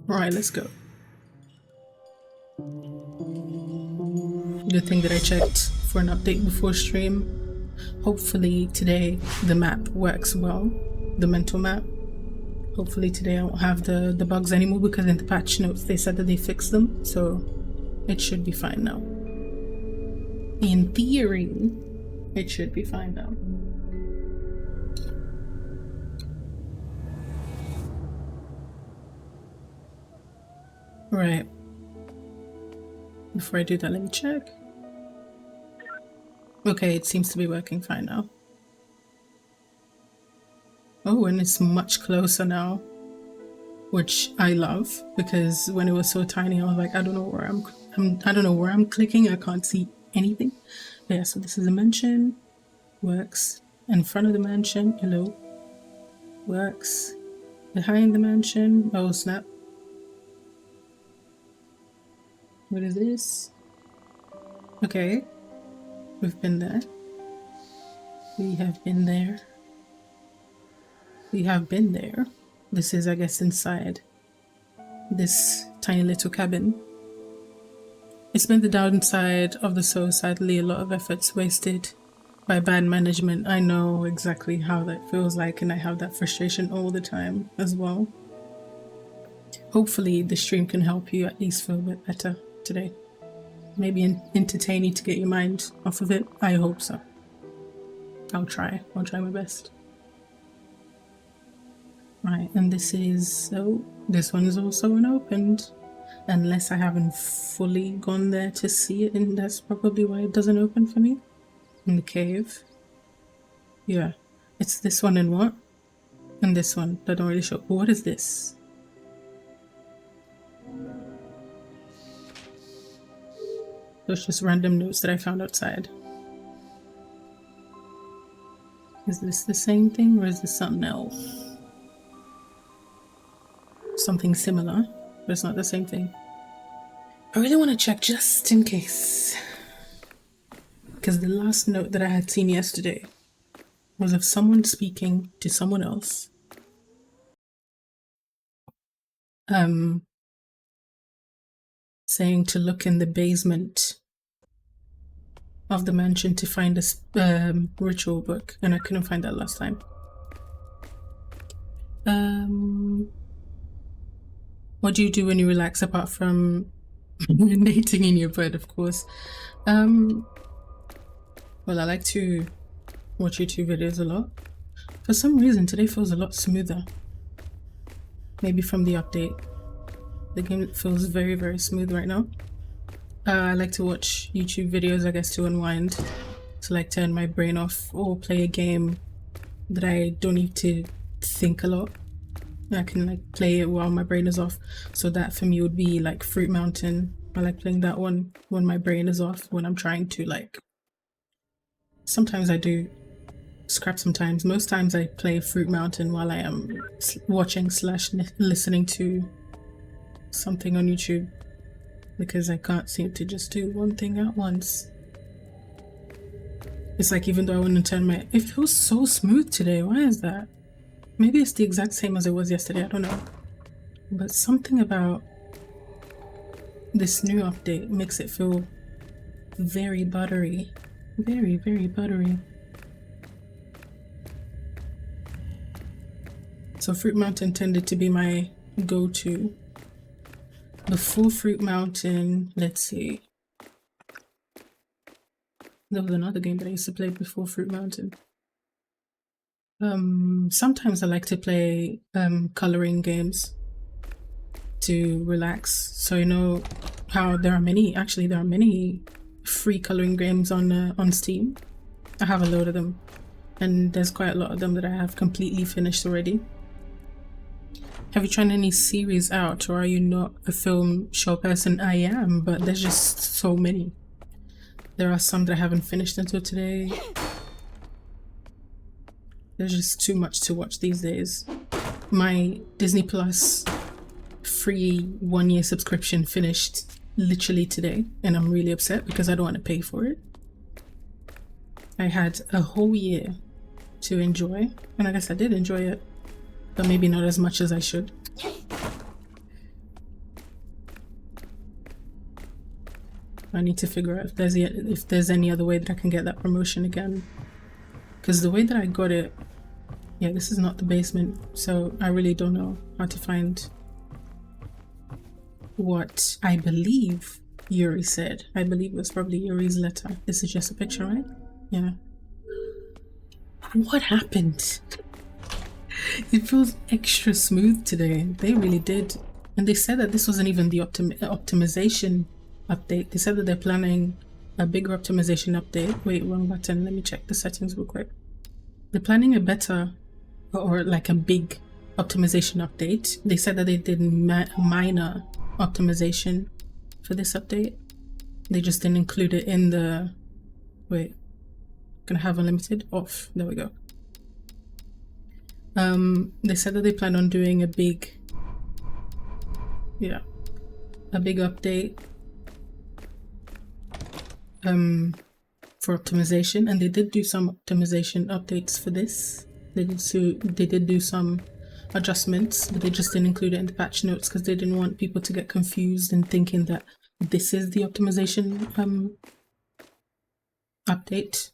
Alright, let's go. Good thing that I checked for an update before stream. Hopefully today the map works well, the mental map. Hopefully today I won't have the bugs anymore, because in the patch notes they said that they fixed them, so it should be fine now. In theory, it should be fine now. Right. Before I do that, let me check. Okay, it seems to be working fine now. Oh, and it's much closer now, which I love, because when it was so tiny, I was like, I don't know where I don't know where I'm clicking. I can't see anything. But yeah, so this is a mansion. Works in front of the mansion. Hello. Works behind the mansion. Oh snap. What is this? Okay, we've been there. We have been there. We have been there. This is, I guess, inside this tiny little cabin. It's been the downside of the soul, sadly. A lot of efforts wasted by bad management. I know exactly how that feels like, and I have that frustration all the time as well. Hopefully the stream can help you at least feel a bit better today. Maybe entertain you to get your mind off of it. I hope so. I'll try my best. Right, and this is, oh, this one is also unopened. Unless I haven't fully gone there to see it, and that's probably why it doesn't open for me. In the cave. Yeah, it's this one and what? And this one that don't really show. What is this? Those just random notes that I found outside. Is this the same thing, or is this something else? Something similar, but it's not the same thing. I really want to check just in case, because the last note that I had seen yesterday was of someone speaking to someone else, saying to look in the basement of the mansion to find a ritual book, and I couldn't find that last time. What do you do when you relax apart from urinating in your bed, of course? Well, I like to watch YouTube videos a lot. For some reason, today feels a lot smoother. Maybe from the update. The game feels very, very smooth right now. I like to watch YouTube videos, I guess, to unwind. To like turn my brain off, or play a game that I don't need to think a lot. I can like play it while my brain is off. So that for me would be like Fruit Mountain. I like playing that one when my brain is off, when I'm trying to like, sometimes I do scrap sometimes. Most times I play Fruit Mountain while I am watching / listening to something on YouTube, because I can't seem to just do one thing at once. It's like, even though I want to turn my, it feels so smooth today. Why is that? Maybe it's the exact same as it was yesterday, I don't know. But something about this new update makes it feel very buttery. Very, very buttery. So Fruit Mountain tended to be my go-to. Before Fruit Mountain, let's see. There was another game that I used to play before Fruit Mountain. Sometimes I like to play coloring games to relax. So you know how there are many free coloring games on Steam. I have a load of them, and there's quite a lot of them that I have completely finished already. Have you tried any series out, or are you not a film show person? I am, but there's just so many. There are some that I haven't finished until today. There's just too much to watch these days. My Disney Plus free 1-year subscription finished literally today, and I'm really upset because I don't want to pay for it. I had a whole year to enjoy, and I guess I did enjoy it, but maybe not as much as I should. I need to figure out if there's any other way that I can get that promotion again. Because the way that I got it, yeah, this is not the basement, so I really don't know how to find what I believe Yuri said. I believe it was probably Yuri's letter. This is just a picture, right? Yeah. What happened? It feels extra smooth today. They really did. And they said that this wasn't even the optimization update. They said that they're planning a bigger optimization update. Wait, wrong button. Let me check the settings real quick. They're planning a better, or like a big optimization update. They said that they did minor optimization for this update. They just didn't include it in the... Wait. Gonna have unlimited off. There we go. They said that they plan on doing a big... Yeah. A big update. For optimization, and they did do some optimization updates for this. They did do some adjustments, but they just didn't include it in the patch notes because they didn't want people to get confused and thinking that this is the optimization update.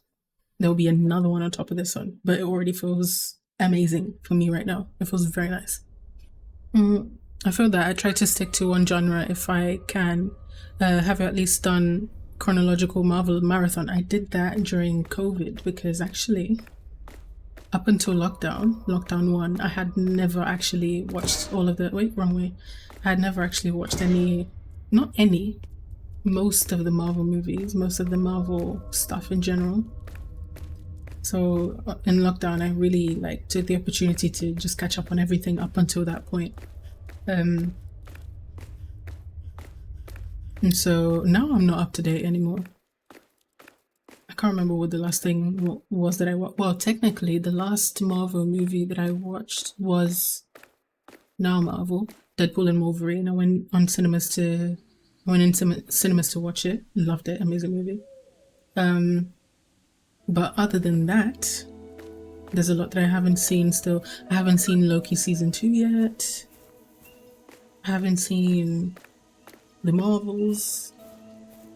There'll be another one on top of this one, but it already feels amazing for me right now. It feels very nice. I feel that I try to stick to one genre if I can. Have at least done chronological Marvel marathon. I did that during COVID because actually up until lockdown 1, I had never actually watched all of the... Wait, wrong way. I had never actually watched most of the Marvel movies, most of the Marvel stuff in general. So in lockdown, I really took the opportunity to just catch up on everything up until that point. And so now I'm not up to date anymore. I can't remember what the last thing was that I watched. Well, technically, the last Marvel movie that I watched was now Marvel, Deadpool and Wolverine. I went in cinemas to watch it. Loved it. Amazing movie. But other than that, there's a lot that I haven't seen still. I haven't seen Loki season 2 yet. I haven't seen the Marvels,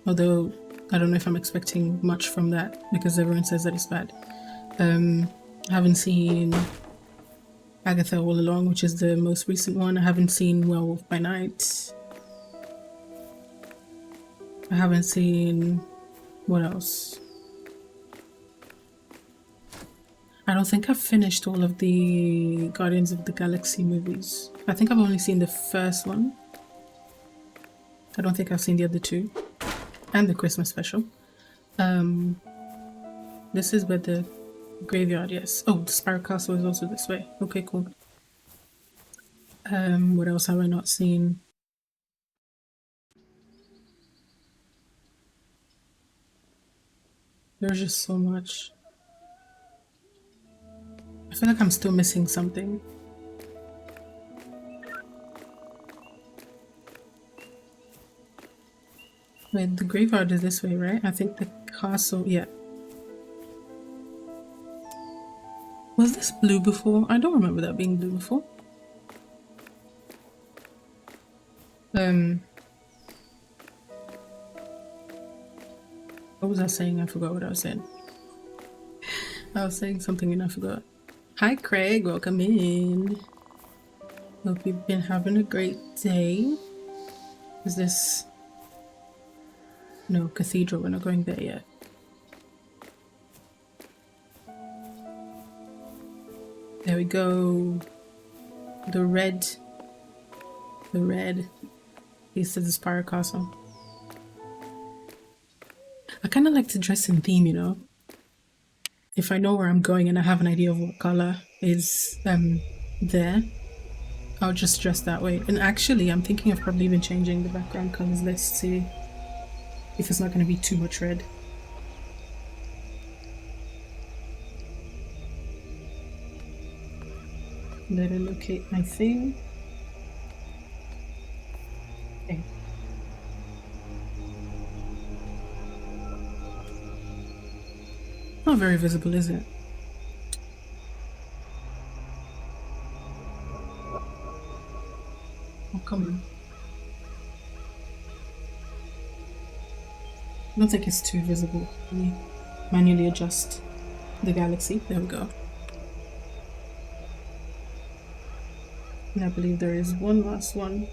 although I don't know if I'm expecting much from that because everyone says that it's bad. I haven't seen Agatha All Along, which is the most recent one. I haven't seen Werewolf by Night. I haven't seen... what else? I don't think I've finished all of the Guardians of the Galaxy movies. I think I've only seen the first one. I don't think I've seen the other two. And the Christmas special. This is where the graveyard is. Oh, the Spiral Castle is also this way. Okay, cool. What else have I not seen? There's just so much. I feel like I'm still missing something. Wait, the graveyard is this way, right? I think the castle, yeah. Was this blue before? I don't remember that being blue before. What was I saying? I forgot what I was saying. I was saying something and I forgot. Hi Craig, welcome in. Hope you've been having a great day. Is this... No, cathedral, we're not going there yet. There we go. The red piece to the Spiral Castle. I kind of like to dress in theme, you know? If I know where I'm going and I have an idea of what color is there, I'll just dress that way. And actually, I'm thinking of probably even changing the background colors. Let's see if it's not going to be too much red. Let it locate my thing. Okay. Not very visible, is it? Oh, come on. I don't think it's too visible. Let me manually adjust the galaxy. There we go. And I believe there is one last one.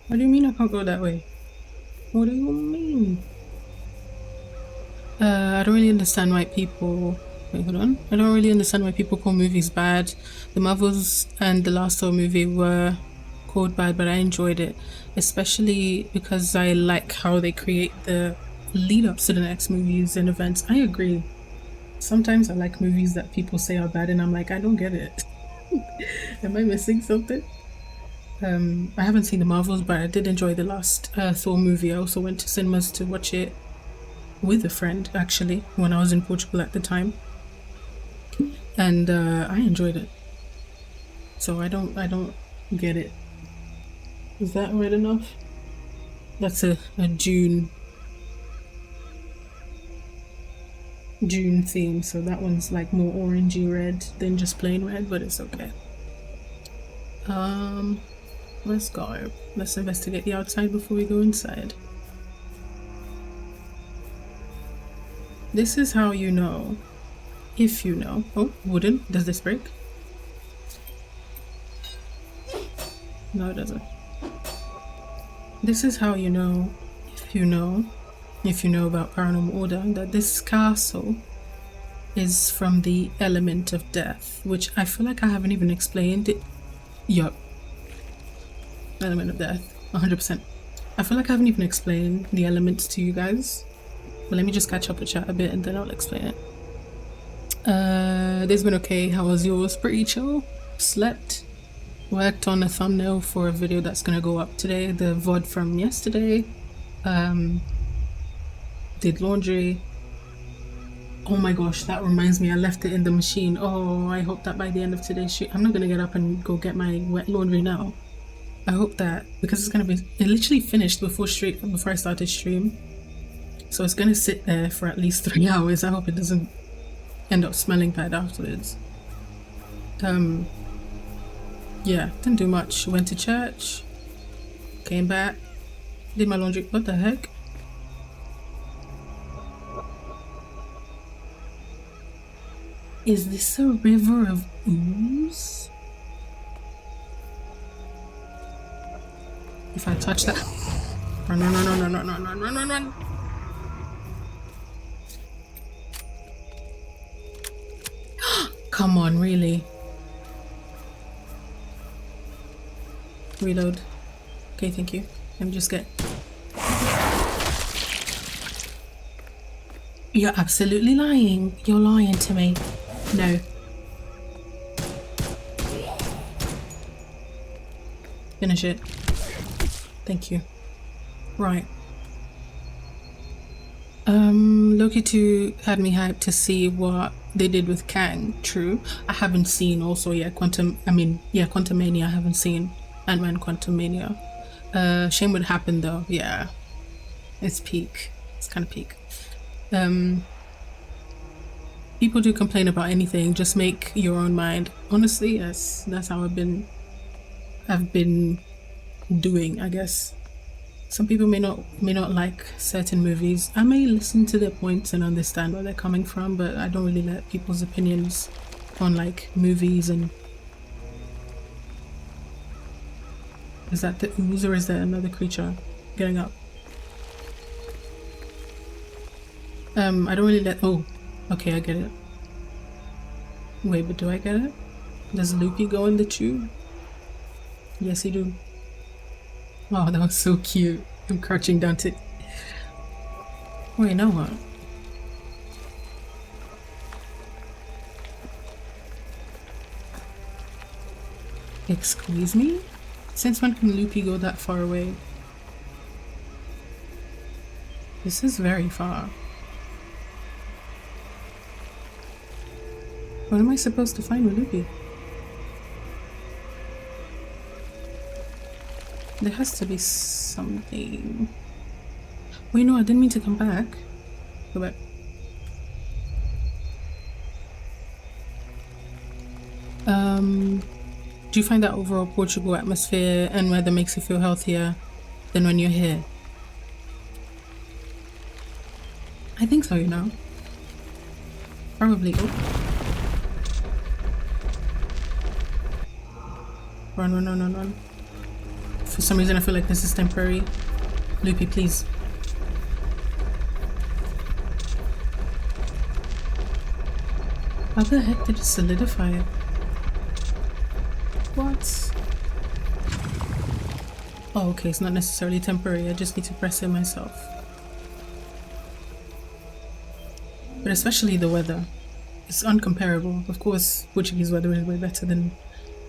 What do you mean I can't go that way? What do you mean? I don't really understand why people... Wait, hold on. I don't really understand why people call movies bad. The Marvels and the Last Thor movie were called bad, but I enjoyed it. Especially because I like how they create the lead-ups to the next movies and events. I agree. Sometimes I like movies that people say are bad and I'm like, I don't get it. Am I missing something? I haven't seen the Marvels, but I did enjoy the last Thor movie. I also went to cinemas to watch it with a friend, actually, when I was in Portugal at the time, and I enjoyed it. So I don't get it. Is that right enough? That's a June theme, so that one's like more orangey red than just plain red, but it's okay. Let's go. Let's investigate the outside before we go inside. This is how you know, if you know. Oh, wooden. Does this break? No, it doesn't. This is how you know, if you know about paranormal order, that this castle is from the element of death, which I feel like I haven't even explained it. Yup. Element of death, 100%. I feel like I haven't even explained the elements to you guys. But let me just catch up with chat a bit and then I'll explain it. Day's been okay. How was yours? Pretty chill. Slept. Worked on a thumbnail for a video that's gonna go up today. The VOD from yesterday. Did laundry. Oh my gosh, that reminds me, I left it in the machine. Oh, I hope that by the end of today's shoot, I'm not gonna get up and go get my wet laundry now. I hope that, because it's gonna be, it literally finished before I started stream. So it's gonna sit there for at least 3 hours. I hope it doesn't end up smelling bad afterwards. Yeah, didn't do much. Went to church, came back, did my laundry. What the heck? Is this a river of ooze? If I touch that... Run, run, run, run, run, run, run, run, run, run. Come on, really? Reload. Okay, thank you. Let me just get... You're absolutely lying. You're lying to me. No. Finish it. Thank you. Right. Loki 2 had me hyped to see what they did with Kang. True. I haven't seen also yet Quantumania I haven't seen. Ant-Man Quantumania. Shame what happened though. Yeah. It's peak. It's kind of peak. People do complain about anything. Just make your own mind. Honestly, yes. That's how I've been doing, I guess. Some people may not like certain movies. I may listen to their points and understand where they're coming from, but I don't really let people's opinions on like movies and... Is that the ooze or is there another creature getting up? I don't really let... Oh, okay, I get it. Wait, but do I get it? Does Loopy go in the tube? Yes, he do. Oh, that was so cute. I'm crouching down to... Wait, now what? Excuse me? Since when can Loopy go that far away? This is very far. What am I supposed to find with Loopy? There has to be something. Wait, no, I didn't mean to come back. Go back. Do you find that overall Portugal atmosphere and weather makes you feel healthier than when you're here? I think so, you know. Probably. Oh. Run, run, run, run, run. For some reason I feel like this is temporary. Loopy, please. How the heck did it solidify it? What? Oh, okay, it's not necessarily temporary. I just need to press it myself. But especially the weather. It's uncomparable. Of course, Portuguese weather is way better than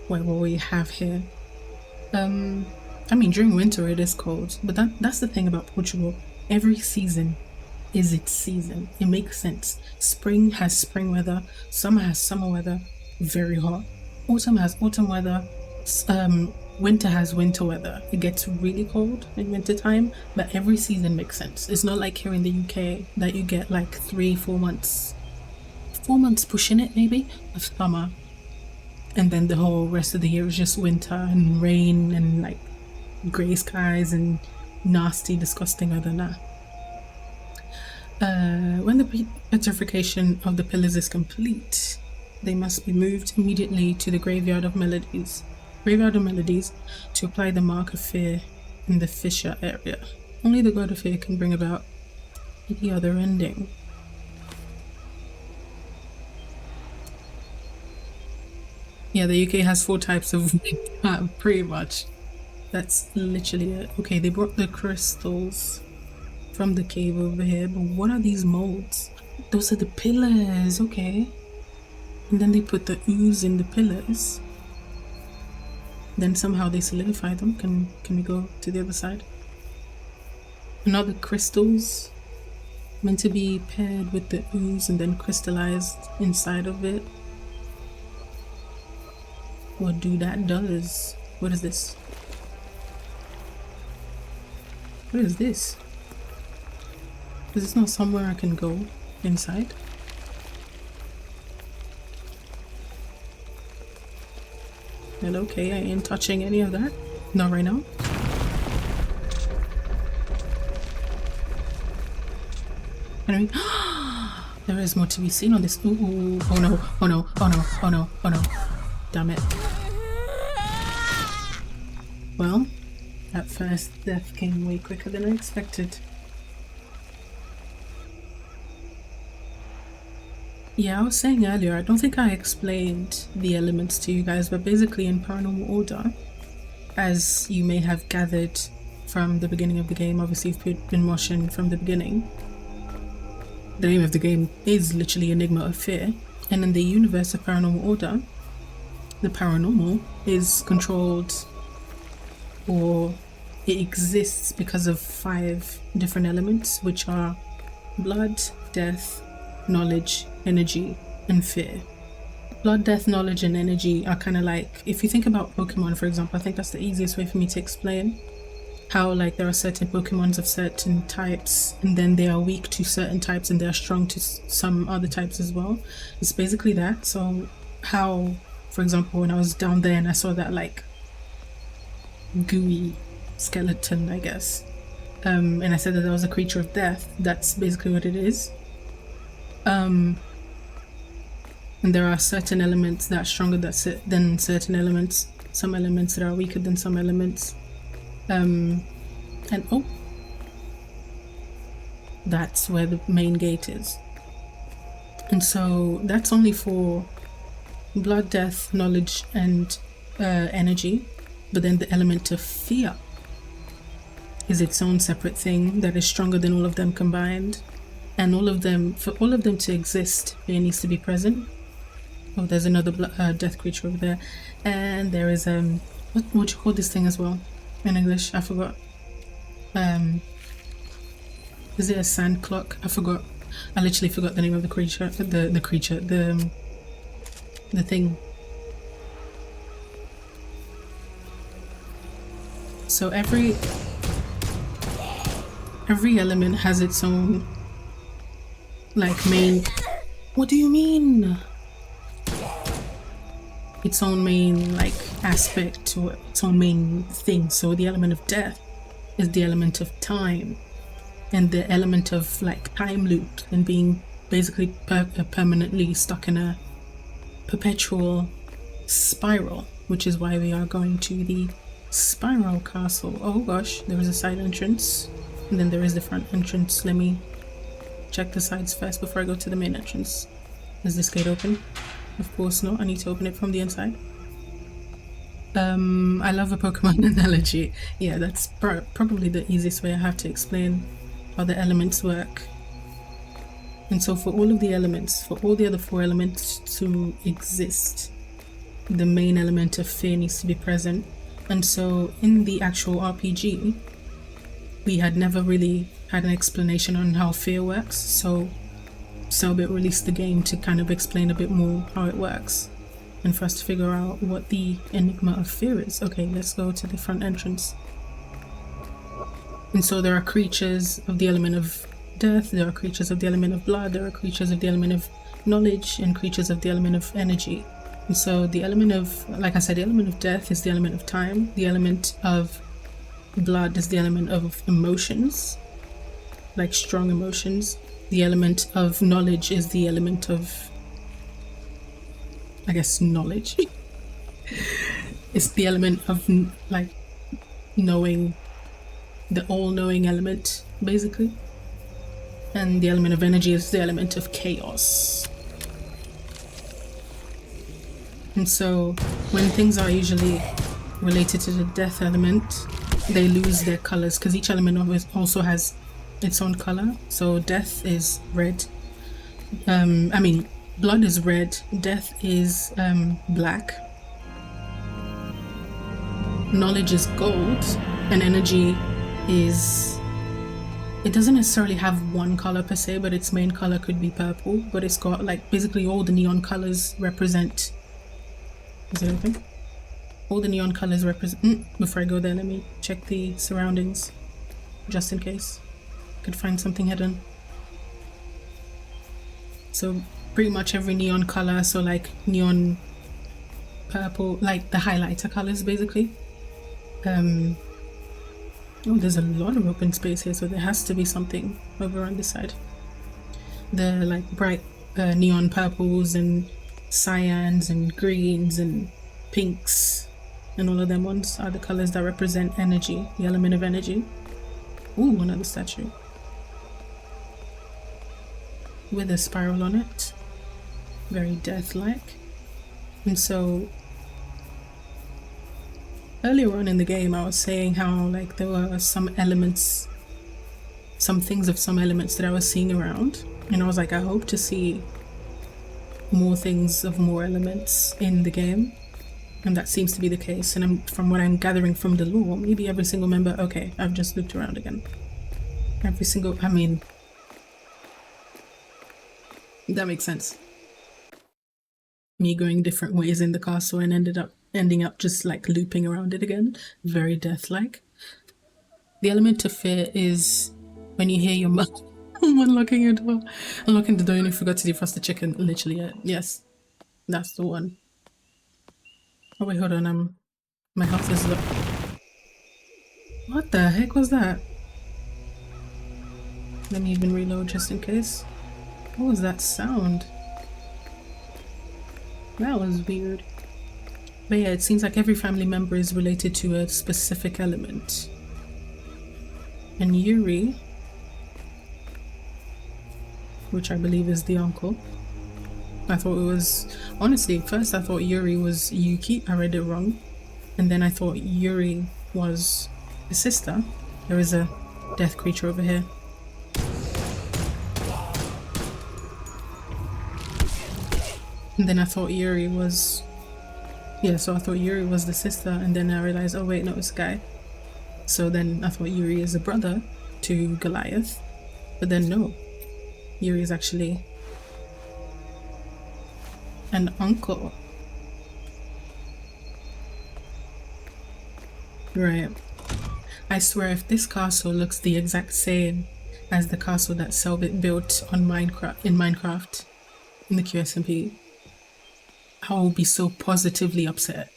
what we have here. I mean, during winter it is cold, but that's the thing about Portugal. Every season is its season. It makes sense. Spring has spring weather, summer has summer weather, very hot. Autumn has autumn weather, winter has winter weather. It gets really cold in winter time, but every season makes sense. It's not like here in the UK that you get like 3-4 months. 4 months pushing it maybe of summer, and then the whole rest of the year is just winter and rain and like grey skies and nasty, disgusting other than that. When the petrification of the pillars is complete, they must be moved immediately to the graveyard of melodies to apply the mark of fear in the fissure area. Only the god of fear can bring about the other ending. Yeah, the UK has 4 types of pretty much. That's literally it. Okay, they brought the crystals from the cave over here, but what are these molds? Those are the pillars, okay. And then they put the ooze in the pillars. Then somehow they solidify them. Can we go to the other side? Another crystals meant to be paired with the ooze and then crystallized inside of it. What do that does? What is this? What is this? Is this not somewhere I can go inside? Well, okay, I ain't touching any of that. Not right now. Anyway, there is more to be seen on this. Ooh, oh no, oh no, oh no, oh no, oh no. Damn it. Well, that first death came way quicker than I expected. Yeah, I was saying earlier, I don't think I explained the elements to you guys, but basically in Paranormal Order, as you may have gathered from the beginning of the game, obviously if you've been watching from the beginning, the name of the game is literally Enigma of Fear, and in the universe of Paranormal Order, the paranormal is controlled, or it exists because of 5 different elements, which are blood, death, knowledge, energy, and fear. Blood, death, knowledge, and energy are kind of like, if you think about Pokemon, for example, I think that's the easiest way for me to explain how like there are certain Pokemons of certain types, and then they are weak to certain types and they are strong to some other types as well. It's basically that. So how, for example, when I was down there and I saw that like gooey skeleton, I guess, and I said that that was a creature of death, that's basically what it is. And there are certain elements that are stronger than certain elements, some elements that are weaker than some elements. And oh, that's where the main gate is. And so that's only for blood, death, knowledge, and energy. But then the element of fear is its own separate thing that is stronger than all of them combined. And all of them, for all of them to exist, fear needs to be present. Oh, there's another death creature over there. And there is, what do you call this thing as well? In English, I forgot. Is it a sand clock? I forgot. I literally forgot the name of the creature. The thing. So every element has its own like main. What do you mean? its own main like aspect or its own main thing. So the element of death is the element of time, and the element of like time loop and being basically permanently stuck in a perpetual spiral, which is why we are going to the spiral castle. Oh gosh, there is a side entrance and then there is the front entrance. Let me check the sides first before I go to the main entrance. Is this gate open? Of course not. I need to open it from the inside. I love a Pokemon analogy. Yeah, that's probably the easiest way I have to explain how the elements work. And so for all of the elements, for all the other 4 elements to exist, the main element of fear needs to be present. And so in the actual RPG, we had never really had an explanation on how fear works, so Cellbit released the game to kind of explain a bit more how it works and for us to figure out what the enigma of fear is. Okay, let's go to the front entrance. And so there are creatures of the element of death, there are creatures of the element of blood, there are creatures of the element of knowledge, and creatures of the element of energy. And so the element of, like I said, the element of death is the element of time, the element of blood is the element of emotions, like strong emotions, the element of knowledge is the element of, I guess, knowledge. It's the element of like knowing, the all-knowing element basically, and the element of energy is the element of chaos. And so when things are usually related to the death element, they lose their colors because each element of it also has its own color. So death is red, blood is red, death is black, knowledge is gold, and energy is, it doesn't necessarily have one color per se, but its main color could be purple, but it's got like basically all the neon colors represent, is it open? All the neon colors represent, before I go there, let me check the surroundings just in case I could find something hidden. So pretty much every neon color, so like neon purple, like the highlighter colors basically. Oh, there's a lot of open space here, so there has to be something over on this side. The like bright neon purples and cyans and greens and pinks and all of them ones are the colors that represent energy, the element of energy. Ooh, another statue with a spiral on it, very death-like. And so earlier on in the game I was saying how like there were some elements, some things of some elements that I was seeing around, and I was like, I hope to see more things of more elements in the game, and that seems to be the case. And from what I'm gathering from the lore, maybe every single member, okay, I've just looked around again, every single, I mean, that makes sense. Me going different ways in the castle and ending up just like looping around it again, very death-like. The element of fear is when you hear your mother unlocking your door, unlocking the door and you forgot to defrost the chicken. Literally, yes, that's the one. Oh wait, hold on, my health is low. What the heck was that? Let me even reload just in case. What was that sound? That was weird. But yeah, it seems like every family member is related to a specific element. And Yuri, which I believe is the uncle. I thought it was, honestly, at first I thought Yuri was Yuki. I read it wrong. And then I thought Yuri was the sister. There is a death creature over here. And then I thought Yuri was, yeah, so I thought Yuri was the sister, and then I realized, oh wait, no, it's a guy. So then I thought Yuri is a brother to Goliath, but then no, Yuri is actually an uncle. Right. I swear if this castle looks the exact same as the castle that Cellbit built on Minecraft, in the QSMP, I will be so positively upset.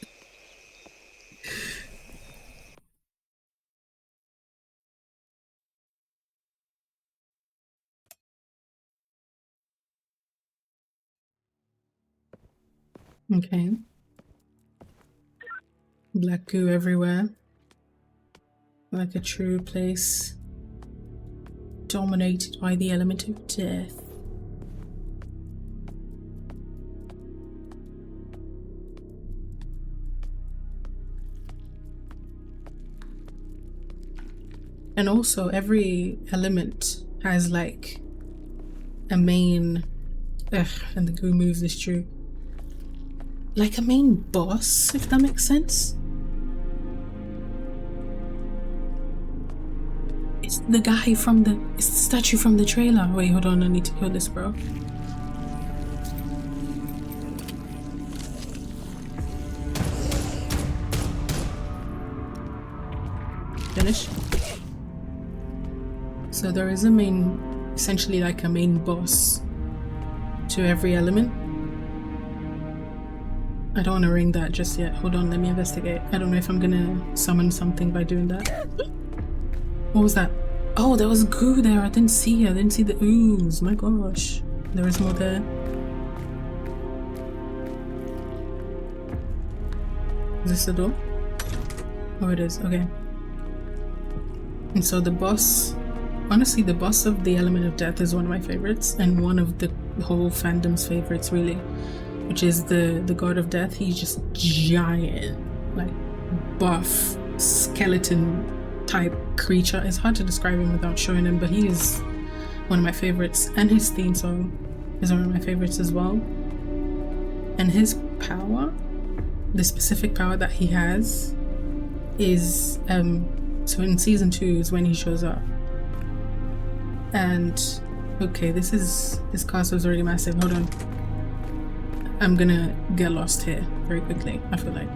Okay. Black goo everywhere. Like a true place dominated by the element of death. And also every element has like a main, and the goo moves is true, like a main boss, if that makes sense. It's the guy from it's the statue from the trailer. Wait, hold on, I need to kill this bro. Finish. So there is a main, essentially like a main boss to every element. I don't want to ring that just yet. Hold on, let me investigate. I don't know if I'm gonna summon something by doing that. What was that? Oh, there was goo there. I didn't see the ooze. My gosh. There is more there. Is this the door? Oh, it is. Okay. And so the boss, honestly, the boss of the element of death is one of my favorites, and one of the whole fandom's favorites, really, which is the god of death. He's just giant, like buff skeleton type creature. It's hard to describe him without showing him, but he is one of my favorites, and his theme song is one of my favorites as well. And his power, the specific power that he has, is so in season 2 is when he shows up. And okay, this castle is already massive. Hold on, I'm gonna get lost here very quickly, I feel like.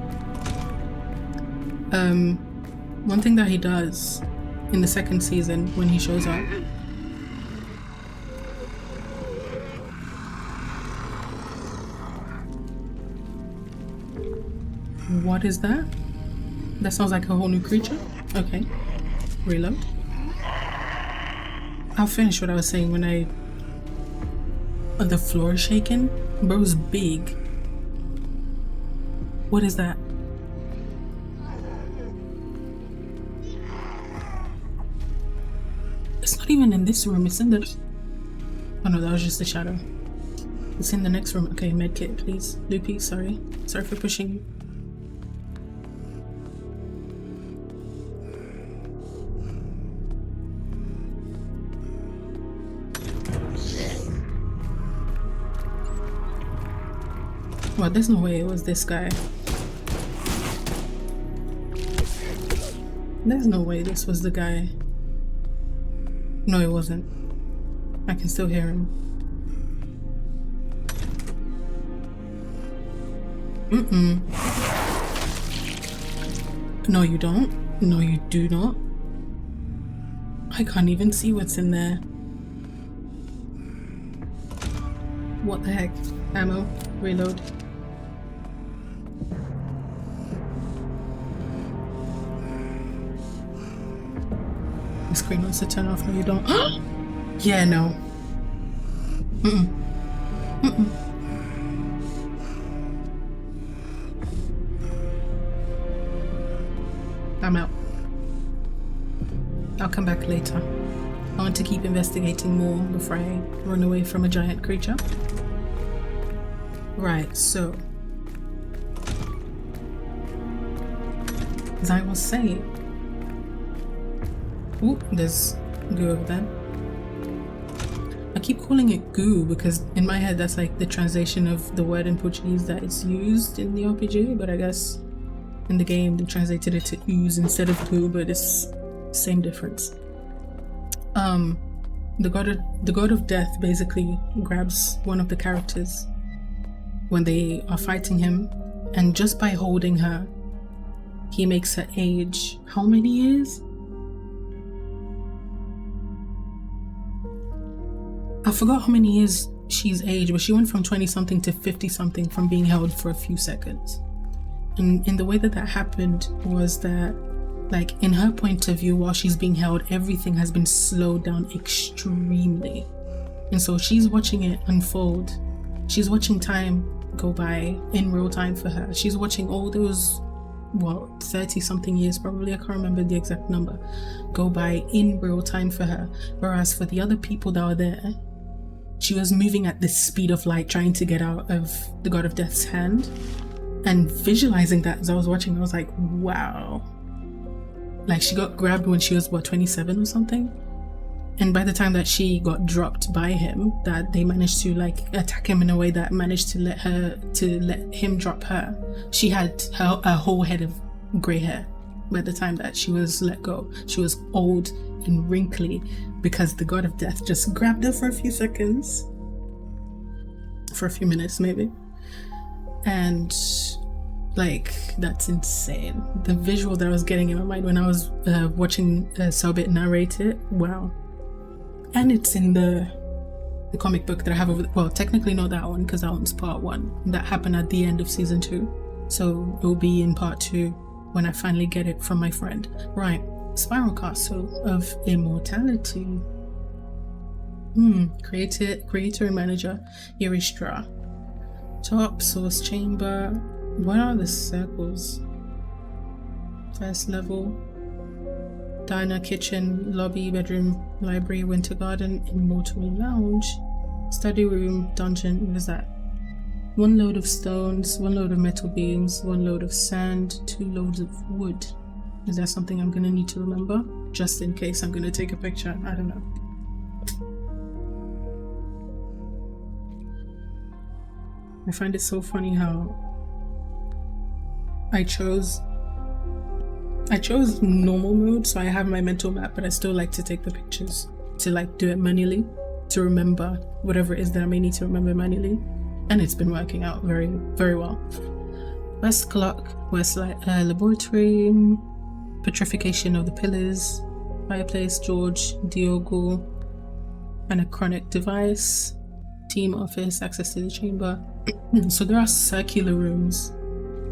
One thing that he does in the second season when he shows up, what is that? That sounds like a whole new creature. Okay, reload. I'll finish what I was saying when the floor is shaking. Bro's big. What is that? It's not even in this room, it's in the... Oh no, that was just a shadow. It's in the next room. Okay, medkit, please. Loopy, sorry. Sorry for pushing you. Well, there's no way it was this guy. There's no way this was the guy. No, it wasn't. I can still hear him. No, you don't. No, you do not. I can't even see what's in there. What the heck? Ammo. Reload. The screen wants to turn off. No, you don't. Yeah, no. I'm out. I'll come back later. I want to keep investigating more before I run away from a giant creature. Right, so as I was saying, ooh, there's goo over there. I keep calling it goo because in my head that's like the translation of the word in Portuguese that is used in the RPG, but I guess in the game they translated it to ooze instead of goo, but it's same difference. The god of death basically grabs one of the characters when they are fighting him, and just by holding her, he makes her age how many years? I forgot how many years she's aged, but she went from 20 something to 50 something from being held for a few seconds. And in the way that happened was that, like, in her point of view, while she's being held, everything has been slowed down extremely. And so she's watching it unfold. She's watching time go by in real time for her. She's watching all those, 30 something years probably, I can't remember the exact number, go by in real time for her. Whereas for the other people that were there, she was moving at the speed of light, trying to get out of the God of Death's hand. And visualizing that as I was watching, I was like, wow. Like, she got grabbed when she was 27 or something, and by the time that she got dropped by him, that they managed to like attack him in a way that managed to let him drop her, she had a whole head of gray hair. By the time that she was let go, she was old and wrinkly because the God of Death just grabbed her for a few seconds, for a few minutes maybe. And like, that's insane. The visual that I was getting in my mind when I was watching Sobit narrate it, wow. And it's in the comic book that I have over technically not that one, because that one's part 1. That happened at the end of season 2. So it will be in part 2 when I finally get it from my friend. Right, Spiral Castle of Immortality. Creator and manager, Yuri Strach. Top source chamber. What are the circles? First level. Diner, kitchen, lobby, bedroom, library, winter garden, immortal lounge, study room, dungeon. What is that? 1 load of stones, 1 load of metal beams, 1 load of sand, 2 loads of wood. Is that something I'm gonna need to remember? Just in case I'm gonna take a picture. I don't know. I find it so funny how I chose normal mode, so I have my mental map, but I still like to take the pictures to like do it manually, to remember whatever it is that I may need to remember manually. And it's been working out very, very well. West clock, west laboratory, petrification of the pillars, fireplace, George, Diogo, anachronic device, team office, access to the chamber. So there are circular rooms.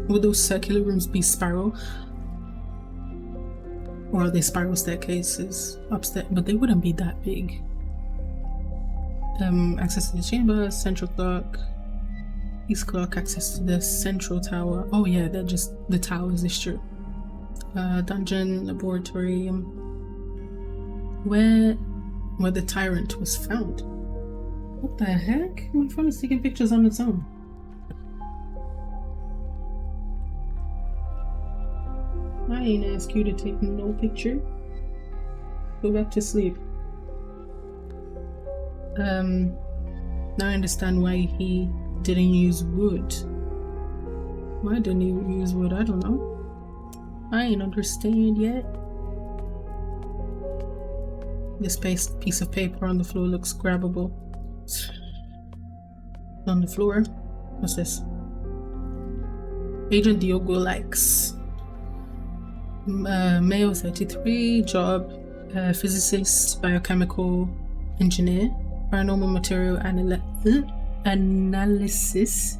Would those circular rooms be spiral? Or are they spiral staircases upstairs? But they wouldn't be that big. Access to the chamber, central clock, east clock, access to the central tower. Oh yeah, they're just the towers, is true. Dungeon, laboratory, where the tyrant was found. What the heck? My phone is taking pictures on its own. I ain't ask you to take no picture. Go back to sleep. Now I understand why he didn't use wood. Why didn't he use wood? I don't know. I ain't understand yet. This piece of paper on the floor looks grabbable. On the floor. What's this? Agent Diogo likes. Male 33, job physicist, biochemical engineer, paranormal material analysis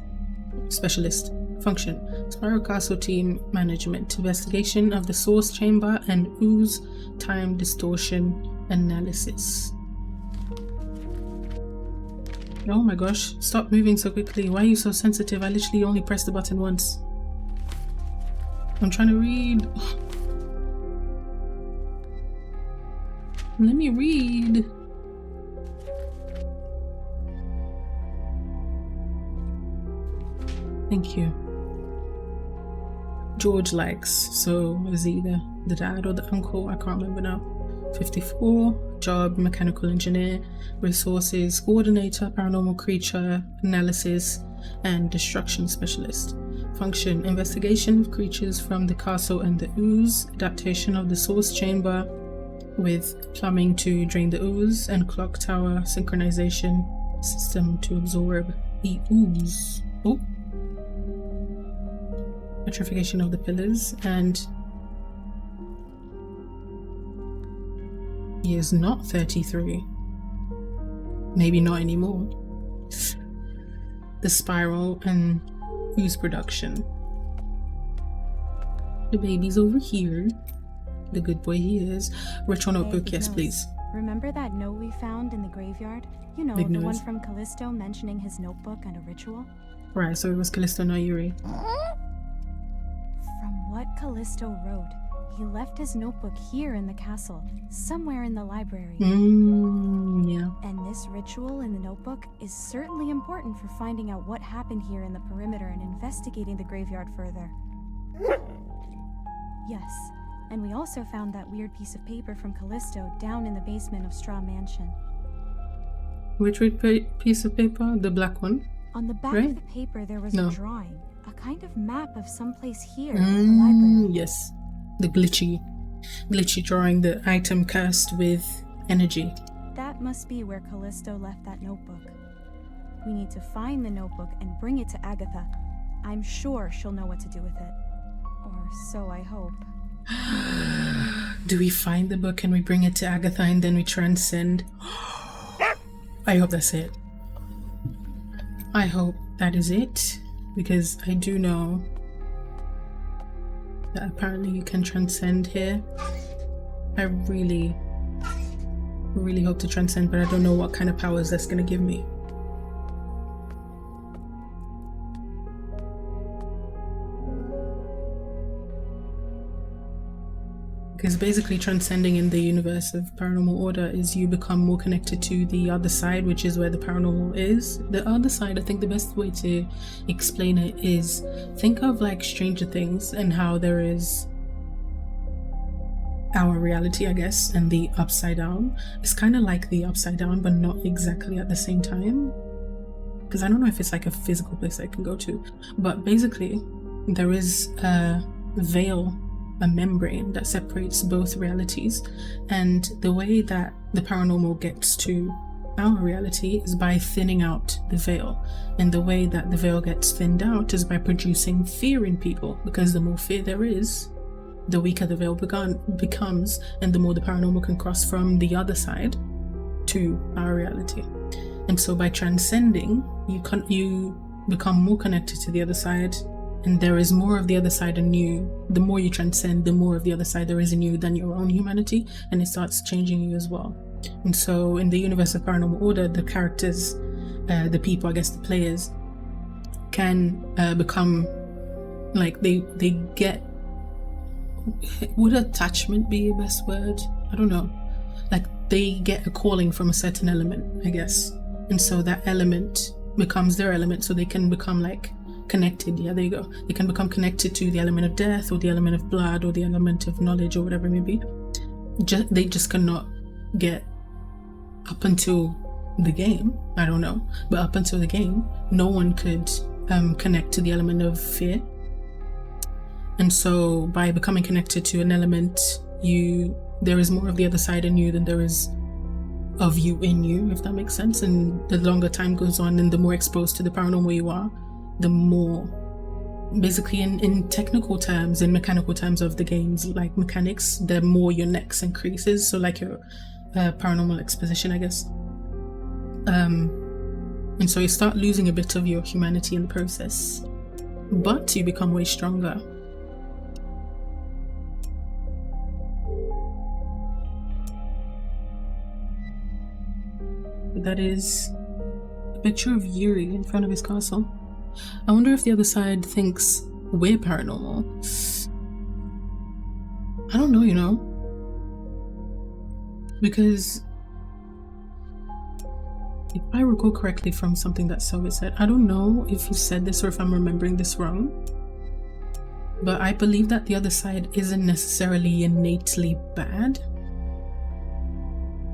specialist. Function: Spiral Castle team management, investigation of the source chamber and ooze time distortion analysis. Oh my gosh, stop moving so quickly. Why are you so sensitive? I literally only pressed the button once. I'm trying to read. Let me read. Thank you. George likes, so is he the dad or the uncle? I can't remember now. 54, job mechanical engineer, resources coordinator, paranormal creature analysis and destruction specialist. Function: investigation of creatures from the castle and the ooze, adaptation of the source chamber with plumbing to drain the ooze, and clock tower synchronization system to absorb the ooze. Oh. Petrification of the pillars, and he is not 33. Maybe not anymore. the spiral, and ooze production. The baby's over here. The good boy he is. Ritual notebook, yes, please. Remember that note we found in the graveyard? You know, the one from Callisto mentioning his notebook and a ritual? Right, so it was Callisto, not Yuri. From what Callisto wrote, he left his notebook here in the castle, somewhere in the library. Yeah. And this ritual in the notebook is certainly important for finding out what happened here in the perimeter and investigating the graveyard further. Yes, and we also found that weird piece of paper from Callisto down in the basement of Strach Mansion. Which piece of paper? The black one? On the back of the paper there was a drawing, a kind of map of someplace here in the library. Yes, the glitchy drawing, the item cursed with energy. That must be where Callisto left that notebook. We need to find the notebook and bring it to Agatha. I'm sure she'll know what to do with it. Or so I hope. Do we find the book and we bring it to Agatha and then we transcend? I hope that's it. I hope that is it, because I do know that apparently you can transcend here. I really hope to transcend, but I don't know what kind of powers that's gonna give me. Because basically transcending in the universe of paranormal order is you become more connected to the other side, which is where the paranormal is. The other side, I think the best way to explain it is, think of like Stranger Things and how there is our reality, I guess, and the upside down. It's kind of like the upside down, but not exactly at the same time. Because I don't know if it's like a physical place I can go to, but basically there is a veil, a membrane that separates both realities, and the way that the paranormal gets to our reality is by thinning out the veil, and the way that the veil gets thinned out is by producing fear in people, because the more fear there is, the weaker the veil becomes, and the more the paranormal can cross from the other side to our reality. And so by transcending, you become more connected to the other side, and there is more of the other side in you. The more you transcend, the more of the other side there is in you than your own humanity, and it starts changing you as well. And so in the universe of paranormal order, the characters, the people, I guess the players, can become like they get, would attachment be a best word? I don't know. Like they get a calling from a certain element, I guess. And so that element becomes their element, so they can become like connected. Yeah, there you go. They can become connected to the element of death or the element of blood or the element of knowledge or whatever it may be. They just cannot get up until the game. I don't know. But up until the game, no one could connect to the element of fear. And so by becoming connected to an element, there is more of the other side in you than there is of you in you, if that makes sense. And the longer time goes on and the more exposed to the paranormal you are, the more, basically in technical terms, in mechanical terms of the game's like mechanics, the more your nex increases. So like your paranormal exposition, I guess. And so you start losing a bit of your humanity in the process, but you become way stronger. That is a picture of Yuri in front of his castle. I wonder if the other side thinks we're paranormal. I don't know, you know? Because if I recall correctly from something that Soviet said, I don't know if he said this or if I'm remembering this wrong, but I believe that the other side isn't necessarily innately bad.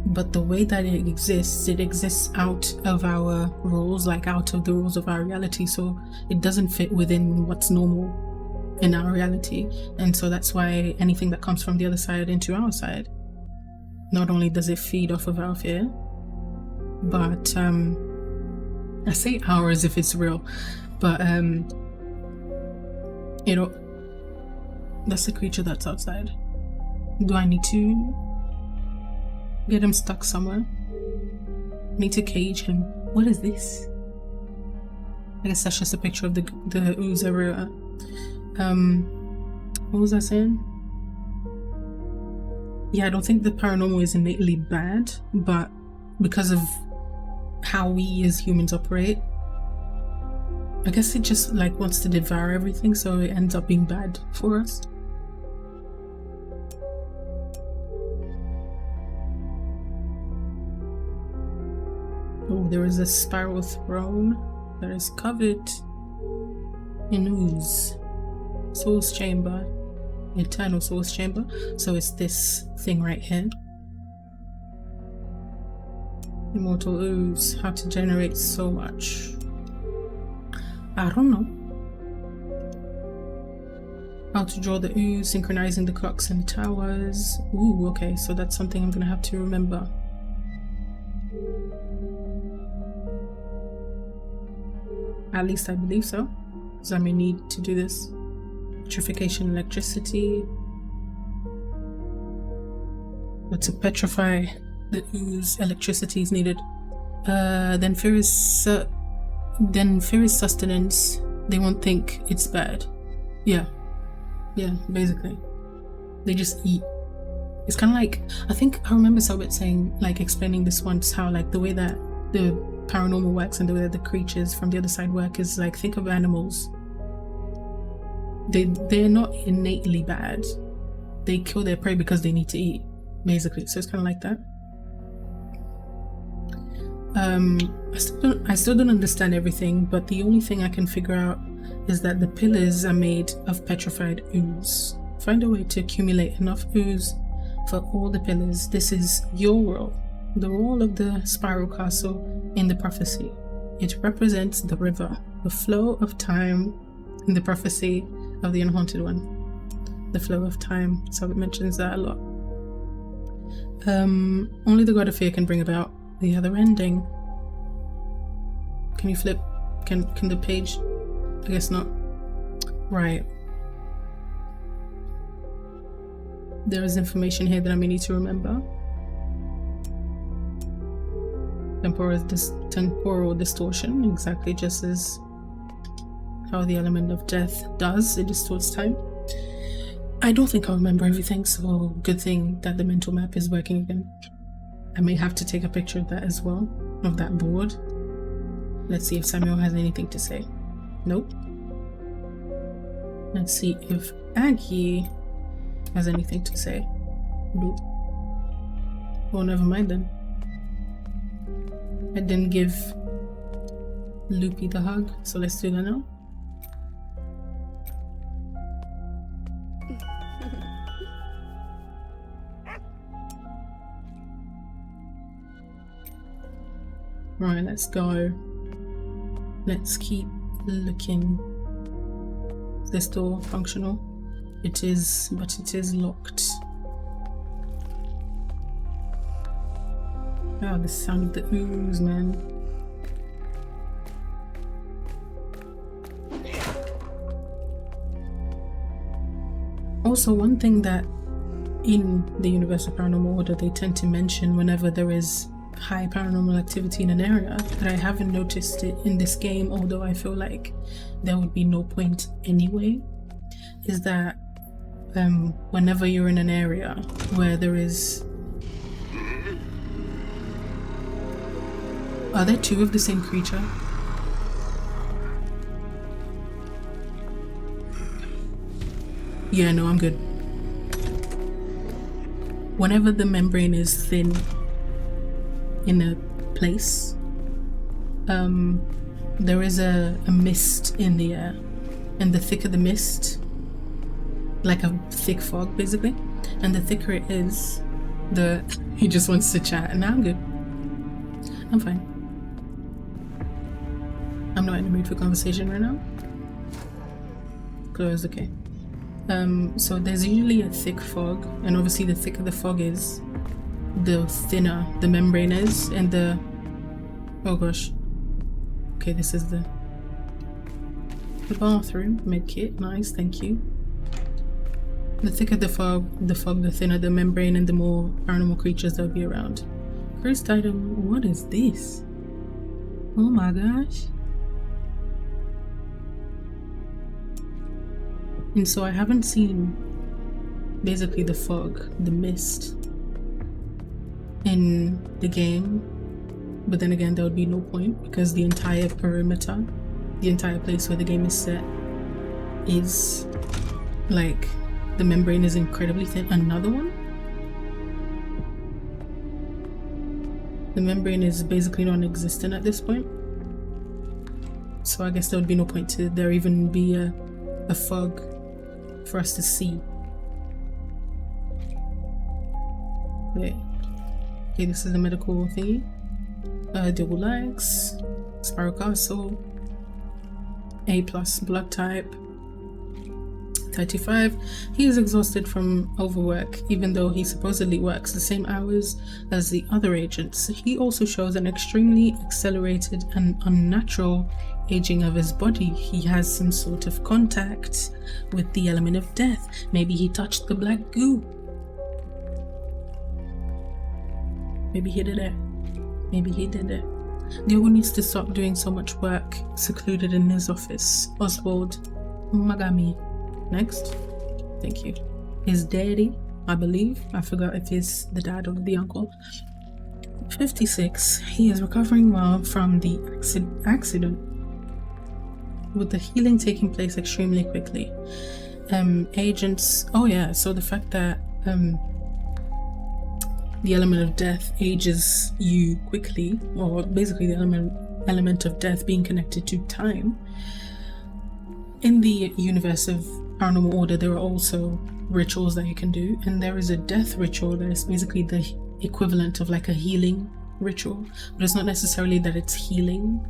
But the way that it exists out of our rules, like out of the rules of our reality, so it doesn't fit within what's normal in our reality. And so that's why anything that comes from the other side into our side, not only does it feed off of our fear, but I say ours if it's real, but you know, that's the creature that's outside. Do I need to get him stuck somewhere? Need to cage him? What is this? I guess that's just a picture of the ooze everywhere. What was I saying? Yeah, I don't think the paranormal is innately bad, but because of how we as humans operate, I guess it just like wants to devour everything, so it ends up being bad for us. Oh, there is a spiral throne that is covered in ooze. Soul's chamber. Eternal source chamber. So it's this thing right here. Immortal ooze. How to generate so much. I don't know. How to draw the ooze, synchronizing the clocks and the towers. Ooh, okay, so that's something I'm gonna have to remember. At least I believe so, because I may need to do this. Petrification, electricity. But to petrify the ooze, electricity is needed. Then fear is sustenance. They won't think it's bad. Yeah, basically. They just eat. It's kind of like, I think I remember Sobit saying, like explaining this once, how like the way that the paranormal works and the way that the creatures from the other side work is like, think of animals. They're not innately bad. They kill their prey because they need to eat, basically. So it's kind of like that. I still don't understand everything, but the only thing I can figure out is that the pillars are made of petrified ooze. Find a way to accumulate enough ooze for all the pillars. This is your role, the role of the spiral castle in the prophecy. It represents the river, the flow of time in the prophecy of the unhaunted one. The flow of time, so it mentions that a lot. Only the god of fear can bring about the other ending. Can you flip? Can the page? I guess not. Right. There is information here that I may need to remember. Temporal distortion, exactly just as how the element of death does, it distorts time. I don't think I'll remember everything, so good thing that the mental map is working again. I may have to take a picture of that as well, of that board. Let's see if Samuel has anything to say. Nope. Let's see if Aggie has anything to say. Nope. Well, never mind then. I didn't give Loopy the hug, so let's do that now. Right, let's go. Let's keep looking. Is this door functional? It is, but it is locked. Oh, the sound of the ooze, man. Also, one thing that in the Universal Paranormal Order they tend to mention whenever there is high paranormal activity in an area, that I haven't noticed it in this game, although I feel like there would be no point anyway, is that whenever you're in an area where there is... Are there two of the same creature? Yeah, no, I'm good. Whenever the membrane is thin in a place, there is a mist in the air, and the thicker the mist, like a thick fog basically, and the thicker it is, the he just wants to chat, and now I'm good. I'm fine. I'm not in the mood for conversation right now. Close, okay. So there's usually a thick fog, and obviously the thicker the fog is, the thinner the membrane is, and the... Oh gosh. Okay, this is the bathroom. Medkit, nice, thank you. The thicker the fog, the thinner the membrane, and the more paranormal creatures there'll be around. Cursed item, what is this? Oh my gosh. And so I haven't seen basically the fog, the mist in the game. But then again, there would be no point because the entire perimeter, the entire place where the game is set is like, the membrane is incredibly thin. Another one? The membrane is basically non-existent at this point. So I guess there would be no point to there even be a fog for us to see. Wait. Okay, this is the medical thingy. Double legs, Spiral Castle, A+ blood type, 35. He is exhausted from overwork, even though he supposedly works the same hours as the other agents. He also shows an extremely accelerated and unnatural aging of his body. He has some sort of contact with the element of death. Maybe he touched the black goo. Maybe he did it. Maybe he did it. Diogo needs to stop doing so much work secluded in his office. Oswald Magami. Next. Thank you. His daddy, I believe. I forgot if he's the dad or the uncle. 56. He is recovering well from the accident, with the healing taking place extremely quickly. Agents. Oh yeah, so the fact that the element of death ages you quickly, or basically the element of death being connected to time. In the universe of Paranormal Order, there are also rituals that you can do, and there is a death ritual that is basically the equivalent of like a healing ritual, but it's not necessarily that it's healing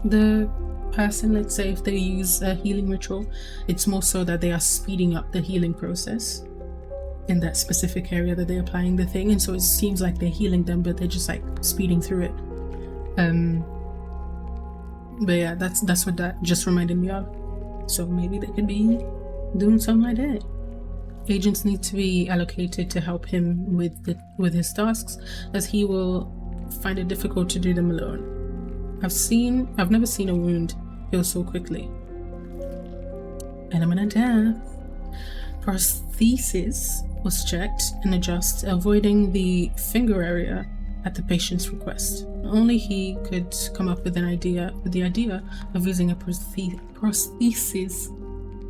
the person. Let's say if they use a healing ritual, it's more so that they are speeding up the healing process in that specific area that they're applying the thing, and so it seems like they're healing them, but they're just like speeding through it. But yeah, that's what that just reminded me of. So maybe they could be doing something like that. Agents need to be allocated to help him with his tasks, as he will find it difficult to do them alone. I've never seen a wound heal so quickly. Element of death. Prosthesis was checked and adjusted, avoiding the finger area at the patient's request. Only he could come up with the idea of using a prosthesis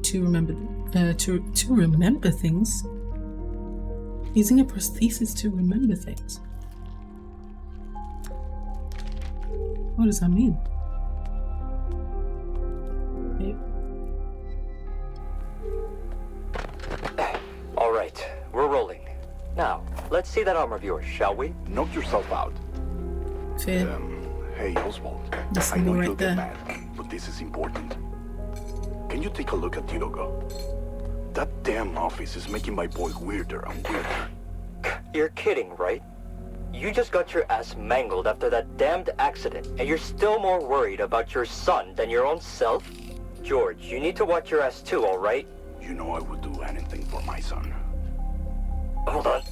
to remember things. Using a prosthesis to remember things. What does that mean? Okay. All right, we're rolling. Now, let's see that arm of yours, shall we? Knock yourself out. Fair. Hey, Oswald. This I know right you'll there. get mad, but this is important. Can you take a look at Diogo? That damn office is making my boy weirder and weirder. You're kidding, right? You just got your ass mangled after that damned accident, and you're still more worried about your son than your own self? George, you need to watch your ass too, all right? You know I would do anything for my son. Hold on.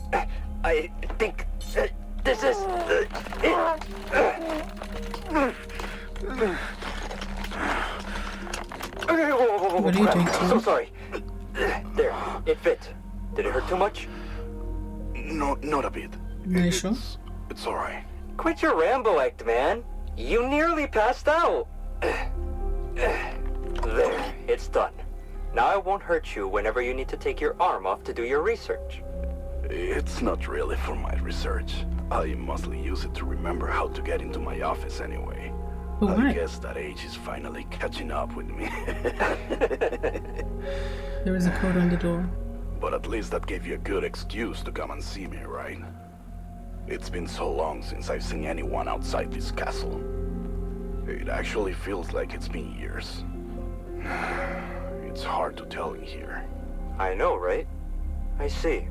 I think this is it. What are you doing to So him? sorry. There, it fit. Did it hurt too much? No, not a bit. Are you sure? It's alright. Quit your Rambo act, man. You nearly passed out. There, it's done. Now I won't hurt you whenever you need to take your arm off to do your research. It's not really for my research. I mostly use it to remember how to get into my office anyway. Oh, I right. guess that age is finally catching up with me. There is a code on the door. But at least that gave you a good excuse to come and see me, right? It's been so long since I've seen anyone outside this castle. It actually feels like it's been years. It's hard to tell in here. I know, right? I see.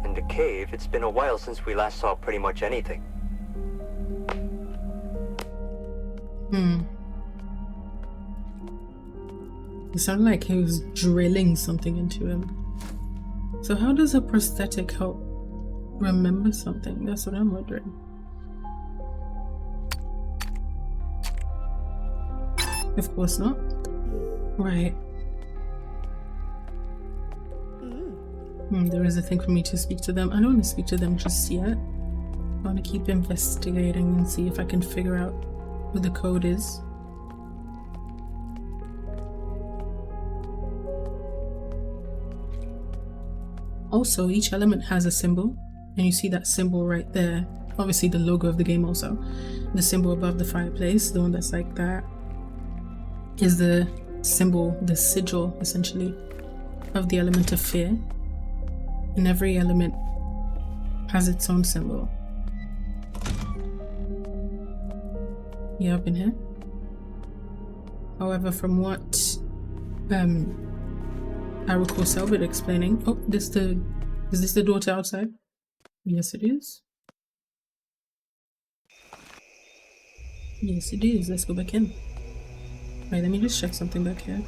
In the cave, it's been a while since we last saw pretty much anything. It sounded like he was drilling something into him. So how does a prosthetic help remember something? That's what I'm wondering. Of course not. Right. There is a thing for me to speak to them. I don't want to speak to them just yet. I want to keep investigating and see if I can figure out what the code is. Also, each element has a symbol, and you see that symbol right there. Obviously the logo of the game also. The symbol above the fireplace, the one that's like that, is the symbol, the sigil essentially, of the element of fear. And every element has its own symbol. Yeah, I've been here. However, from what I recall Selbit explaining, oh, is this the door to outside? Yes, it is. Yes, it is. Let's go back in. Right, let me just check something back here,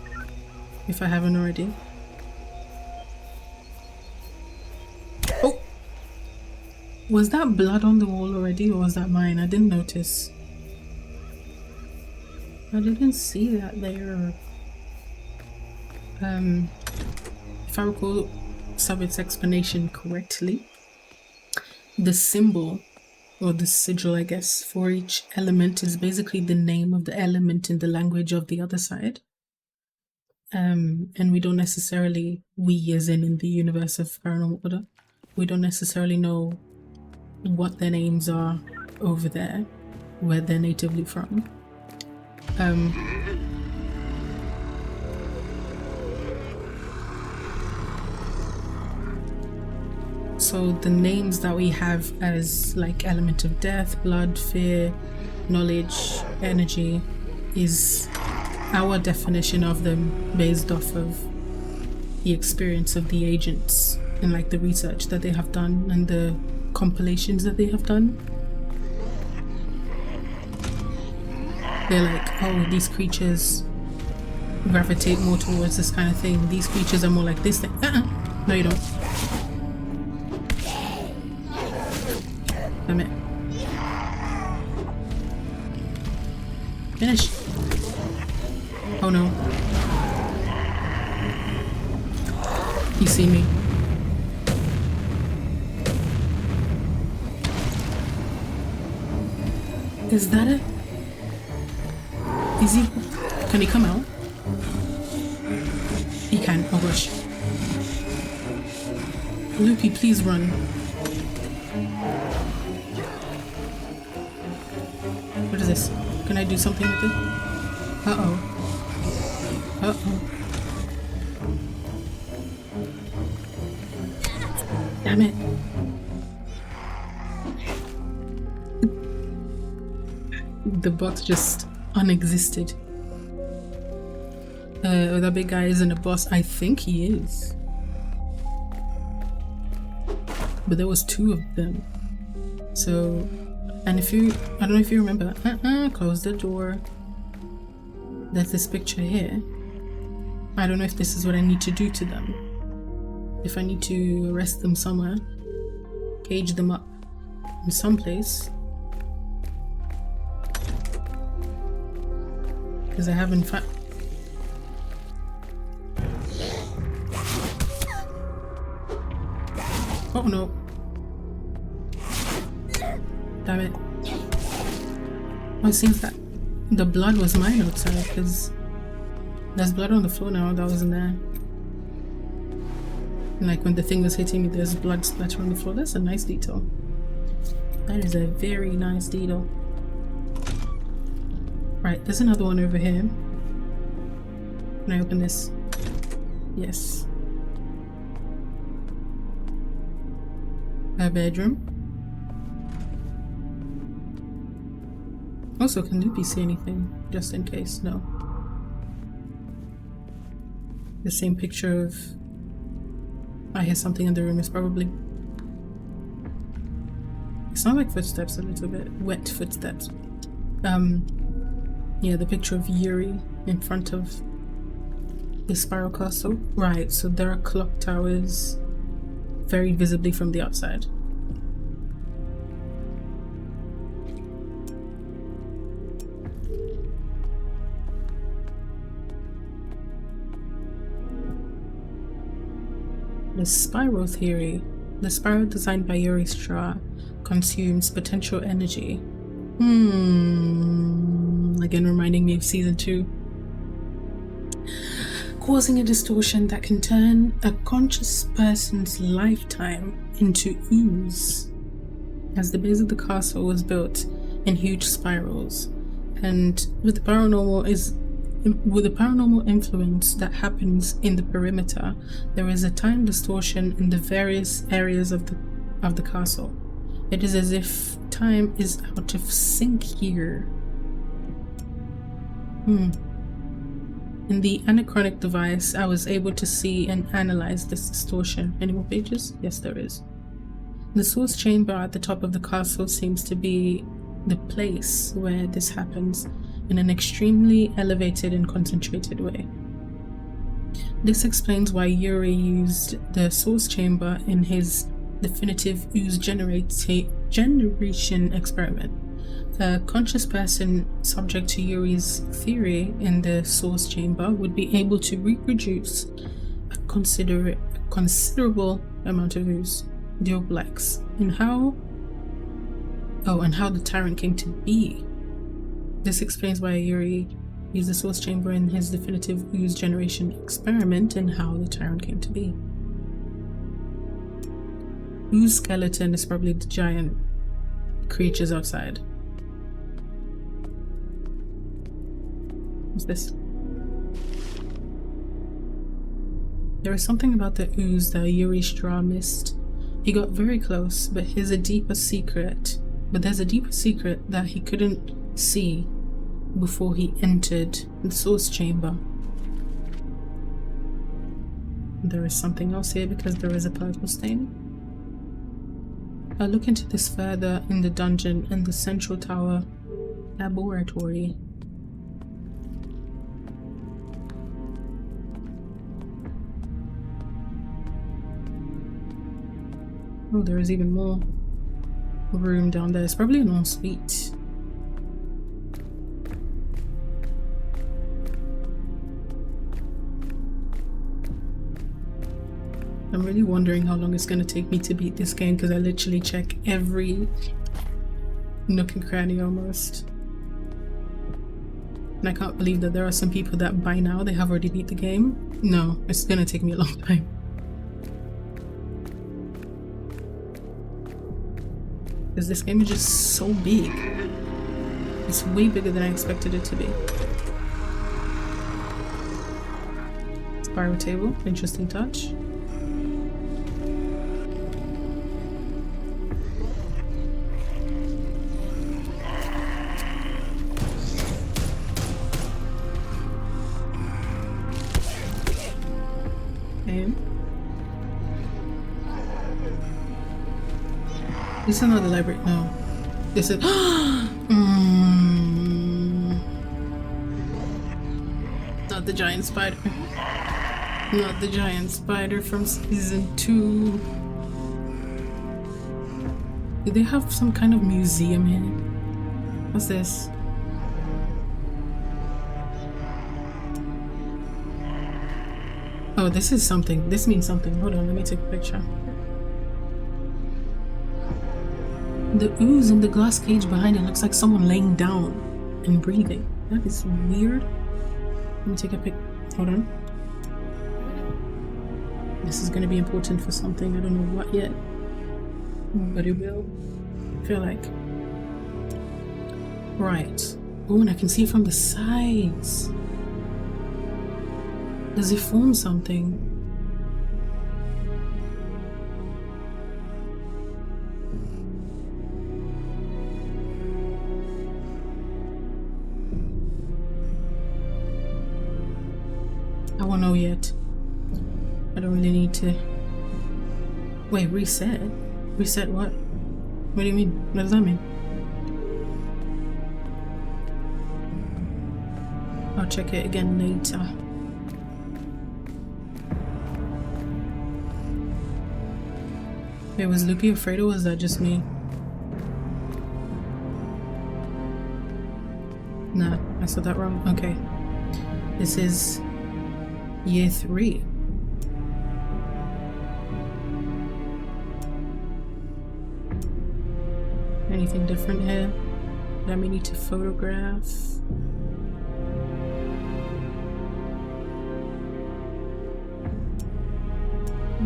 if I haven't already. Oh! Was that blood on the wall already, or was that mine? I didn't notice. I didn't see that there. If I recall Selbit's explanation correctly, the symbol, or the sigil I guess, for each element is basically the name of the element in the language of the other side. And we don't necessarily, we as in the universe of Paranormal Order, we don't necessarily know what their names are over there, where they're natively from. So the names that we have as like element of death, blood, fear, knowledge, energy is our definition of them based off of the experience of the agents and like the research that they have done and the compilations that they have done. They're like, oh, these creatures gravitate more towards this kind of thing. These creatures are more like this thing. No, you don't. Damn it. Finish. Oh no. You see me. Is that it? Is he? Can he come out? He can. Oh gosh. Loopy, please run. What is this? Can I do something with it? Uh-oh. Uh-oh. Damn it. The box just unexisted. That big guy isn't a boss. I think he is. But there was two of them. So, and if you, I don't know if you remember, close the door. There's this picture here. I don't know if this is what I need to do to them. If I need to arrest them somewhere, cage them up in some place. Because I haven't found. Oh no. Damn it. Oh, it seems that the blood was mine outside because there's blood on the floor now that wasn't there. And like when the thing was hitting me, there's blood splatter on the floor. That's a nice detail. That is a very nice detail. Right, there's another one over here. Can I open this? Yes. A bedroom. Also, can Loopy see anything? Just in case, no. The same picture of... I hear something in the room is probably... It sounds like footsteps a little bit. Wet footsteps. Yeah, the picture of Yuri in front of the spiral castle. Right, so there are clock towers very visibly from the outside. The spiral theory. The spiral designed by Yuri Strach consumes potential energy. Again reminding me of season 2. Causing a distortion that can turn a conscious person's lifetime into ooze. As the base of the castle was built in huge spirals, and with the paranormal influence that happens in the perimeter, there is a time distortion in the various areas of the castle. It is as if time is out of sync here. In the anachronic device, I was able to see and analyze this distortion. Any more pages? Yes, there is. The source chamber at the top of the castle seems to be the place where this happens in an extremely elevated and concentrated way. This explains why Yuri used the source chamber in his definitive ooze generation experiment. A conscious person subject to Yuri's theory in the source chamber would be able to reproduce a considerable amount of ooze. Duplex. And how the Tyrant came to be. This explains why Yuri used the source chamber in his definitive ooze generation experiment and how the Tyrant came to be. Ooze Skeleton is probably the giant creatures outside. What's this? There is something about the ooze that Yuri Strach missed. He got very close, but there's a deeper secret that he couldn't see before he entered the source chamber. There is something else here because there is a purple stain. I'll look into this further in the dungeon and the central tower laboratory. Oh, there is even more room down there. It's probably an ensuite. I'm really wondering how long it's going to take me to beat this game because I literally check every nook and cranny almost. And I can't believe that there are some people that by now they have already beat the game. No, it's going to take me a long time. Because this game is just so big. It's way bigger than I expected it to be. Spiral table, interesting touch. Okay. This is not the library. No. This is. Not the giant spider. Not the giant spider from season 2. Do they have some kind of museum here? What's this? Oh, this is something. This means something. Hold on, let me take a picture. The ooze in the glass cage behind it looks like someone laying down and breathing. That is weird. Let me take a pic. Hold on. This is going to be important for something. I don't know what yet. But it will. I feel like. Right. Oh, and I can see it from the sides. Does it form something? I won't know yet. I don't really need to. Wait, reset? Reset what? What do you mean? What does that mean? I'll check it again later. Wait, was Loopy afraid or was that just me? Nah, I said that wrong. Okay. This is year 3. anything different here that I may need to photograph.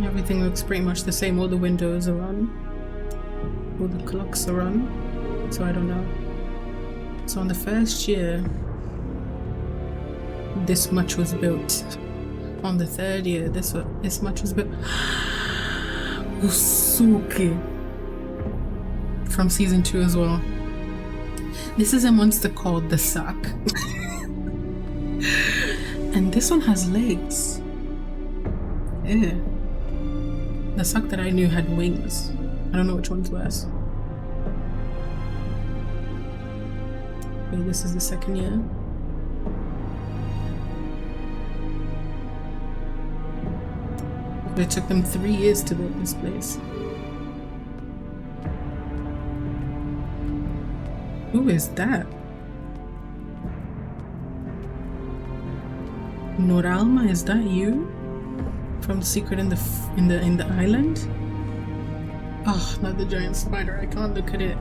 Everything looks pretty much the same. All the windows are on. All the clocks are on. So I don't know. So on the first year, this much was built. On the third year, this much was built. Usuke. From season 2 as well. This is a monster called the Sack. And this one has legs. Yeah. The Sack that I knew had wings. I don't know which one's worse. Okay, this is the second year. It took them 3 years to build this place. Who is that? Noralma, is that you? From the secret in the island? Oh, not the giant spider. I can't look at it.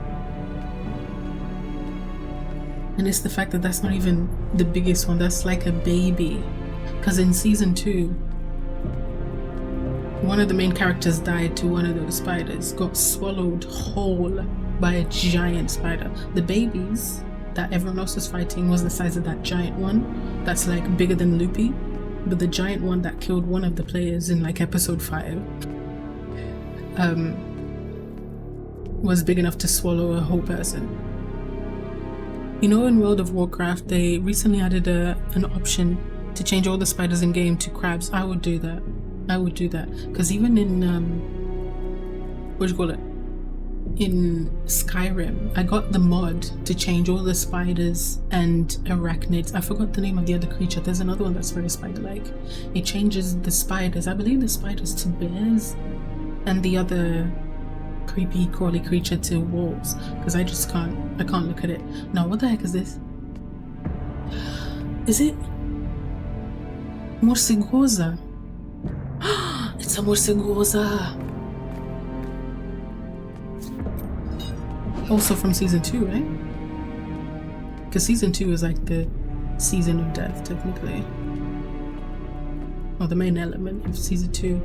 And it's the fact that that's not even the biggest one. That's like a baby. Because in season 2, one of the main characters died to one of those spiders, got swallowed whole by a giant spider. The babies that everyone else was fighting was the size of that giant one that's like bigger than Loopy, but the giant one that killed one of the players in like episode 5 was big enough to swallow a whole person. You know, in World of Warcraft they recently added an option to change all the spiders in game to crabs. I would do that. I would do that, because even in what do you call it, in Skyrim, I got the mod to change all the spiders and arachnids. I forgot the name of the other creature. There's another one that's very spider-like. It changes the spiders, I believe the spiders to bears, and the other creepy crawly creature to wolves, because I can't look at it. Now what the heck is this? Is it Morsigoza? It's a Morsigoza. Also from season 2, right? Because season 2 is like the season of death, technically. Or the main element of season 2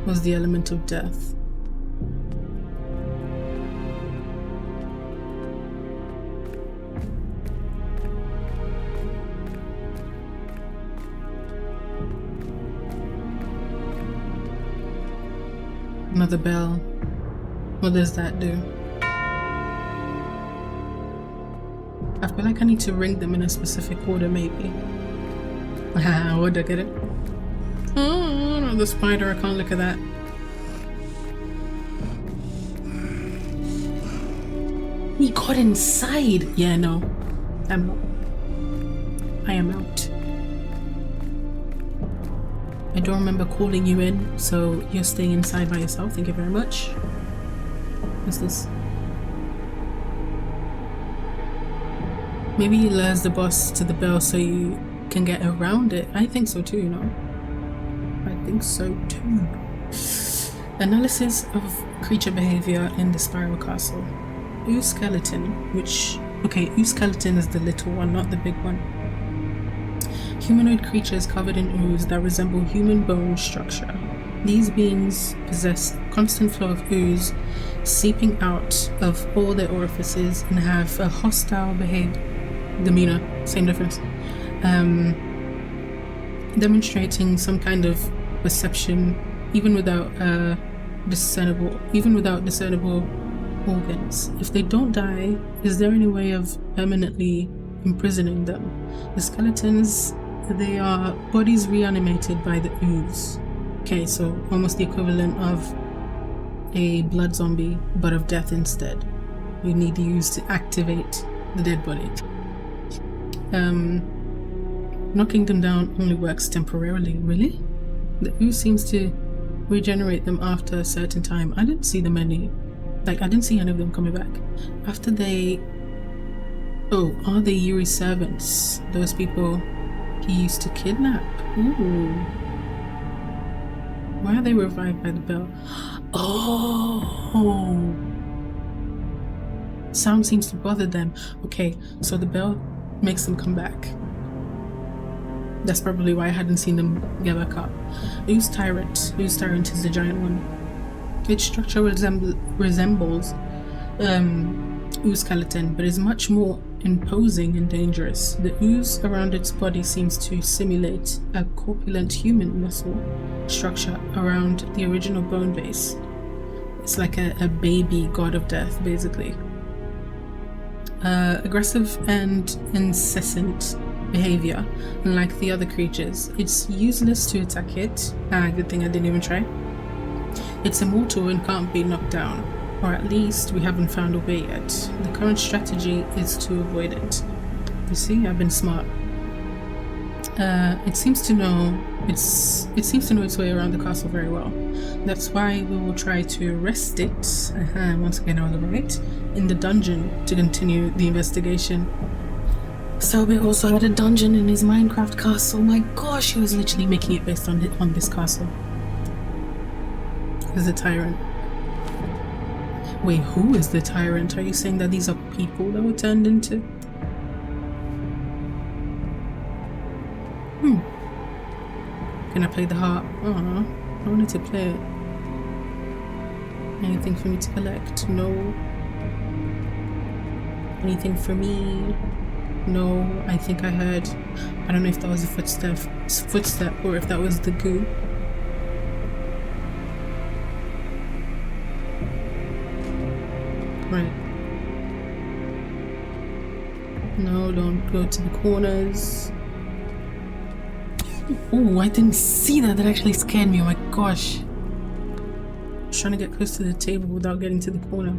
was the element of death. Another bell. What does that do? I feel like I need to ring them in a specific order, maybe. Would I get it? Oh, no, the spider, I can't look at that. He got inside! Yeah, no. I'm not. I am out. I don't remember calling you in, so you're staying inside by yourself. Thank you very much. What's this? Maybe he lures the boss to the bell so you can get around it. I think so too, you know. I think so too. Analysis of creature behavior in the Spiral Castle. Ooze Skeleton, which... Okay, Ooze Skeleton is the little one, not the big one. Humanoid creatures covered in ooze that resemble human bone structure. These beings possess constant flow of ooze seeping out of all their orifices and have a hostile demeanor, same difference, demonstrating some kind of perception even without discernible organs. If they don't die, is there any way of permanently imprisoning them? The skeletons, they are bodies reanimated by the ooze. Okay, so almost the equivalent of a blood zombie, but of death instead. You need the ooze to activate the dead body. Knocking them down only works temporarily. Really? The ooze seems to regenerate them after a certain time. I didn't see them any. Like, I didn't see any of them coming back. After they... Oh, are they Yuri servants? Those people he used to kidnap? Ooh. Why are they revived by the bell? Oh! sound seems to bother them. Okay, so the bell makes them come back. That's probably why I hadn't seen them get back up. Ooze Tyrant. Ooze Tyrant is the giant one. Its structure resembles Ooze Skeleton, but is much more imposing and dangerous. The ooze around its body seems to simulate a corpulent human muscle structure around the original bone base. It's like a baby god of death, basically. Aggressive and incessant behavior, unlike the other creatures. It's useless to attack it. Good thing I didn't even try. It's immortal and can't be knocked down, or at least we haven't found a way yet. The current strategy is to avoid it. You see, I've been smart. It seems to know its way around the castle very well. That's why we will try to arrest it. Once again, I was right. In the dungeon to continue the investigation. Sobit also had a dungeon in his Minecraft castle. My gosh, he was literally making it based on this castle. He's the tyrant. Wait, who is the tyrant? Are you saying that these are people that were turned into? Can I play the harp? I wanted to play it. Anything for me to collect? No. Anything for me? No. I think I heard. I don't know if that was a footstep or if that was the goo. Right. No, don't go to the corners. Oh, I didn't see that. That actually scared me. Oh my gosh. I was trying to get close to the table without getting to the corner.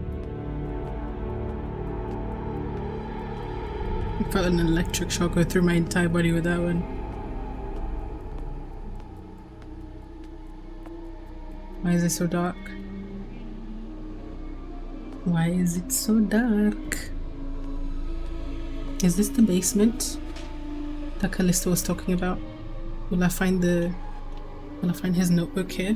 I felt an electric shock go through my entire body with that one. Why is it so dark? Why is it so dark? Is this the basement that Callisto was talking about? Will I find his notebook here?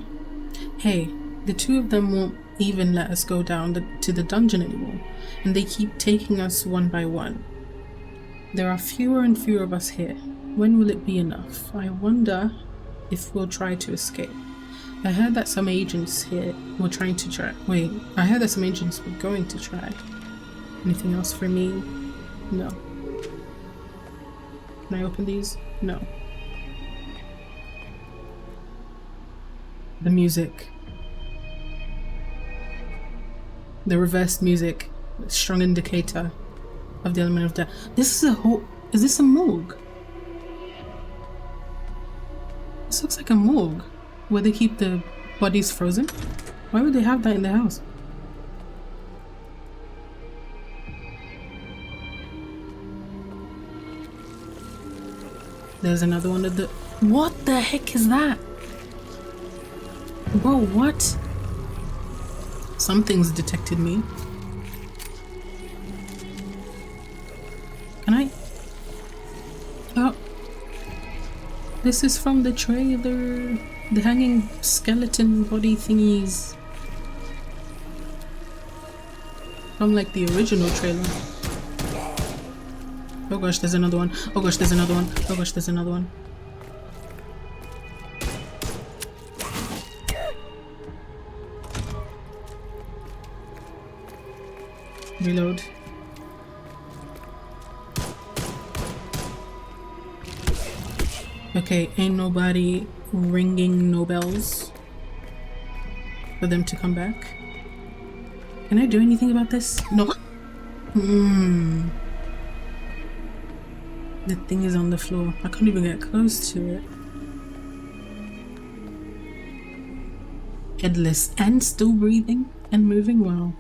Hey, the two of them won't even let us go down to the dungeon anymore, and they keep taking us one by one. There are fewer and fewer of us here. When will it be enough? I wonder if we'll try to escape. I heard that some agents here were trying to try. Wait, I heard that some agents were going to try. Anything else for me? No. Can I open these? No. The music. The reversed music. Strong indicator of the element of death. This is a whole. Is this a morgue? This looks like a morgue where they keep the bodies frozen. Why would they have that in their house? There's another one of the. What the heck is that? Bro, what? Something's detected me. Can I? Oh. This is from the trailer. The hanging skeleton body thingies. From like the original trailer. Oh gosh, there's another one. Oh gosh, there's another one. Oh gosh, there's another one. Reload. Okay, ain't nobody ringing no bells for them to come back. Can I do anything about this? No. The thing is on the floor. I can't even get close to it. Headless and still breathing and moving well.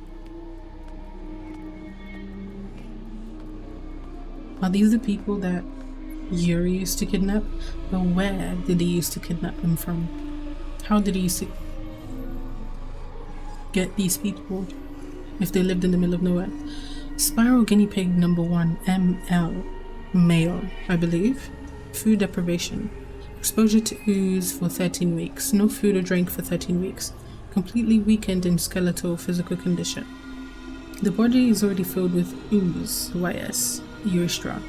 Are these the people that Yuri used to kidnap? But where did he used to kidnap them from? How did he used to get these people if they lived in the middle of nowhere? Spiral guinea pig number 1, ML, male, I believe. Food deprivation. Exposure to ooze for 13 weeks. No food or drink for 13 weeks. Completely weakened in skeletal physical condition. The body is already filled with ooze, YS, Yuri Strach.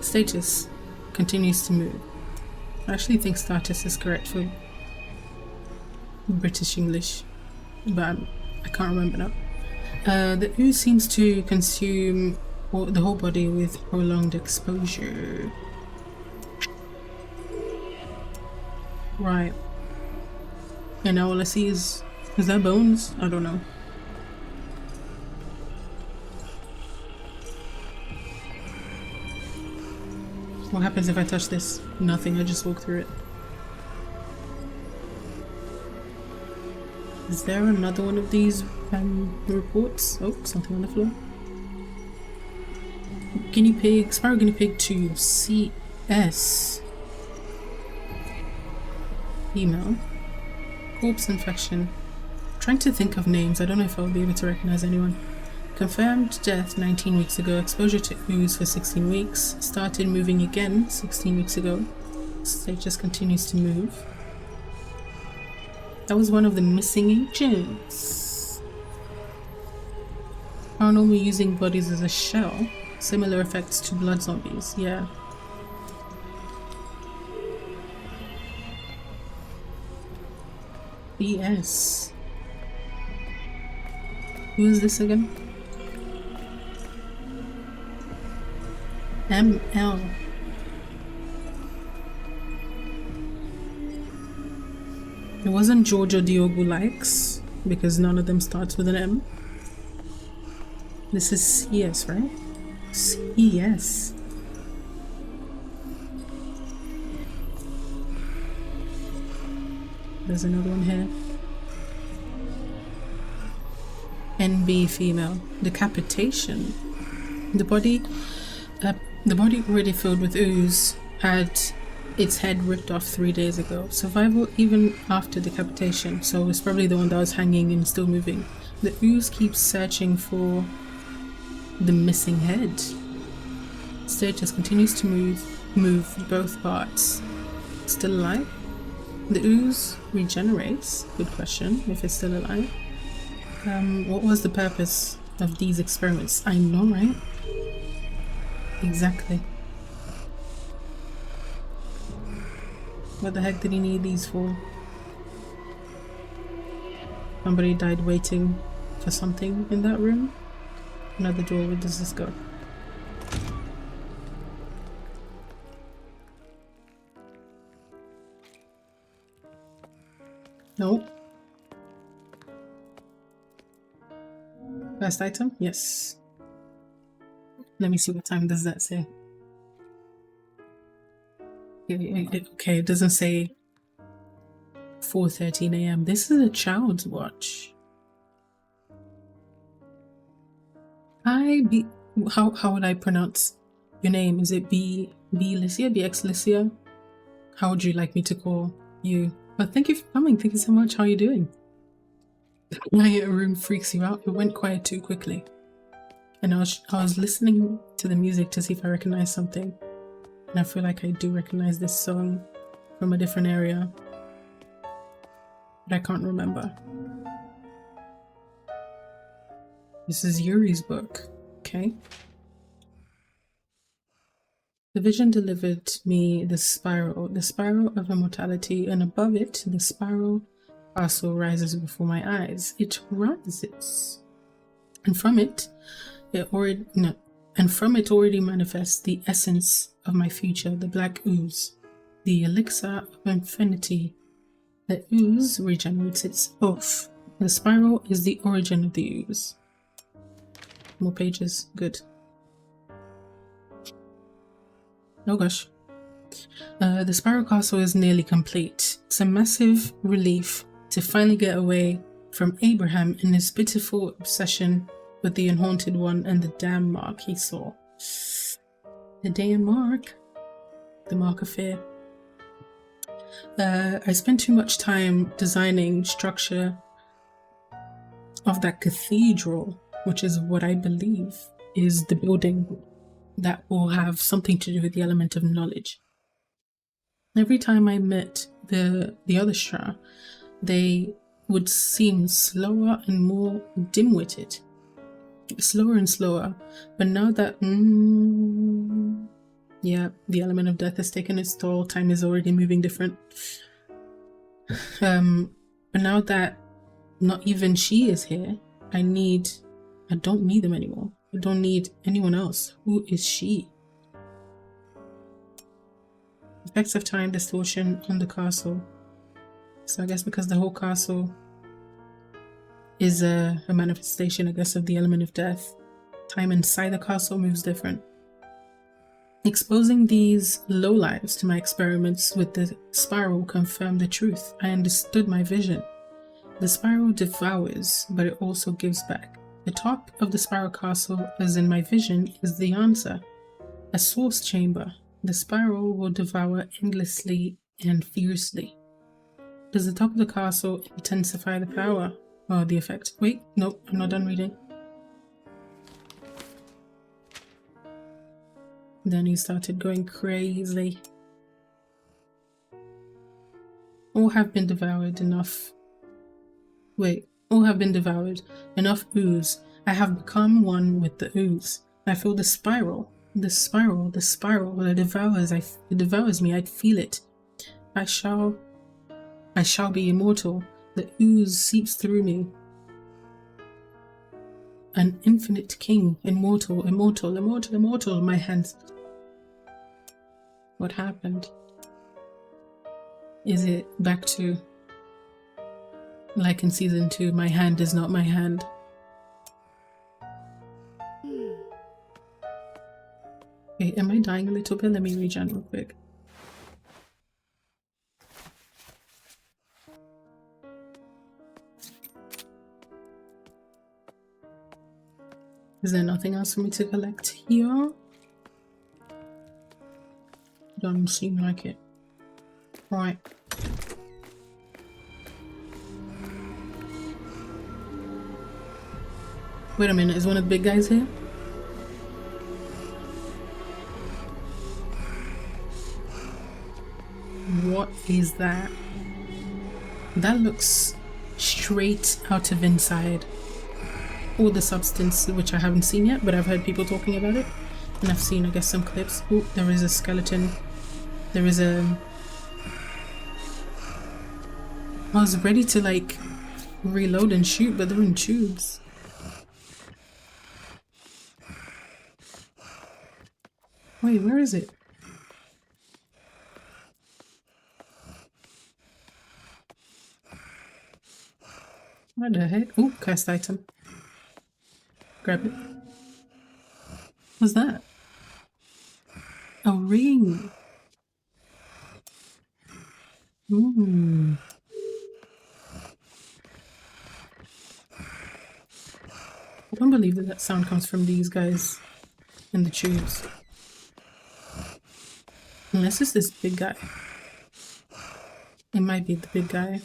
Status continues to move. I actually think status is correct for British English, but I can't remember now. The ooze seems to consume the whole body with prolonged exposure. Right. And now all I see is that bones? I don't know. What happens if I touch this? Nothing, I just walk through it. Is there another one of these reports? Oh, something on the floor. Guinea pig, spiral guinea pig 2, CS. Female. Corpse infection. Trying to think of names, I don't know if I'll be able to recognize anyone. Confirmed death 19 weeks ago, exposure to ooze for 16 weeks, started moving again 16 weeks ago. State just continues to move. That was one of the missing agents. Paranormal using bodies as a shell. Similar effects to blood zombies, yeah. BS. Who is this again? ML. It wasn't Georgia Diogo likes, because none of them starts with an M. This is CS, right? CS. There's another one here. NB female. Decapitation. The body already filled with ooze had its head ripped off 3 days ago. Survival even after decapitation, so it's probably the one that was hanging and still moving. The ooze keeps searching for the missing head. Status continues to move both parts. Still alive? The ooze regenerates. Good question, if it's still alive. What was the purpose of these experiments? I know, right? Exactly. What the heck did he need these for? Somebody died waiting for something in that room? Another door, where does this go? Nope. First item? Yes. Let me see, what time does that say? Okay, it doesn't say 4:13 AM. This is a child's watch. Hi, B. How would I pronounce your name? Is it B Licia? BX Licia? How would you like me to call you? But thank you for coming. Thank you so much. How are you doing? My room freaks you out. It went quiet too quickly. And I was listening to the music to see if I recognize something. And I feel like I do recognize this song from a different area. But I can't remember. This is Yuri's book. Okay. The vision delivered me the spiral of immortality, and above it, the spiral castle rises before my eyes. It rises. And from it already manifests the essence of my future, the black ooze, the elixir of infinity. The ooze regenerates itself. The spiral is the origin of the ooze. More pages, good. Oh gosh. The spiral castle is nearly complete. It's a massive relief to finally get away from Abraham and his pitiful obsession with the unhaunted one and the damn mark he saw. The damn mark. The mark of fear. I spent too much time designing structure of that cathedral, which is what I believe is the building that will have something to do with the element of knowledge. Every time I met the other Strach, they would seem slower and more dim-witted. Slower and slower. But now that... yeah, the element of death has taken its toll. Time is already moving different. But now that not even she is here, I don't need them anymore. I don't need anyone else. Who is she? Effects of time distortion on the castle. So I guess because the whole castle is a manifestation, I guess, of the element of death, time inside the castle moves different. Exposing these lowlives to my experiments with the spiral confirmed the truth. I understood my vision. The spiral devours, but it also gives back. The top of the spiral castle, as in my vision, is the answer. A source chamber. The spiral will devour endlessly and fiercely. Does the top of the castle intensify the power? Or the effect? Wait, nope, I'm not done reading. Then he started going crazy. All have been devoured enough. Wait, all have been devoured. Enough ooze. I have become one with the ooze. I feel the spiral. The spiral that devours me. I feel it. I shall be immortal. The ooze seeps through me. An infinite king, immortal, my hands. What happened? Is it back to, like in season 2, my hand is not my hand? Wait, am I dying a little bit? Let me regen real quick. Is there nothing else for me to collect here? Doesn't seem like it. Right. Wait a minute, is one of the big guys here? What is that? That looks straight out of Inside. Or the substance, which I haven't seen yet, but I've heard people talking about it. And I've seen, I guess, some clips. Oh, there is a skeleton. There is a... I was ready to, like, reload and shoot, but they're in tubes. Wait, where is it? What the heck? Oh, cursed item. Grab it. What's that? A ring. Ooh. I don't believe that sound comes from these guys in the tubes. Unless it's this big guy. It might be the big guy.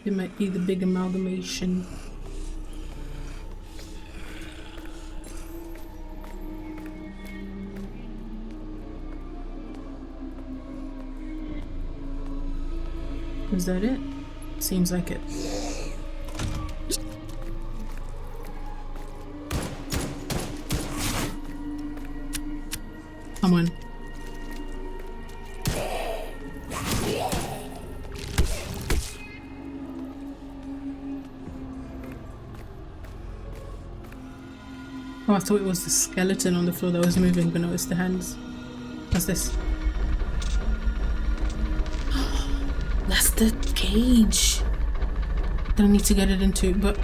It might be the big amalgamation. Is that it? Seems like it. Come on. Oh, I thought it was the skeleton on the floor that was moving, but no, it's the hands. What's this? That's the cage that I need to get it into, but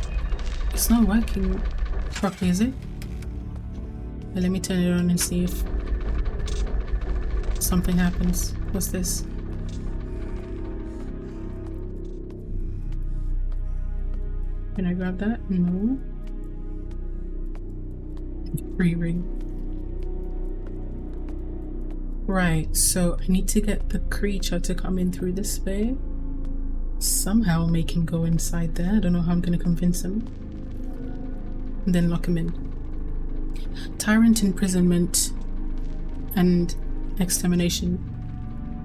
it's not working properly, is it? But let me turn it on and see if something happens. What's this? Can I grab that? No. Free ring. Right, so I need to get the creature to come in through this way. Somehow make him go inside there. I don't know how I'm going to convince him. And then lock him in. Tyrant imprisonment and extermination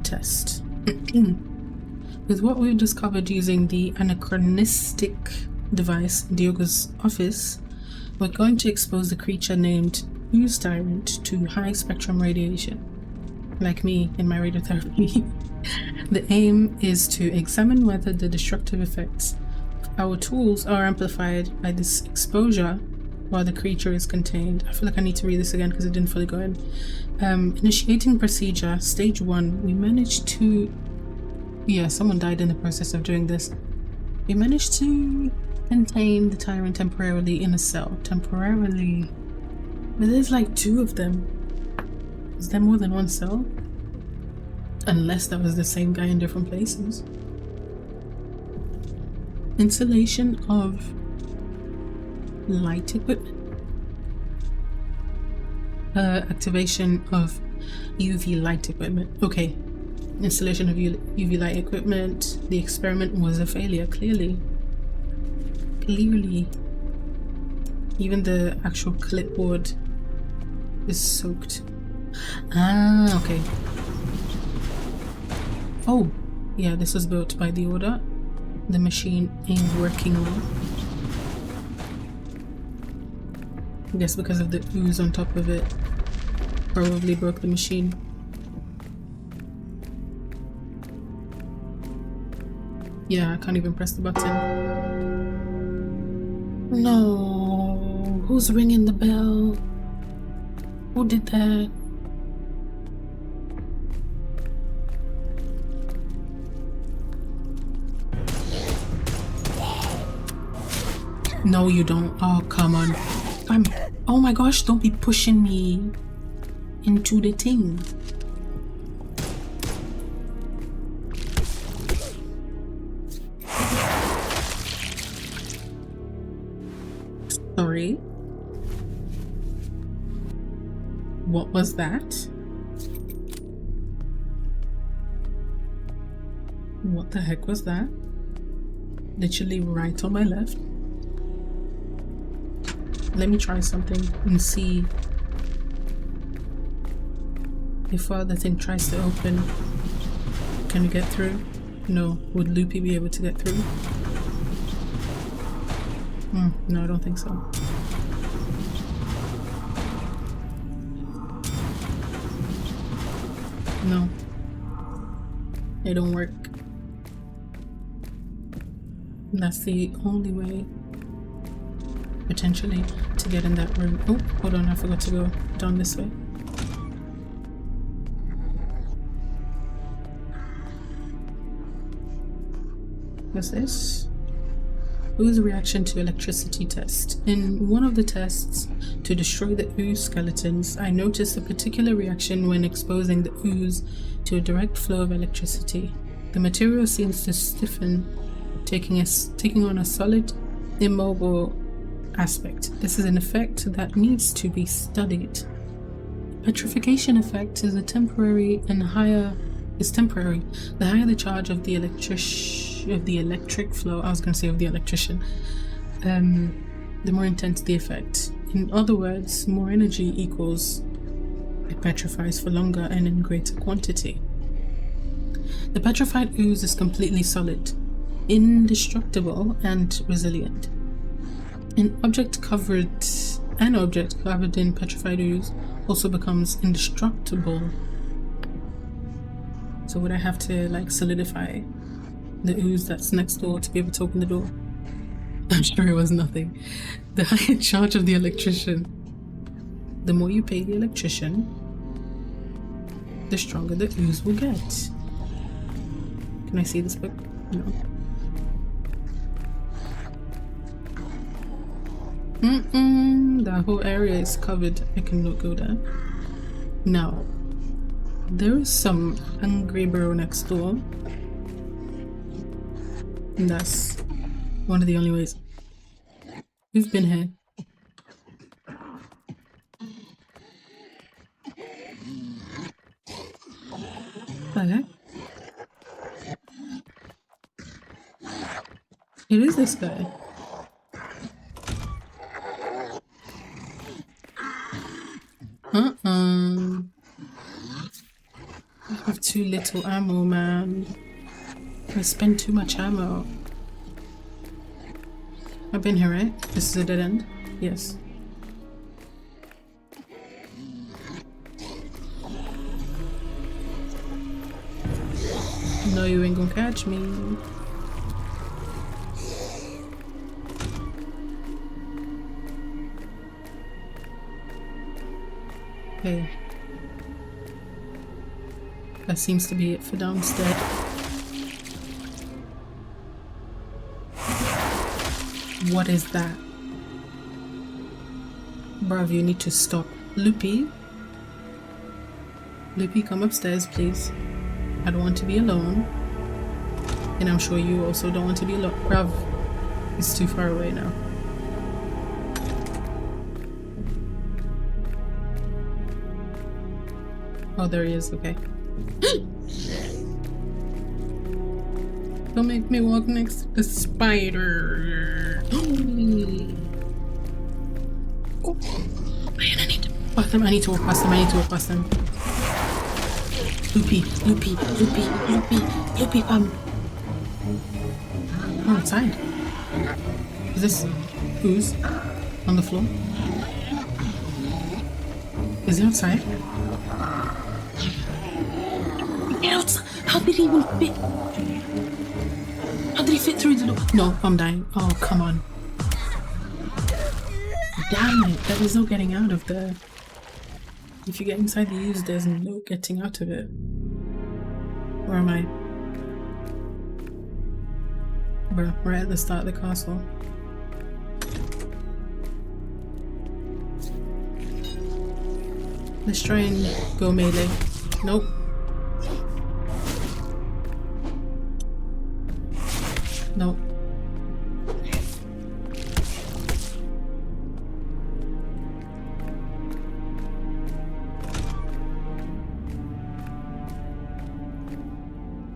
test. With what we've discovered using the anachronistic device in Diogo's office, we're going to expose the creature named Ooze Tyrant to high spectrum radiation. Like me in my radiotherapy. The aim is to examine whether the destructive effects of our tools are amplified by this exposure while the creature is contained. I feel like I need to read this again because it didn't fully go in. Initiating procedure, stage 1. We managed to... Yeah, someone died in the process of doing this. We managed to contain the tyrant temporarily in a cell. Temporarily. But there's like 2 of them. Is there more than one cell? Unless that was the same guy in different places. Installation of light equipment. Activation of UV light equipment. Okay. Installation of UV light equipment. The experiment was a failure, clearly. Clearly. Even the actual clipboard is soaked. Ah, okay. Oh, yeah, this was built by the order. The machine ain't working well. I guess because of the ooze on top of it. Probably broke the machine. Yeah, I can't even press the button. No, who's ringing the bell? Who did that? No, you don't. Oh, come on. Oh my gosh, don't be pushing me into the thing. Sorry. What was that? What the heck was that? Literally right on my left. Let me try something and see if the thing tries to open. Can we get through? No. Would Loopy be able to get through? No, I don't think so. No. It don't work. That's the only way, potentially, to get in that room. Oh, hold on, I forgot to go down this way. What's this? Ooze reaction to electricity test. In one of the tests to destroy the ooze skeletons, I noticed a particular reaction when exposing the ooze to a direct flow of electricity. The material seems to stiffen, taking on a solid, immobile aspect. This is an effect that needs to be studied. Petrification effect is temporary. The higher the charge of the electric flow, I was going to say of the electrician, the more intense the effect. In other words, more energy equals it petrifies for longer and in greater quantity. The petrified ooze is completely solid, indestructible, and resilient. An object covered in petrified ooze also becomes indestructible. So would I have to like solidify the ooze that's next door to be able to open the door? I'm sure it was nothing. The higher charge of the electrician. The more you pay the electrician, the stronger the ooze will get. Can I see this book? No. That whole area is covered. I cannot go there. Now, there is some angry bro next door. And that's one of the only ways. We've been here. Hello? It is this guy. I have too little ammo, man. I spent too much ammo. I've been here, right? This is a dead end? Yes. No, you ain't gonna catch me. Okay. That seems to be it for downstairs. What is that? Bruv, you need to stop. Loopy? Loopy, come upstairs, please. I don't want to be alone. And I'm sure you also don't want to be alone. Bruv, it's too far away now. Oh, there he is, okay. Don't make me walk next to the spider. Oh man, I need to pass them. I need to walk past them. I need to walk past them. Loopy, Loopy, Loopy, Loopy, Loopy, come. Oh, outside. Is this Ooze on the floor? Is he outside? Get outside. How did he even fit? How did he fit through the door? No, I'm dying. Oh, come on. Damn it. There is no getting out of there. If you get inside the Ooze, there's no getting out of it. Where am I? Bro, right at the start of the castle. Let's try and go melee. Nope. Nope.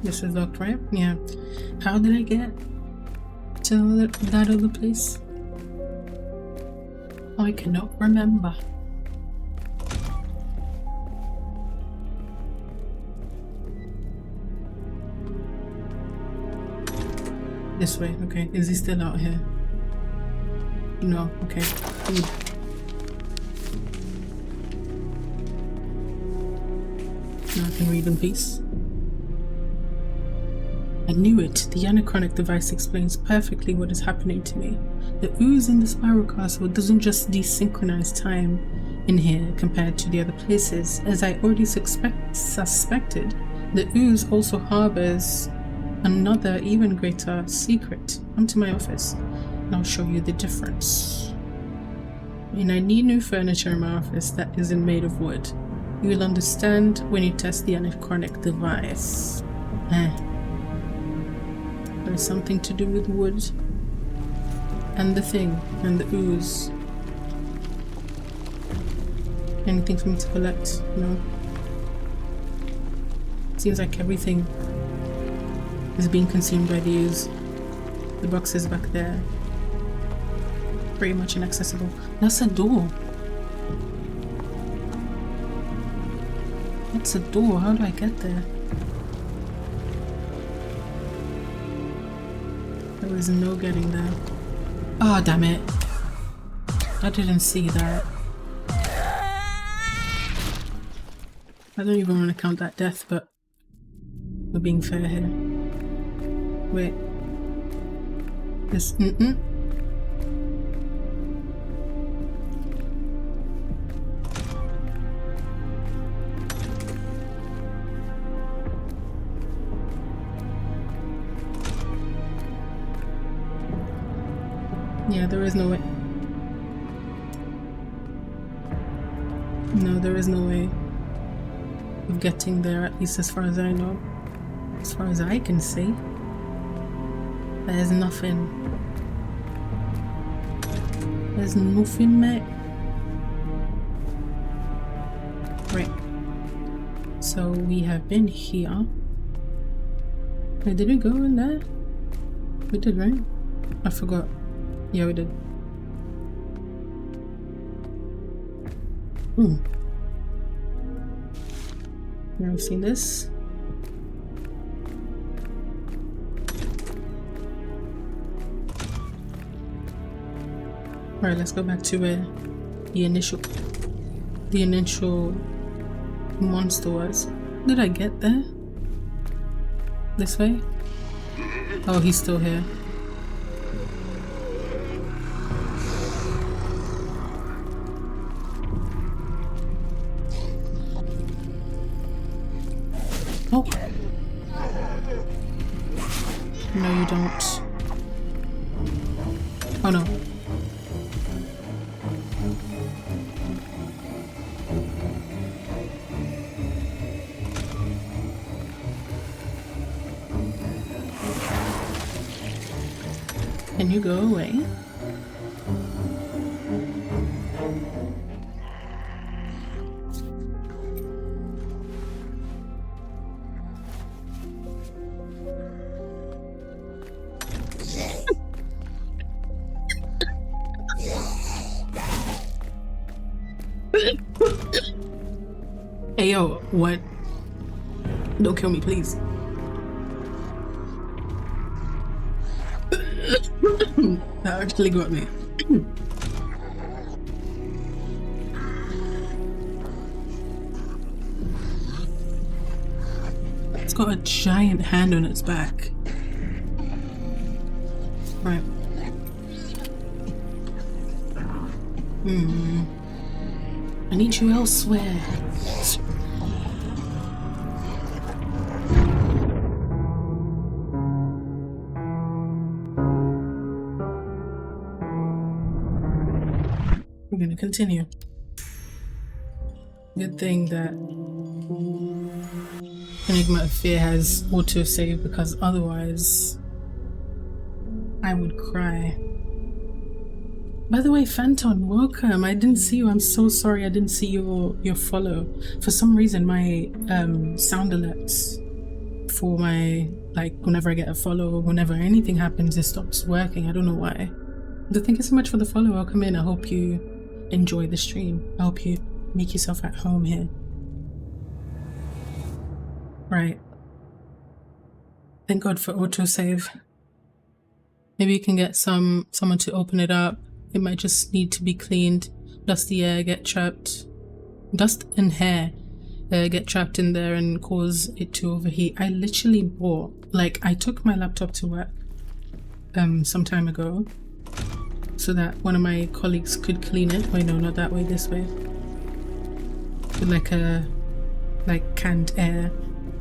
This is locked, right? Yeah. How did I get to that other place? I cannot remember. This way, okay. Is he still out here? No, okay. Good. Now I can read in peace. I knew it. The anachronic device explains perfectly what is happening to me. The Ooze in the Spiral Castle doesn't just desynchronize time in here compared to the other places. As I already suspected, the Ooze also harbors another even greater secret. Come to my office and I'll show you the difference. And I need new furniture in my office that isn't made of wood. You will understand when you test the anachronic device. There's something to do with wood and the thing and the Ooze. Anything for me to collect? No. Seems like everything is being consumed by the Ooze. The box is back there. Pretty much inaccessible. That's a door. That's a door. How do I get there? There was no getting there. Oh, damn it. I didn't see that. I don't even want to count that death, but we're being fair here. Wait. This. Yeah, there is no way. No, there is no way of getting there, at least as far as I know. As far as I can see. There's nothing. There's nothing, mate. Right. So we have been here. Wait, did we go in there? We did, right? I forgot. Yeah, we did. Now I've seen this. Alright, let's go back to where the initial monster was. Did I get there? This way? Oh, he's still here. Oh! No, you don't. Oh no. Can you go away? Hey yo, what? Don't kill me, please. That actually got me. It's got a giant hand on its back. Right. I need you elsewhere. We're gonna continue. Good thing that Enigma of Fear has autosave, because otherwise I would cry. By the way, Phantom, welcome. I didn't see you. I'm so sorry I didn't see your follow. For some reason my sound alerts for my, like, whenever I get a follow or whenever anything happens, it stops working. I don't know why. But thank you so much for the follow. Welcome in. I hope you enjoy the stream. I hope you make yourself at home here. Right. Thank God for autosave. Maybe you can get someone to open it up. It might just need to be cleaned. Dusty air get trapped. Dust and hair get trapped in there and cause it to overheat. I literally bought, like, I took my laptop to work some time ago so that one of my colleagues could clean it. Wait, no, not that way, this way. With like canned air,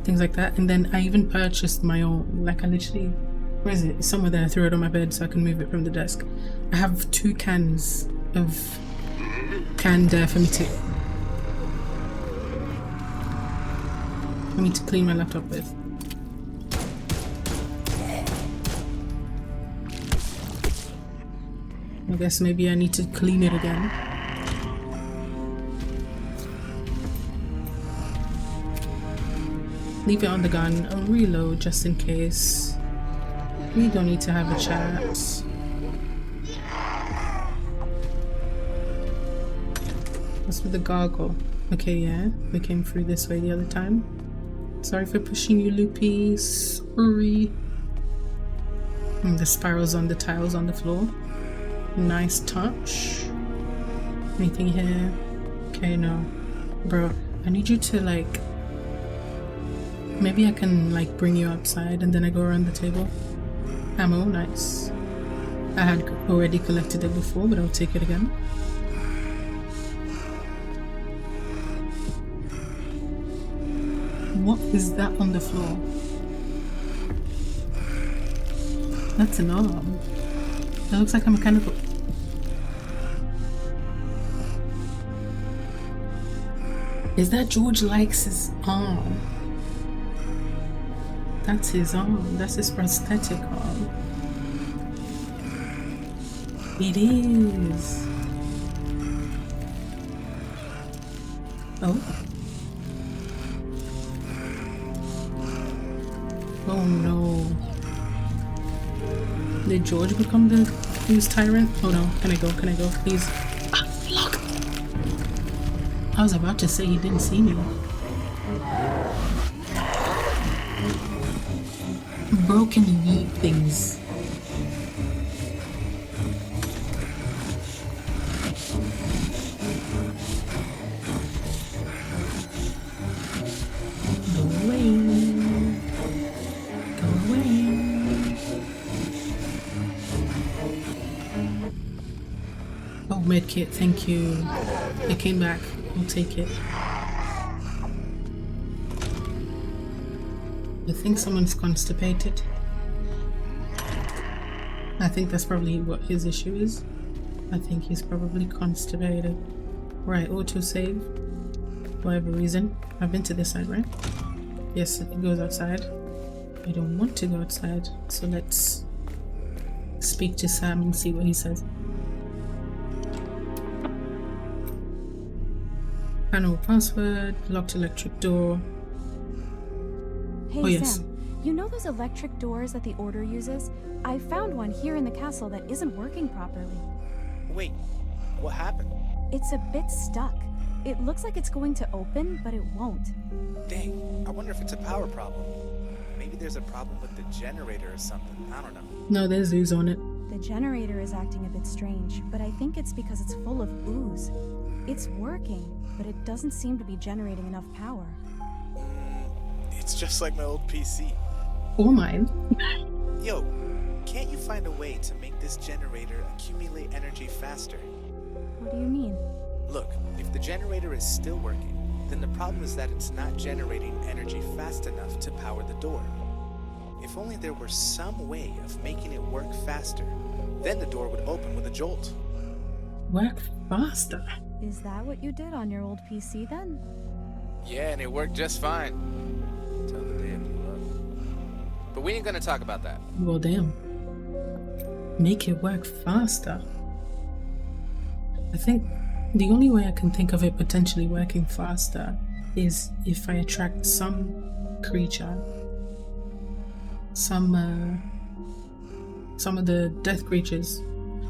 things like that. And then I even purchased my own, like, I literally, where is it? It's somewhere there. I threw it on my bed so I can move it from the desk. I have 2 cans of canned air for me to clean my laptop with. I guess maybe I need to clean it again. Leave it on the gun. I'll reload just in case. We don't need to have a chat. What's with the gargle? Okay, yeah, we came through this way the other time. Sorry for pushing you, Loopy. Sorry. The spirals on the tiles on the floor. Nice touch. Anything here? Okay, no. Bro, I need you to, like... Maybe I can, like, bring you outside and then I go around the table. Ammo, nice. I had already collected it before, but I'll take it again. What is that on the floor? That's an arm. That looks like a mechanical... Is that George Likes' arm? That's his arm. That's his prosthetic arm. It is. Oh. Oh no. Did George become the Ooze Tyrant? Oh no. Can I go? Can I go? Please. Ah, look! I was about to say he didn't see me. Bro can yeet things. med kit, thank you. It came back. I'll take it. I think someone's constipated. I think that's probably what his issue is. I think he's probably constipated. Right, autosave. For whatever reason. I've been to this side, right? Yes, it goes outside. I don't want to go outside, so let's speak to Sam and see what he says. Panel password, locked electric door. Hey, Oh, yes. Sam, you know those electric doors that the Order uses? I found one here in the castle that isn't working properly. Wait, what happened? It's a bit stuck. It looks like it's going to open, but it won't. Dang, I wonder if it's a power problem. Maybe there's a problem with the generator or something, I don't know. No, there's ooze on it. The generator is acting a bit strange, but I think it's because it's full of ooze. It's working, but it doesn't seem to be generating enough power. It's just like my old PC. Or mine. Yo, can't you find a way to make this generator accumulate energy faster? What do you mean? Look, if the generator is still working, then the problem is that it's not generating energy fast enough to power the door. If only there were some way of making it work faster, then the door would open with a jolt. Work faster. Is that what you did on your old PC then? Yeah, and it worked just fine. Until the day it blew up. But we ain't gonna talk about that. Well, damn. Make it work faster. I think the only way I can think of it potentially working faster is if I attract some creature, some of the death creatures.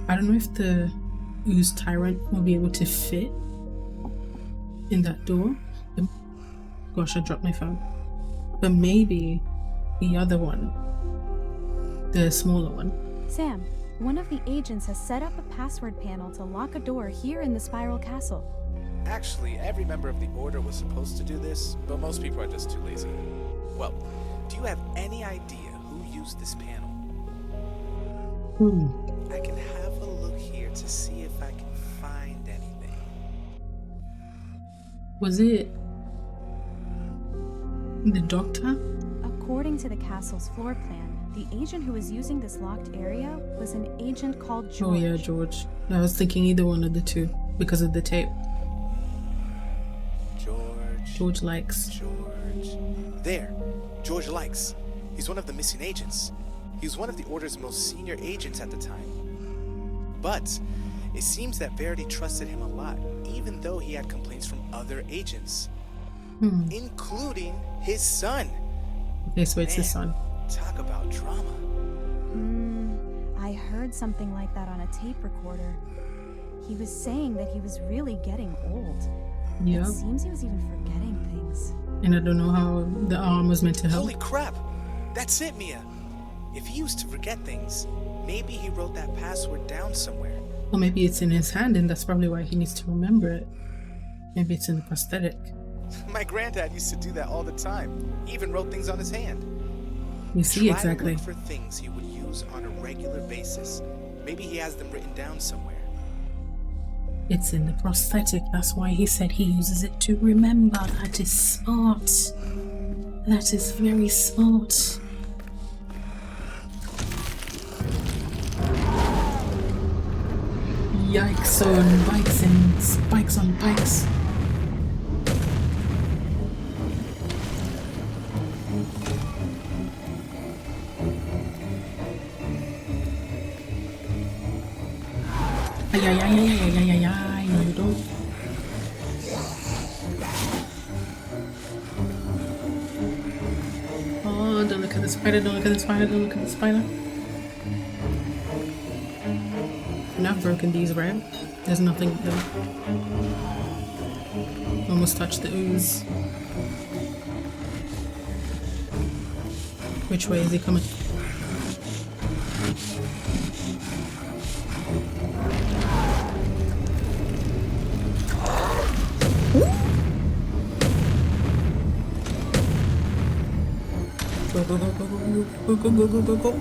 I don't know if the Ooze Tyrant will be able to fit in that door. Gosh, I dropped my phone. But maybe the other one, the smaller one. Sam, one of the agents has set up a password panel to lock a door here in the Spiral Castle. Actually, every member of the Order was supposed to do this, but most people are just too lazy. Well, do you have any idea who used this panel? I can have a look here to see if I can find anything. Was it the doctor? According to the castle's floor plan, the agent who was using this locked area was an agent called George. Oh yeah, George. I was thinking either one of the two because of the tape. George Likes. George. There. George Likes. He's one of the missing agents. He was one of the Order's most senior agents at the time. But it seems that Verity trusted him a lot, even though he had complaints from other agents. Including his son. Okay, so it's his son. Talk about drama. I heard something like that on a tape recorder. He was saying that he was really getting old. Yeah. It seems he was even forgetting things. And I don't know how the arm was meant to help. Holy crap! That's it, Mia. If he used to forget things, maybe he wrote that password down somewhere. Or maybe it's in his hand and that's probably why he needs to remember it. Maybe it's in the prosthetic. My granddad used to do that all the time. He even wrote things on his hand. You see, Try exactly. to look for things he would use on a regular basis. Maybe he has them written down somewhere. It's in the prosthetic. That's why he said he uses it to remember. That is smart. That is very smart. Yikes on bikes and spikes on bikes. Ay, no you don't. Oh, don't look at the spider, don't look at the spider, don't look at the spider. And I've broken these, right? There's nothing there. Almost touched the ooze. Which way is he coming? Go, go, go, go, go, go, go, go, go, go, go.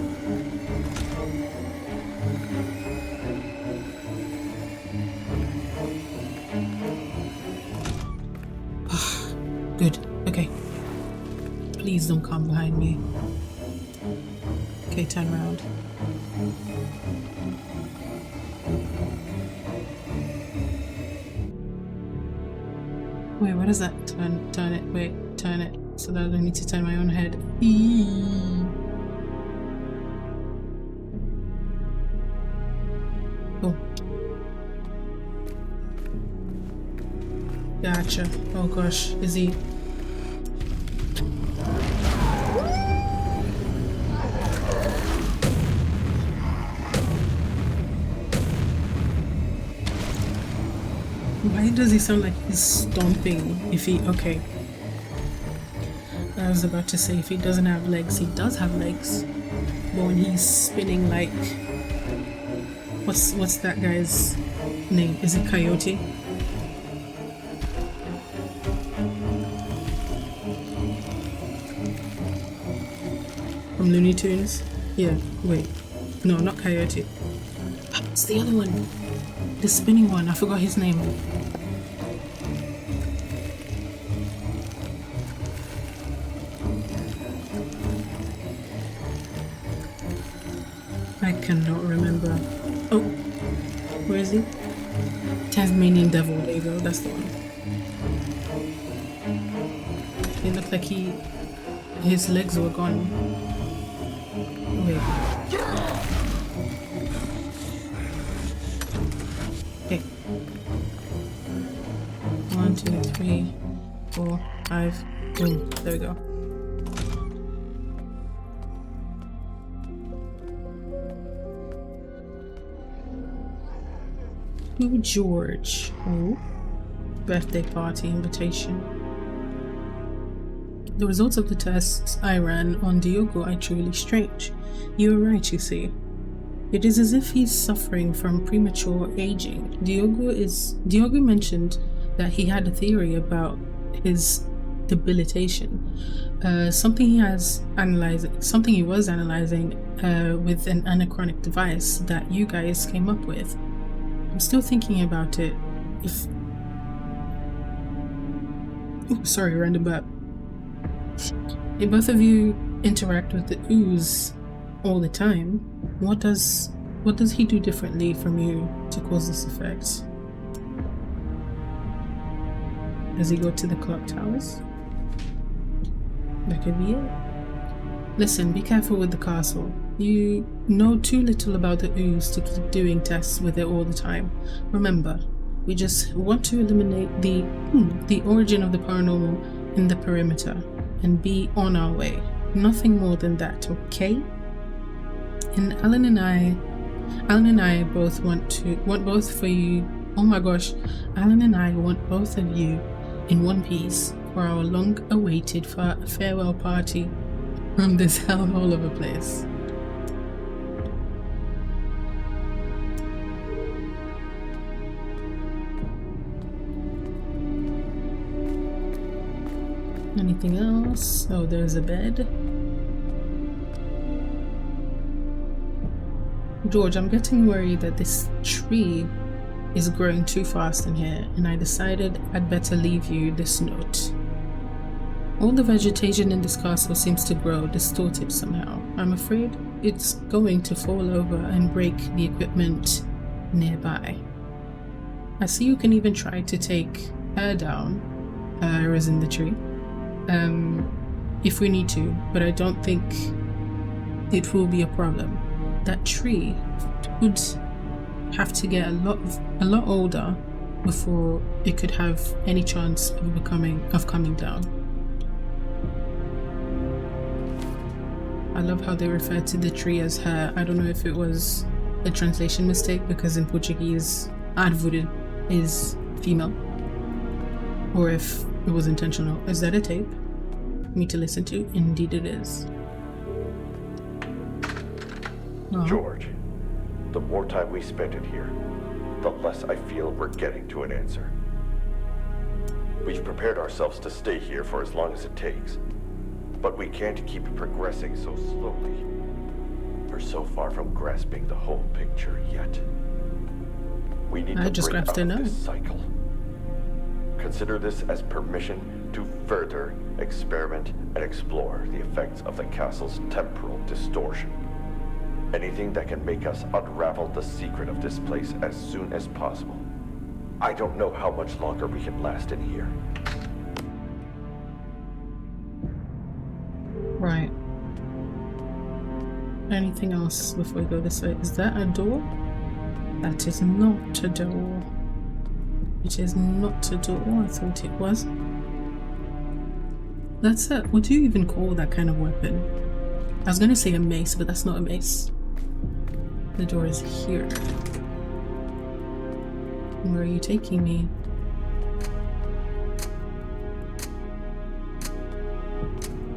Good. Okay. Please don't come behind me. Okay, turn around. Wait, what is that? Turn it. Wait, turn it. So that I don't need to turn my own head. Eee. Oh. Gotcha. Oh gosh, is he? Why does he sound like he's stomping? If he, okay. I was about to say if he doesn't have legs, he does have legs. But when he's spinning like, what's that guy's name? Is it Coyote? From Looney Tunes? Yeah, wait. No, not Coyote. It's the other one. The spinning one. I forgot his name. I cannot remember. Oh, where is he? Tasmanian Devil. There you go. That's the one. It looked like his legs were gone. Wait. Okay. 1, 2, 3, 4, 5. Boom. There we go. To George. Oh. Birthday party invitation. The results of the tests I ran on Diogo are truly strange. You were right, you see. It is as if he's suffering from premature aging. Diogo mentioned that he had a theory about his debilitation. Something he was analyzing with an anachronic device that you guys came up with. I'm still thinking about it. Sorry, random burp. If both of you interact with the ooze all the time, what does he do differently from you to cause this effect? Does he go to the clock towers? That could be it. Listen, be careful with the castle. You know too little about the ooze to keep doing tests with it all the time. Remember, we just want to eliminate the origin of the paranormal in the perimeter and be on our way. Nothing more than that, okay? And Alan and I both want both for you. Oh my gosh, Alan and I want both of you in one piece for our long-awaited farewell party from this hellhole of a place. Anything else? Oh, there's a bed. George, I'm getting worried that this tree is growing too fast in here, and I decided I'd better leave you this note. All the vegetation in this castle seems to grow distorted somehow. I'm afraid it's going to fall over and break the equipment nearby. I see you can even try to take her down, her is in the tree, if we need to, but I don't think it will be a problem. That tree would have to get a lot older before it could have any chance of coming down. I love how they refer to the tree as her. I don't know if it was a translation mistake, because in Portuguese, árvore is female, or if it was intentional. Is that a tape for me to listen to? Indeed it is. George, the more time we spend in here, the less I feel we're getting to an answer. We've prepared ourselves to stay here for as long as it takes, but we can't keep progressing so slowly. We're so far from grasping the whole picture yet. We need to break out of this cycle. Consider this as permission to further experiment and explore the effects of the castle's temporal distortion. Anything that can make us unravel the secret of this place as soon as possible. I don't know how much longer we can last in here. Right. Anything else before we go this way? Is that a door? That is not a door. It is not a door. I thought it was. That's it. What do you even call that kind of weapon? I was gonna say a mace, but that's not a mace. The door is here. Where are you taking me?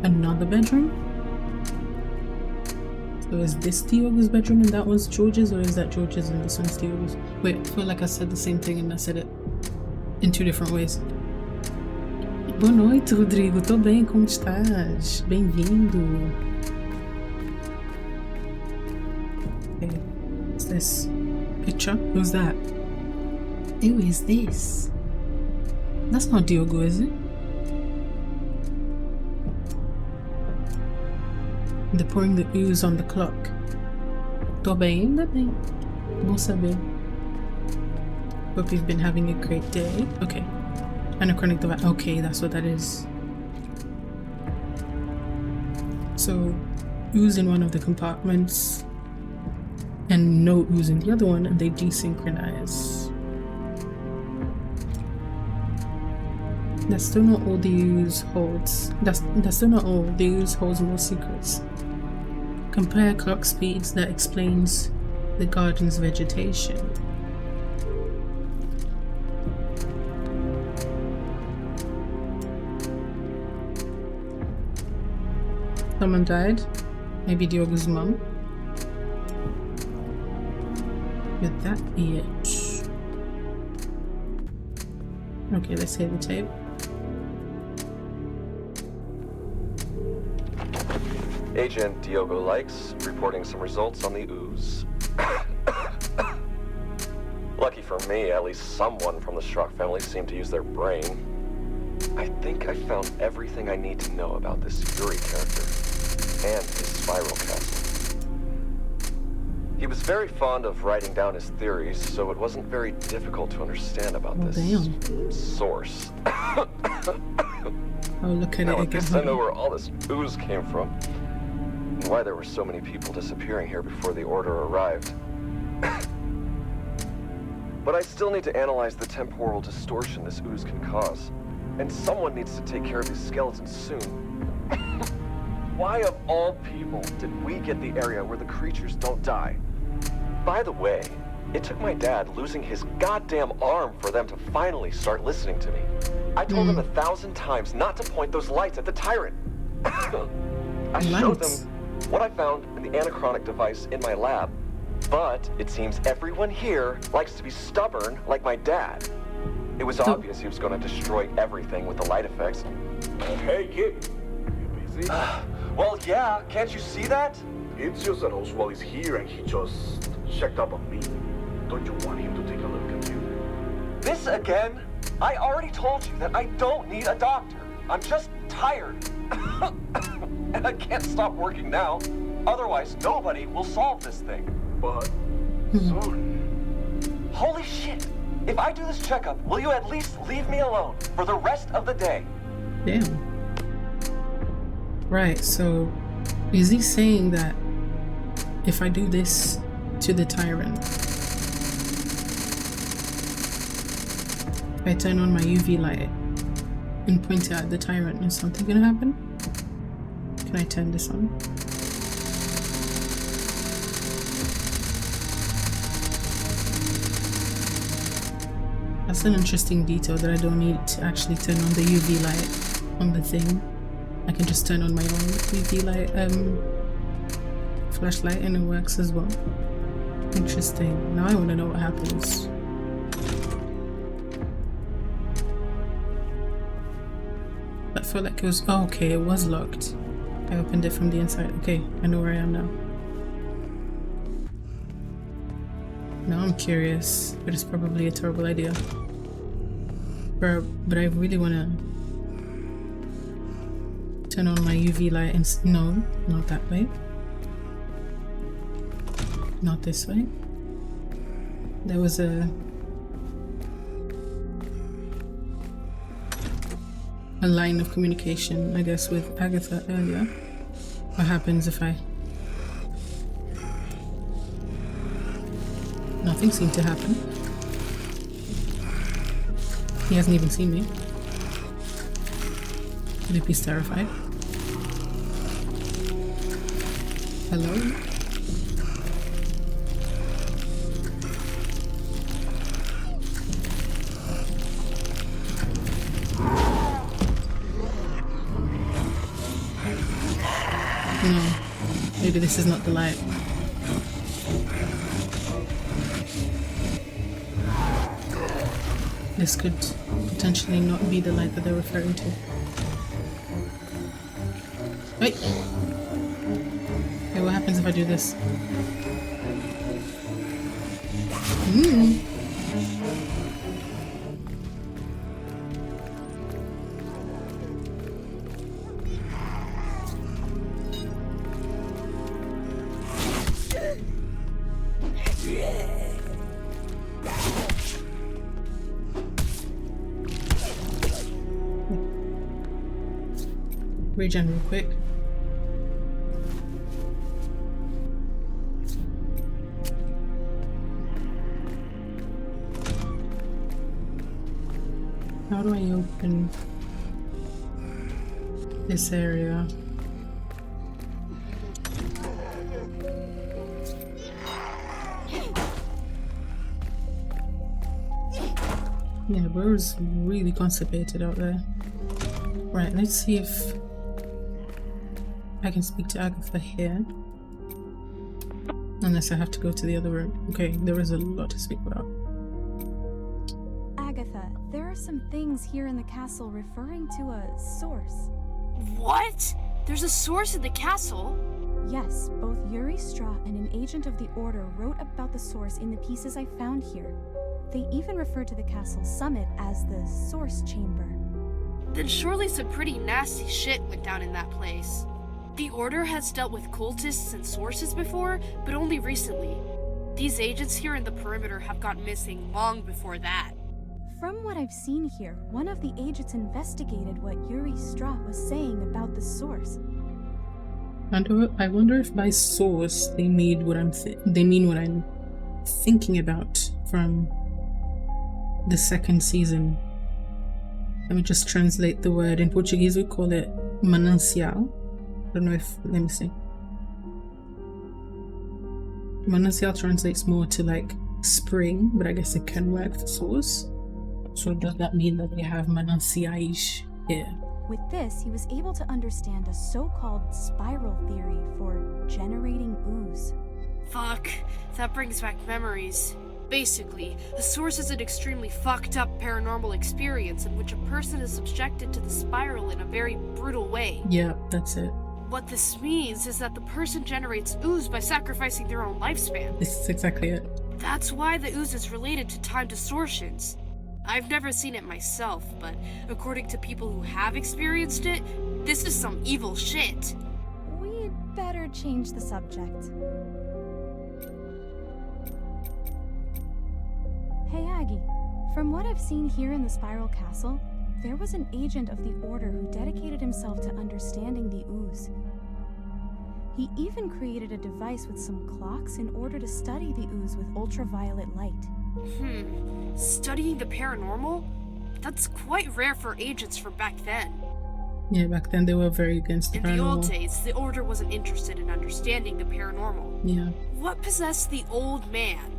Another bedroom? So is this Diogo's bedroom and that was George's, or is that George's and this one's Diogo's? Wait, I feel like I said the same thing and I said it in two different ways. Boa noite, Rodrigo. Tô bem, como estás? Bem-vindo. Okay, what's this? Picture? Who's that? Who is this? That's not Diogo, is it? They're pouring the ooze on the clock. Tô bem, ainda bem. Bom saber. Hope you've been having a great day. Okay. Anachronic device. Okay, that's what that is. So, ooze in one of the compartments and no ooze in the other one, and they desynchronize. That's still not all the ooze holds. That's still not all. The ooze holds more secrets. Compare clock speeds that explains the garden's vegetation. Someone died. Maybe Diogo's mom. Could that be it? Okay, let's hit the tape. Agent Diogo Likes reporting some results on the ooze. Lucky for me, at least someone from the Strach family seemed to use their brain. I think I found everything I need to know about this Yuri character and his spiral castle. He was very fond of writing down his theories, so it wasn't very difficult to understand about this source. Oh, look at now, it at again. least I know where all this ooze came from, and why there were so many people disappearing here before the order arrived. But I still need to analyze the temporal distortion this ooze can cause, and someone needs to take care of these skeletons soon. Why of all people did we get the area where the creatures don't die? By the way, it took my dad losing his goddamn arm for them to finally start listening to me. I told them 1,000 times not to point those lights at the tyrant. I showed them what I found in the anachronic device in my lab, but it seems everyone here likes to be stubborn like my dad. It was obvious he was going to destroy everything with the light effects. Hey, kid. You busy? Well, yeah, can't you see that? It's just that Oswald is here and he just checked up on me. Don't you want him to take a look at you? This again? I already told you that I don't need a doctor. I'm just tired. And I can't stop working now. Otherwise, nobody will solve this thing. But, son... Holy shit! If I do this checkup, will you at least leave me alone for the rest of the day? Damn. Right, so is he saying that if I do this to the tyrant, if I turn on my UV light and point it at the tyrant, is something gonna happen? Can I turn this on? That's an interesting detail that I don't need to actually turn on the UV light on the thing. I can just turn on my own UV light flashlight and it works as well. Interesting. Now I want to know what happens. I feel like it was... Oh, okay, it was locked. I opened it from the inside. Okay, I know where I am now. Now I'm curious, but it's probably a terrible idea. But I really want to turn on my UV light and no, not that way. Not this way. There was a line of communication, I guess, with Agatha earlier. What happens if I... Nothing seemed to happen. He hasn't even seen me. Loopy's terrified. Hello? No. Maybe this is not the light. This could potentially not be the light that they're referring to. Wait! Okay, what happens if I do this? Regen real quick. How do I open this area? Yeah, Bro's really constipated out there. Right, let's see if I can speak to Agatha here. Unless I have to go to the other room. Okay, there is a lot to speak about. Agatha, there are some things here in the castle referring to a source. What? There's a source in the castle? Yes, both Yuri Strach and an agent of the Order wrote about the source in the pieces I found here. They even refer to the castle summit as the Source Chamber. Then surely some pretty nasty shit went down in that place. The Order has dealt with cultists and sources before, but only recently. These agents here in the perimeter have gone missing long before that. From what I've seen here, one of the agents investigated what Yuri Strach was saying about the source. I wonder if by source they mean what I'm thinking about from the second season. Let me just translate the word. In Portuguese we call it manancial. I don't know if, let me see. Manancial translates more to like spring, but I guess it can work for source. So does that mean that we have mananciais here? With this, he was able to understand a so-called spiral theory for generating ooze. Fuck, that brings back memories. Basically, the source is an extremely fucked up paranormal experience in which a person is subjected to the spiral in a very brutal way. Yeah, that's it. What this means is that the person generates ooze by sacrificing their own lifespan. This is exactly it. That's why the ooze is related to time distortions. I've never seen it myself, but according to people who have experienced it, this is some evil shit. We'd better change the subject. Hey Aggie, from what I've seen here in the Spiral Castle, there was an agent of the Order who dedicated himself to understanding the ooze. He even created a device with some clocks in order to study the ooze with ultraviolet light. Studying the paranormal? That's quite rare for agents from back then. Yeah, back then they were very against the paranormal. In the old days, the Order wasn't interested in understanding the paranormal. Yeah. What possessed the old man,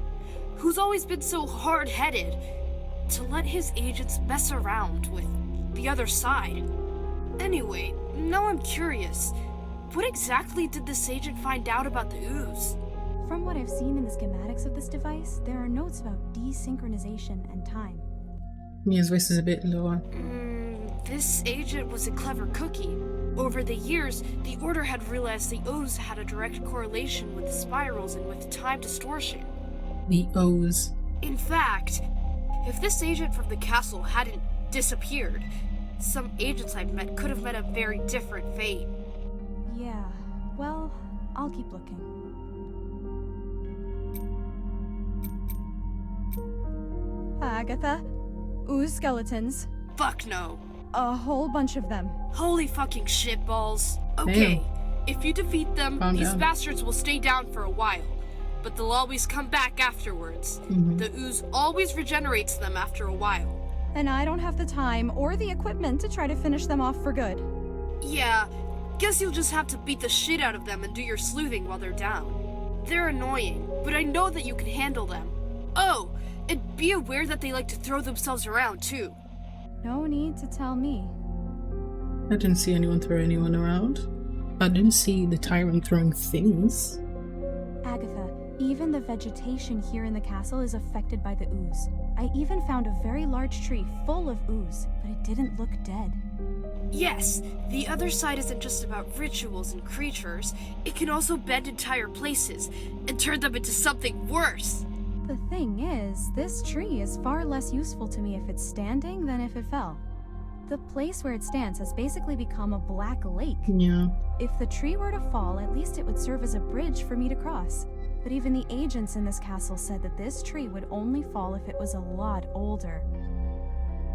who's always been so hard-headed, to let his agents mess around with the other side? Anyway, now I'm curious. What exactly did this agent find out about the ooze? From what I've seen in the schematics of this device, there are notes about desynchronization and time. Mia's voice is a bit lower. This agent was a clever cookie. Over the years, the Order had realized the ooze had a direct correlation with the spirals and with time distortion. The ooze. In fact, if this agent from the castle hadn't disappeared. Some agents I've met could have met a very different fate. Yeah, well, I'll keep looking. Agatha? Ooze Skeletons. Fuck no. A whole bunch of them. Holy fucking shitballs. Okay, if you defeat them, these bastards will stay down for a while, but they'll always come back afterwards. The ooze always regenerates them after a while. And I don't have the time or the equipment to try to finish them off for good. Yeah, guess you'll just have to beat the shit out of them and do your sleuthing while they're down. They're annoying, but I know that you can handle them. Oh, and be aware that they like to throw themselves around too. No need to tell me. I didn't see anyone throw anyone around. I didn't see the tyrant throwing things. Agatha, even the vegetation here in the castle is affected by the ooze. I even found a very large tree full of ooze, but it didn't look dead. Yes, the other side isn't just about rituals and creatures. It can also bend entire places and turn them into something worse. The thing is, this tree is far less useful to me if it's standing than if it fell. The place where it stands has basically become a black lake. Yeah. If the tree were to fall, at least it would serve as a bridge for me to cross. But even the agents in this castle said that this tree would only fall if it was a lot older.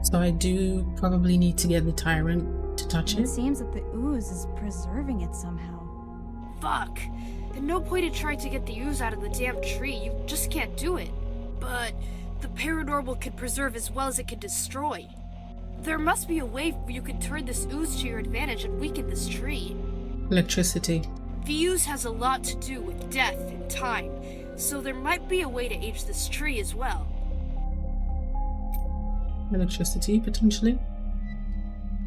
So I do probably need to get the tyrant to touch it. It seems that the ooze is preserving it somehow. Fuck. There's no point in trying to get the ooze out of the damn tree. You just can't do it. But the paranormal can preserve as well as it can destroy. There must be a way where you can turn this ooze to your advantage and weaken this tree. Electricity. The ooze has a lot to do with death and time, so there might be a way to age this tree as well. Electricity, potentially.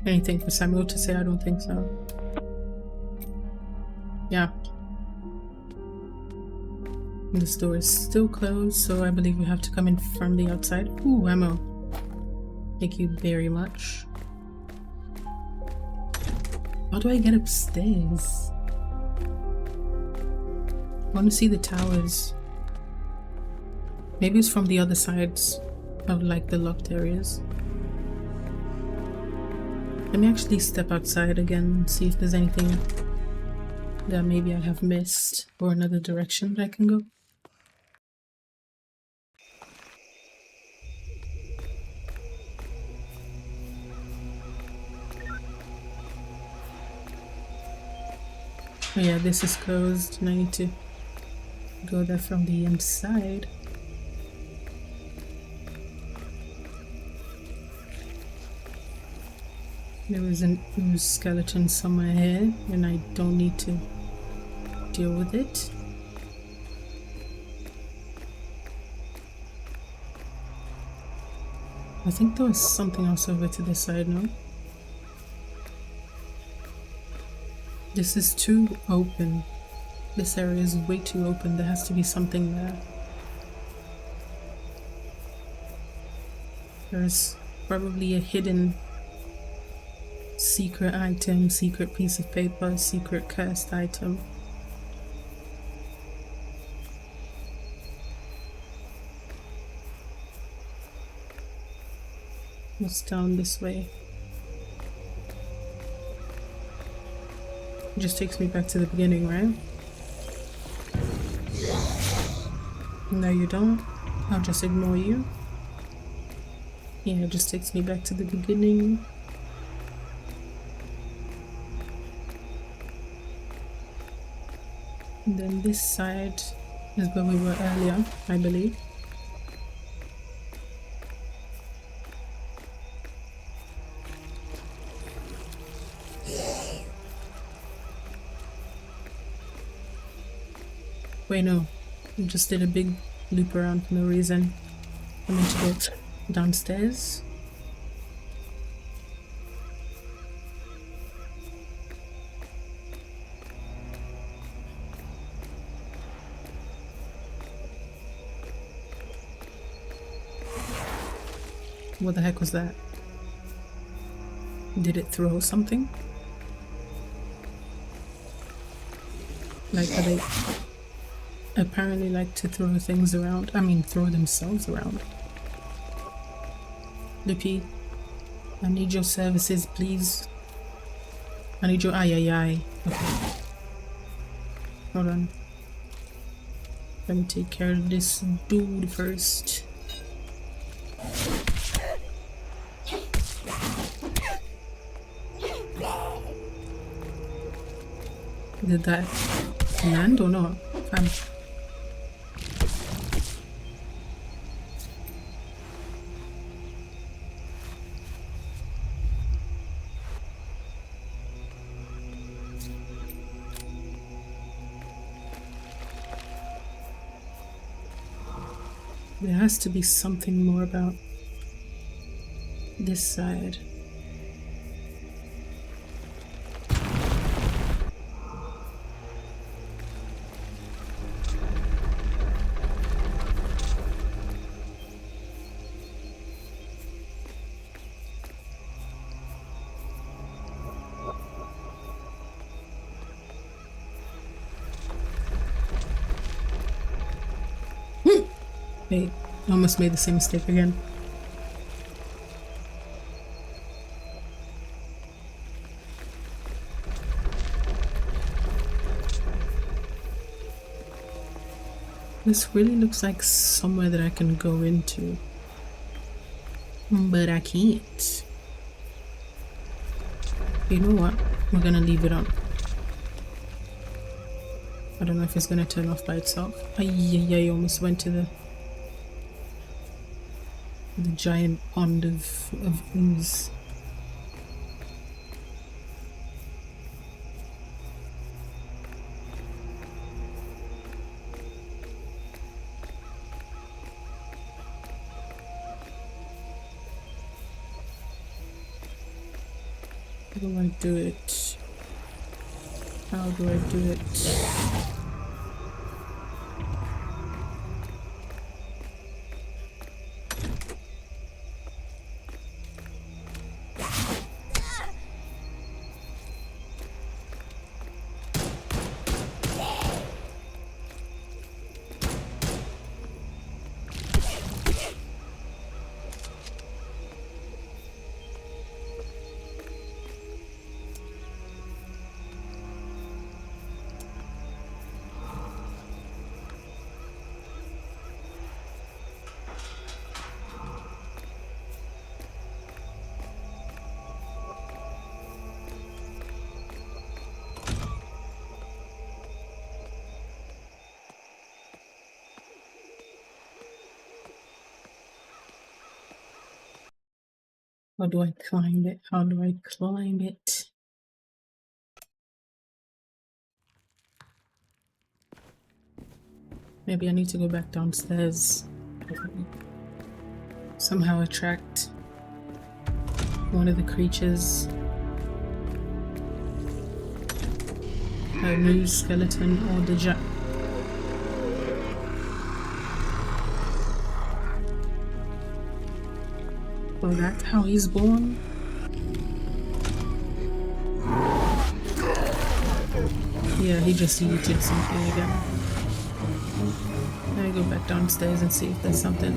Anything for Samuel to say? I don't think so. Yeah. This door is still closed, so I believe we have to come in from the outside. Ooh, ammo. Thank you very much. How do I get upstairs? I want to see the towers. Maybe it's from the other sides of like the locked areas. Let me actually step outside again and see if there's anything that maybe I have missed or another direction that I can go. Oh yeah, this is closed and I need to go there from the inside. There is an ooze skeleton somewhere here and I don't need to deal with it. I think there was something else over to this side, no? This is too open. This area is way too open. There has to be something there. There's probably a hidden secret item, secret piece of paper, secret cursed item. What's down this way? It just takes me back to the beginning, right? No, you don't. I'll just ignore you. Yeah, it just takes me back to the beginning. And then this side is where we were earlier, I believe. Wait, no. I just did a big loop around for no reason. I meant to go downstairs. What the heck was that? Did it throw something? Like, are they apparently like to throw things around? I mean, throw themselves around. Lippy, I need your services, please. I need your ay. Okay. Hold on. Let me take care of this dude first. Did that land or not? There has to be something more about this side. Wait, I almost made the same mistake again. This really looks like somewhere that I can go into. But I can't. You know what? We're gonna leave it on. I don't know if it's gonna turn off by itself. I almost went to the giant pond of ooze. How do I do it? How do I do it? How do I climb it? How do I climb it? Maybe I need to go back downstairs. Somehow attract one of the creatures. An Ooze skeleton or the jack. Oh, that's how he's born? Yeah, he just yeeted something again. Let me go back downstairs and see if there's something.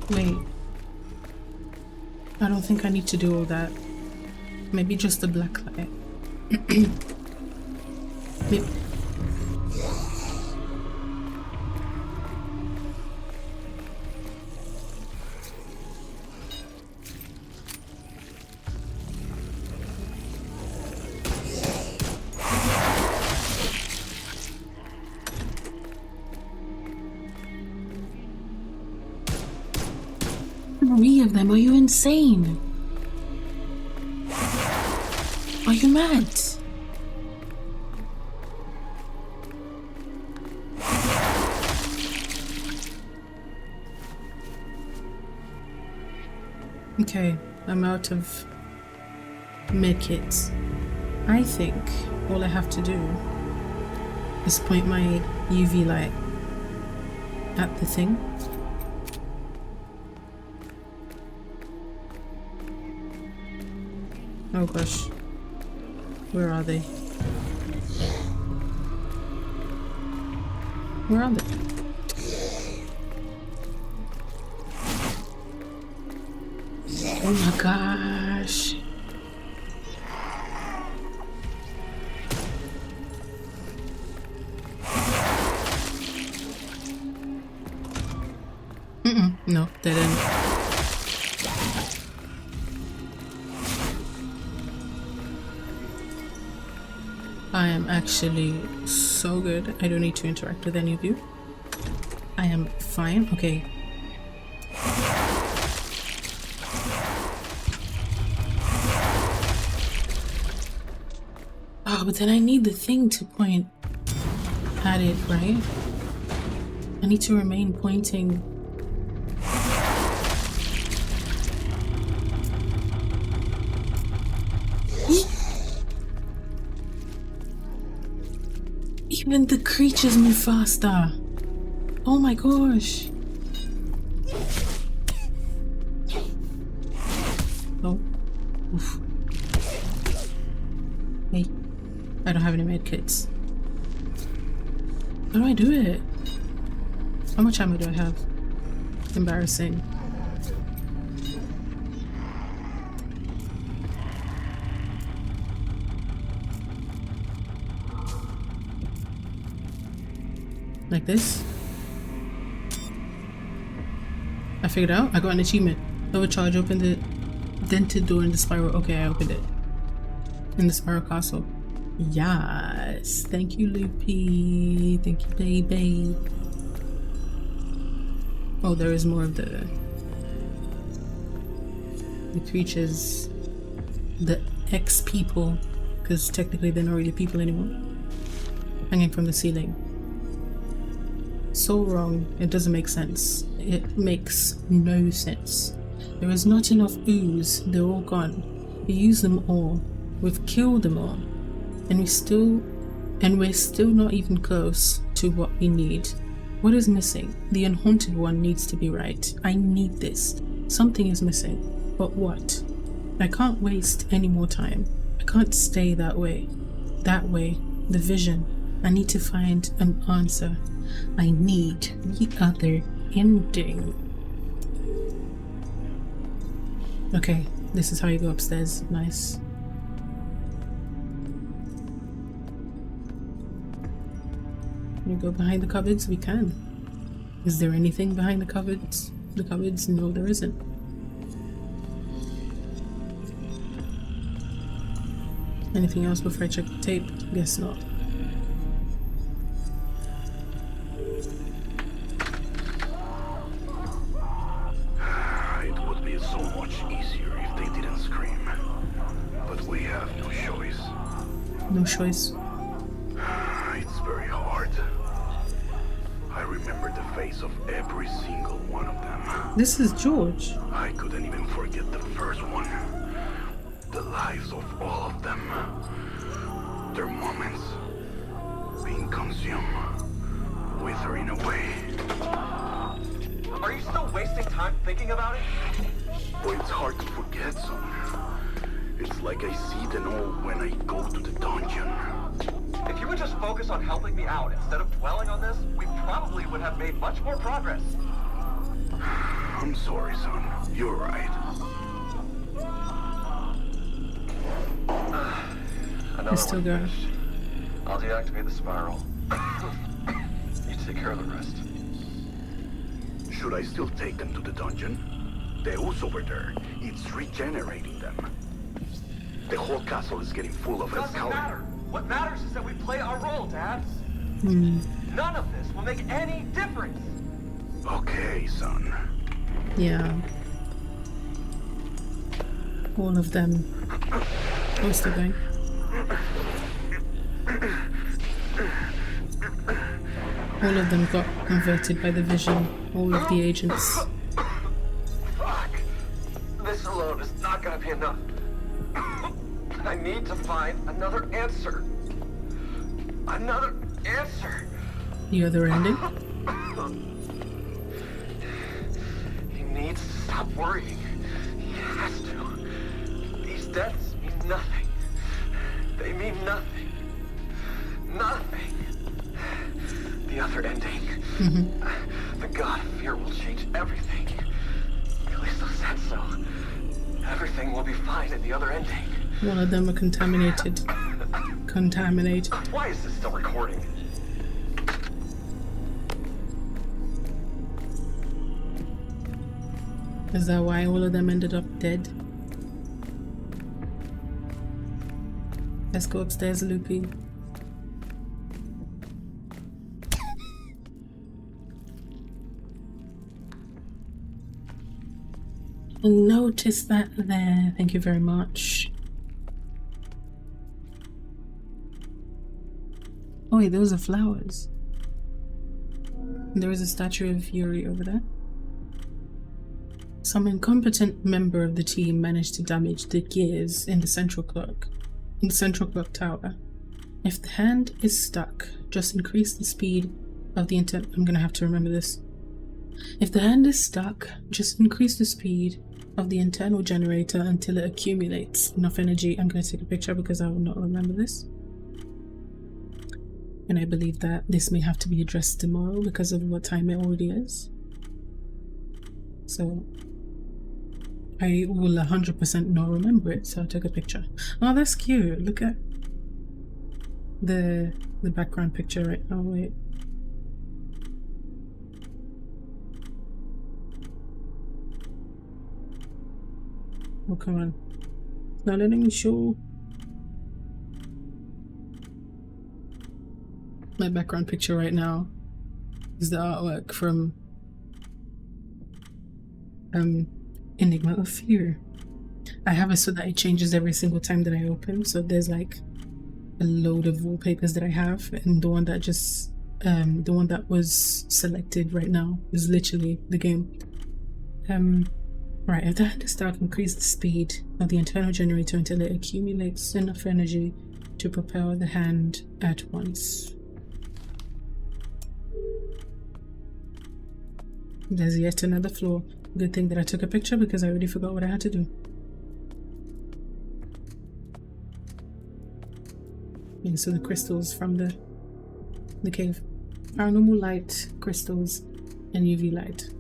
Wait, I don't think I need to do all that. Maybe just the black light. Maybe. Three of them? Are you insane? Are you mad? Okay, I'm out of medkits. I think all I have to do is point my UV light at the thing. Oh gosh. Where are they? Where are they? Oh my gosh. No, dead end. I am actually so good. I don't need to interact with any of you. I am fine. Okay. Oh, but then I need the thing to point at it, right? I need to remain pointing. Even the creatures move faster. Oh my gosh. Oh. Oof. Hey. I don't have any med kits. How do I do it? How much ammo do I have? Embarrassing. Like this. I figured out. I got an achievement. Overcharge. Open the dented door in the spiral. Okay, I opened it. In the spiral castle. Yes. Thank you, Loopy. Thank you, baby. Oh, there is more of the creatures. The ex-people. Because technically they're not really people anymore. Hanging from the ceiling. So wrong. It doesn't make sense. It makes no sense. There is not enough ooze. They're all gone. We used them all. We've killed them all. And we're still not even close to what we need. What is missing? The unhaunted one needs to be right. I need this. Something is missing. But what? I can't waste any more time. I can't stay that way. That way. The vision. I need to find an answer. I need the other ending. Okay, this is how you go upstairs. Nice. Can you go behind the cupboards? We can. Is there anything behind the cupboards? The cupboards? No, there isn't. Anything else before I check the tape? Guess not. No choice. It's very hard. I remember the face of every single one of them. This is George. I couldn't even forget the first one. The lives of all of them. Their moments. Being consumed. Withering away. Are you still wasting time thinking about it? But it's hard to forget, son. It's like I see them all when I go to the dungeon. If you would just focus on helping me out instead of dwelling on this, we probably would have made much more progress. I'm sorry, son. You're right. Another It's still one going. finished. I'll deactivate the spiral. You take care of the rest. Should I still take them to the dungeon? The ooze over there, it's regenerating them. The whole castle is getting full of Doesn't escalate. matter. What matters is that we play our role, Dad. None of this will make any difference. Okay, son. Yeah. All of them. Oh, still going. All of them got converted by the vision. All of the agents. Fuck. This alone is not gonna be enough. I need to find another answer. another answer. The other ending? He needs to stop worrying. He has to. These deaths mean nothing. They mean nothing. Nothing. The other ending. The god of fear will change everything. Callisto said so. Everything will be fine at the other ending. One of them are contaminated. Contaminated. Why is this still recording? Is that why all of them ended up dead? Let's go upstairs, Loopy. Notice that there. Thank you very much. Oh wait, those are flowers. There is a statue of Yuri over there. Some incompetent member of the team managed to damage the gears in the central clock tower. If the hand is stuck, just increase the speed of the I'm gonna have to remember this. If the hand is stuck, just increase the speed of the internal generator until it accumulates enough energy. I'm going to take a picture because I will not remember this. And I believe that this may have to be addressed tomorrow because of what time it already is. So I will 100% not remember it, so I'll take a picture. Oh, that's cute. Look at the background picture right now. Wait. Oh, come on. It's not letting me show. My background picture right now is the artwork from Enigma of Fear. I have it so that it changes every single time that I open. So there's like a load of wallpapers that I have, and the one that just the one that was selected right now is literally the game. Right, if the hand is stuck, increase the speed of the internal generator until it accumulates enough energy to propel the hand at once. There's yet another floor. Good thing that I took a picture because I already forgot what I had to do. And so the crystals from the cave. Paranormal light, crystals, and UV light.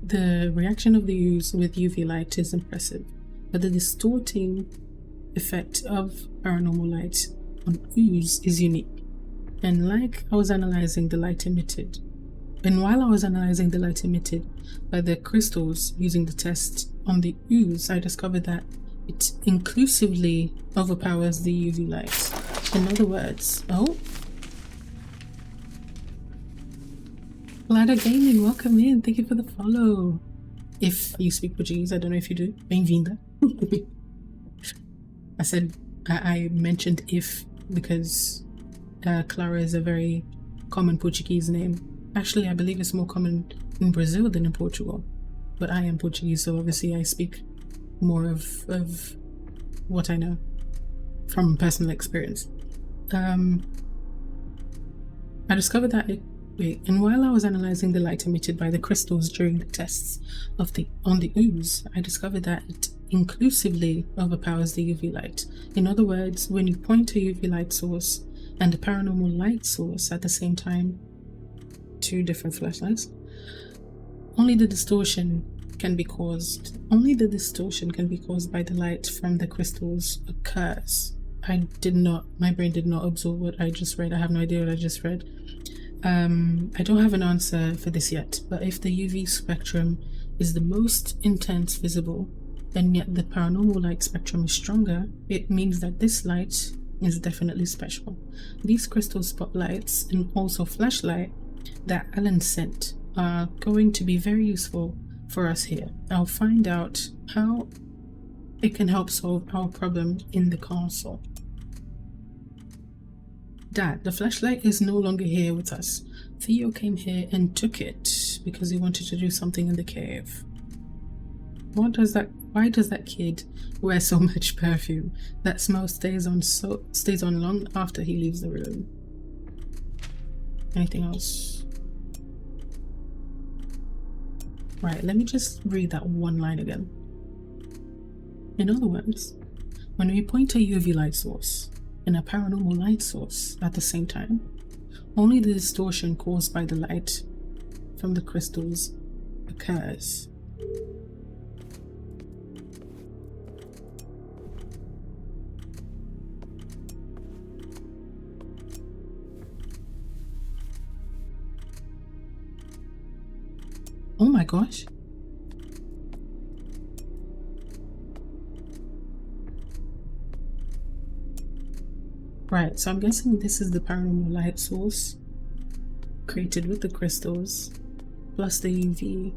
The reaction of the ooze with UV light is impressive, but the distorting effect of paranormal light on ooze is unique. And like I was analyzing the light emitted, and while I was analyzing the light emitted by the crystals using the test on the ooze, I discovered that it inclusively overpowers the UV light. In other words, oh, Ladder Gaming, welcome in. Thank you for the follow. If you speak Portuguese, I don't know if you do. Bem-vinda. I said, I mentioned if because Clara is a very common Portuguese name. Actually, I believe it's more common in Brazil than in Portugal. But I am Portuguese, so obviously I speak more of what I know from personal experience. I discovered that and while I was analyzing the light emitted by the crystals during the tests on the ooze, I discovered that it inclusively overpowers the UV light. In other words, when you point a UV light source and a paranormal light source at the same time, two different flashlights, only the distortion can be caused by the light from the crystals occurs. My brain did not absorb what I just read. I have no idea what I just read. I don't have an answer for this yet, but if the UV spectrum is the most intense visible, and yet the paranormal light spectrum is stronger, it means that this light is definitely special. These crystal spotlights and also flashlight that Alan sent are going to be very useful for us here. I'll find out how it can help solve our problem in the castle. Dad, the flashlight is no longer here with us. Theo came here and took it because he wanted to do something in the cave. why does that kid wear so much perfume? That smell stays on long after he leaves the room. Anything else? Right, let me just read that one line again. In other words, when we point a UV light source and a paranormal light source at the same time, only the distortion caused by the light from the crystals occurs. Oh my gosh. Right, so I'm guessing this is the paranormal light source created with the crystals plus the UV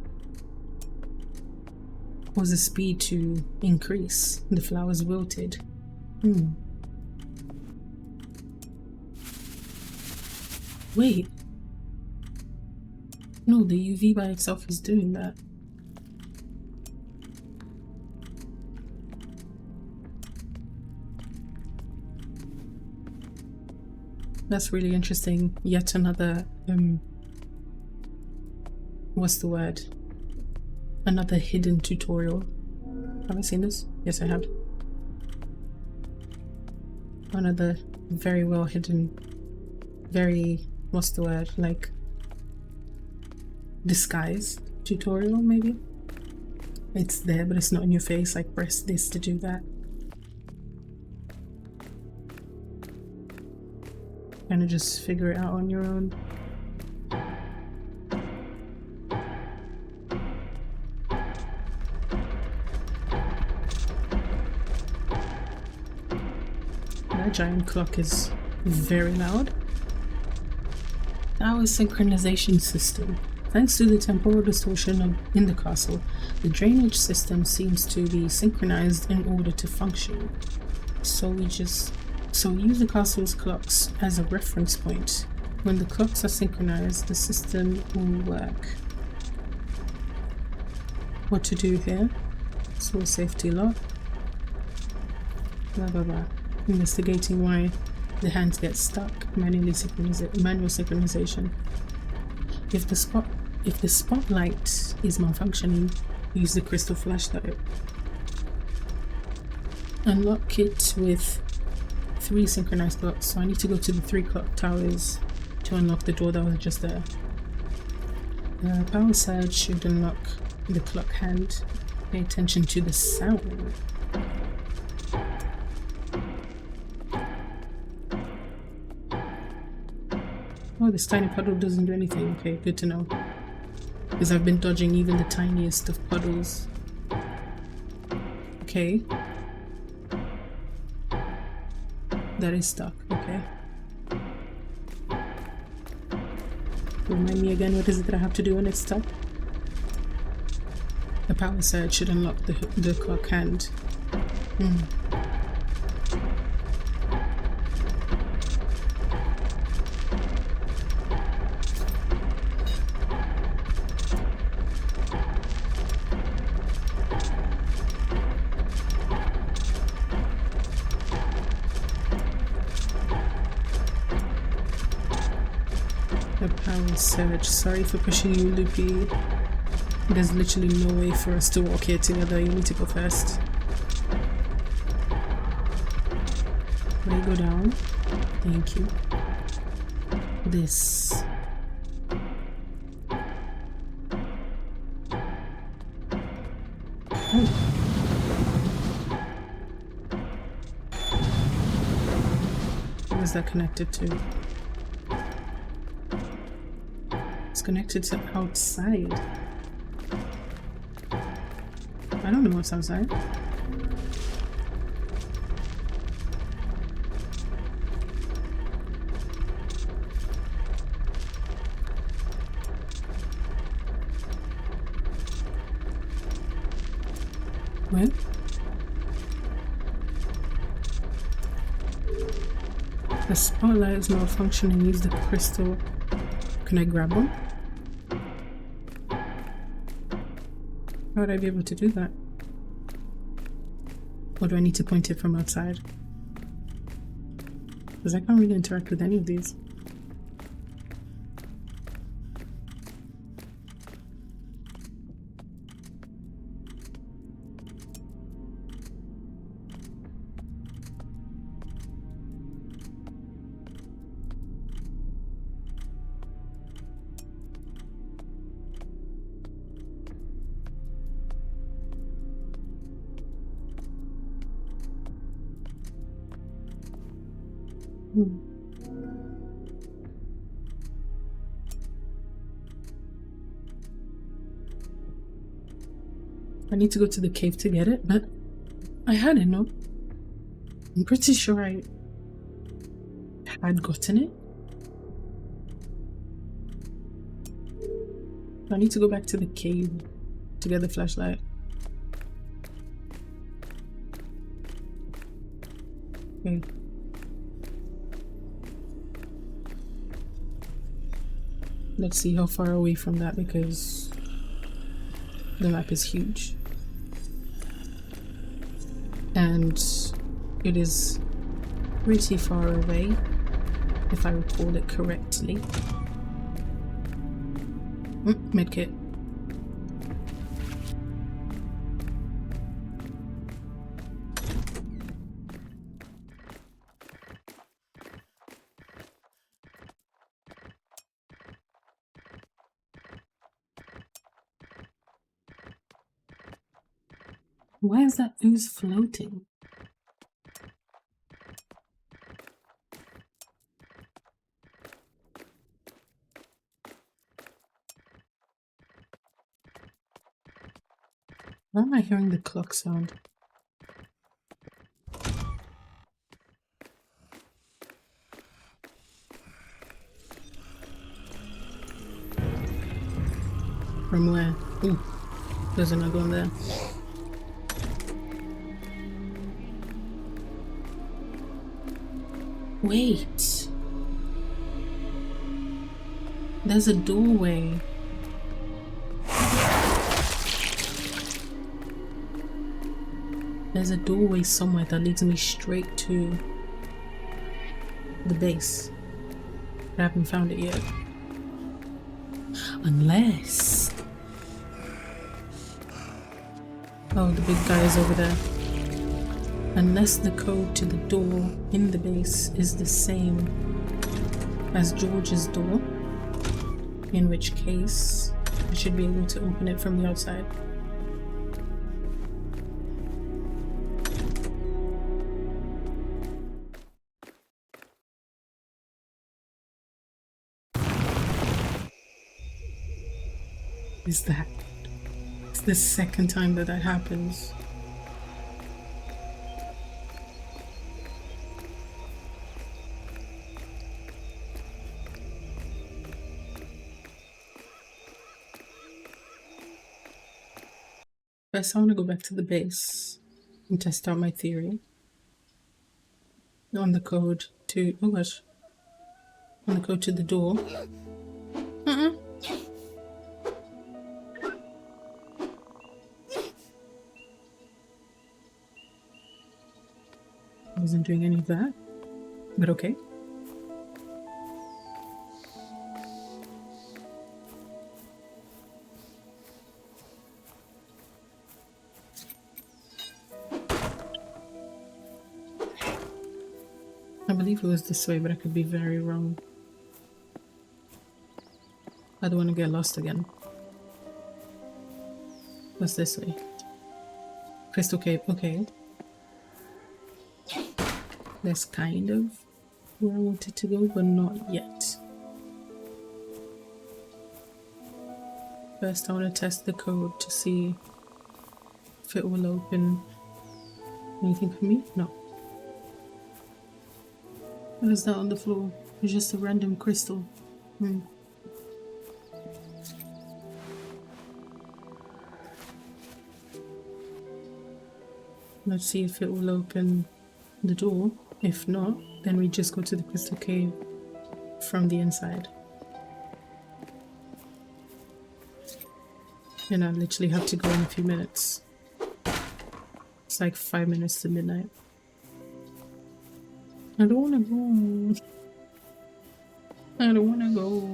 causes the speed to increase. The flowers wilted. Wait. No, the UV by itself is doing that. That's really interesting. Yet another, what's the word? Another hidden tutorial. Have I seen this? Yes, I have. Another very well hidden, very, what's the word? Like, disguised tutorial, maybe? It's there, but it's not in your face, like press this to do that. Kind of just figure it out on your own. That giant clock is very loud. Our synchronization system. Thanks to the temporal distortion in the castle, the drainage system seems to be synchronized in order to function. So use the castle's clocks as a reference point. When the clocks are synchronized, the system will work. What to do here? Source safety lock. Blah blah blah. Investigating why the hands get stuck. Manual synchronization. If the spotlight is malfunctioning, use the crystal flashlight. Unlock it with 3 synchronized clocks, so I need to go to the 3 clock towers to unlock the door that was just there. Power surge should unlock the clock hand. Pay attention to the sound. Oh, this tiny puddle doesn't do anything. Okay, good to know. Because I've been dodging even the tiniest of puddles. Okay. That is stuck, okay. Remind me again, what is it that I have to do when it's stuck? The power surge should unlock the clock hand. Surge. Sorry for pushing you, Loopy. There's literally no way for us to walk here together. You need to go first. Let me go down. Thank you. This. Oh. What is that connected to? Connected to outside. I don't know what's outside. Where? The spotlight is malfunctioning. Use the crystal. Can I grab one? How would I be able to do that? Or do I need to point it from outside? Because I can't really interact with any of these. I need to go to the cave to get it, but I had it, no? I'm pretty sure I had gotten it. I need to go back to the cave to get the flashlight. Okay. Let's see how far away from that, because the map is huge. And it is pretty far away, if I recall it correctly. Medkit. Why is that ooze floating? Why am I hearing the clock sound? From where? Ooh, there's another one there. Wait. There's a doorway. There's a doorway somewhere that leads me straight to the base. I haven't found it yet. Unless... Oh, the big guy is over there. Unless the code to the door in the base is the same as George's door, in which case I should be able to open it from the outside. Is that? It's the second time that that happens. First, I want to go back to the base and test out my theory on the code to, oh gosh, on the code to the door. Wasn't doing any of that, but okay. I believe it was this way, but I could be very wrong. I don't want to get lost again. What's this way? Crystal Cave, okay. That's kind of where I wanted to go, but not yet. First, I want to test the code to see if it will open anything for me. No. What is that on the floor? It's just a random crystal. Let's see if it will open the door. If not, then we just go to the crystal cave from the inside. And I literally have to go in a few minutes. It's like 5 minutes to midnight. I don't wanna go. I don't wanna go.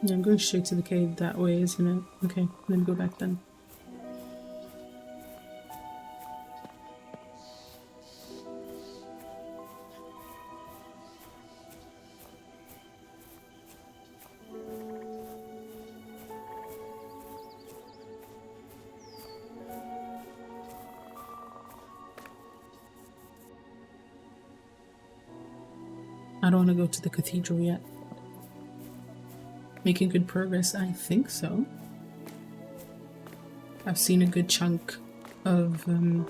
Yeah, I'm going straight to the cave that way, isn't it? Okay, let me go back then. I don't want to go to the cathedral yet. Making good progress, I think so. I've seen a good chunk of the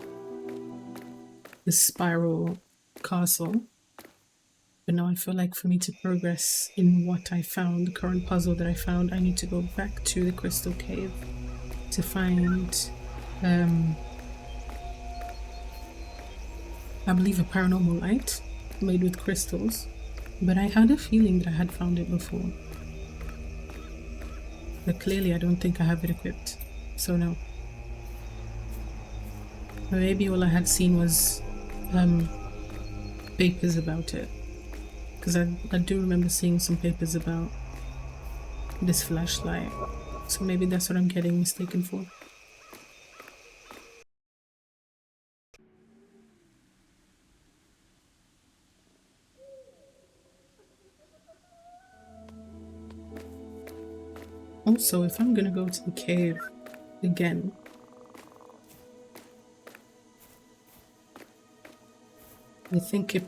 spiral castle, but now I feel like for me to progress in what I found, the current puzzle that I found, I need to go back to the crystal cave to find I believe a paranormal light made with crystals, but I had a feeling that I had found it before. But clearly I don't think I have it equipped, so no. Or maybe all I had seen was papers about it, because I do remember seeing some papers about this flashlight, so maybe that's what I'm getting mistaken for. Also, if I'm gonna go to the cave again, I think it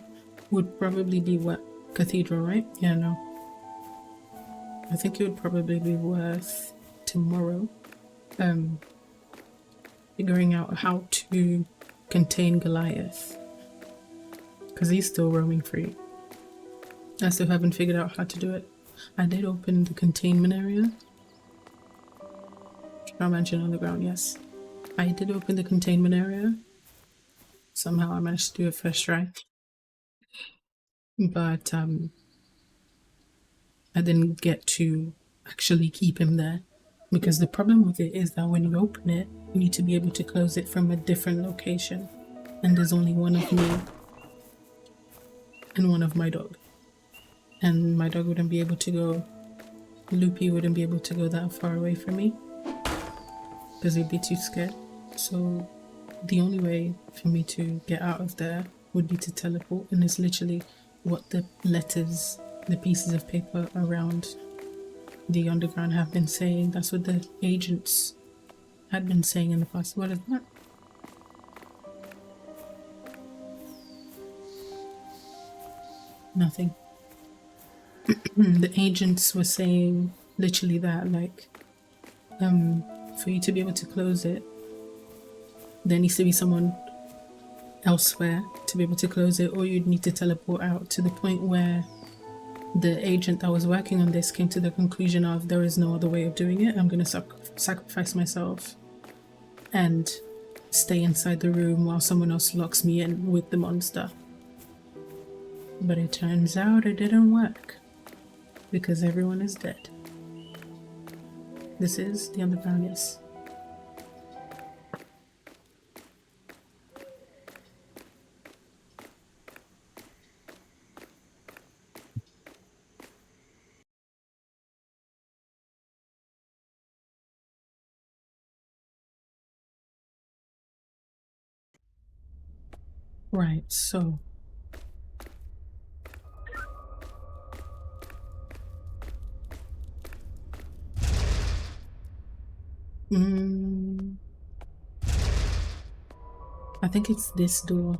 would probably be what? Cathedral, right? Yeah, no. I think it would probably be worth tomorrow figuring out how to contain Goliath, because he's still roaming free. I still haven't figured out how to do it. I did open the containment area. Strach Mansion underground, yes. I did open the containment area. Somehow I managed to do it first try. But I didn't get to actually keep him there. Because the problem with it is that when you open it, you need to be able to close it from a different location. And there's only one of me and one of my dog. And my dog wouldn't be able to go, Loopy wouldn't be able to go that far away from me, because he'd be too scared. So the only way for me to get out of there would be to teleport, and it's literally what the letters, the pieces of paper around the underground have been saying. That's what the agents had been saying in the past. What is that? Nothing. The agents were saying literally that, like, for you to be able to close it, there needs to be someone elsewhere to be able to close it, or you'd need to teleport out, to the point where the agent that was working on this came to the conclusion of, there is no other way of doing it. I'm going to sacrifice myself and stay inside the room while someone else locks me in with the monster. But it turns out it didn't work, because everyone is dead. This is the underground, yes. Right, so I think it's this door.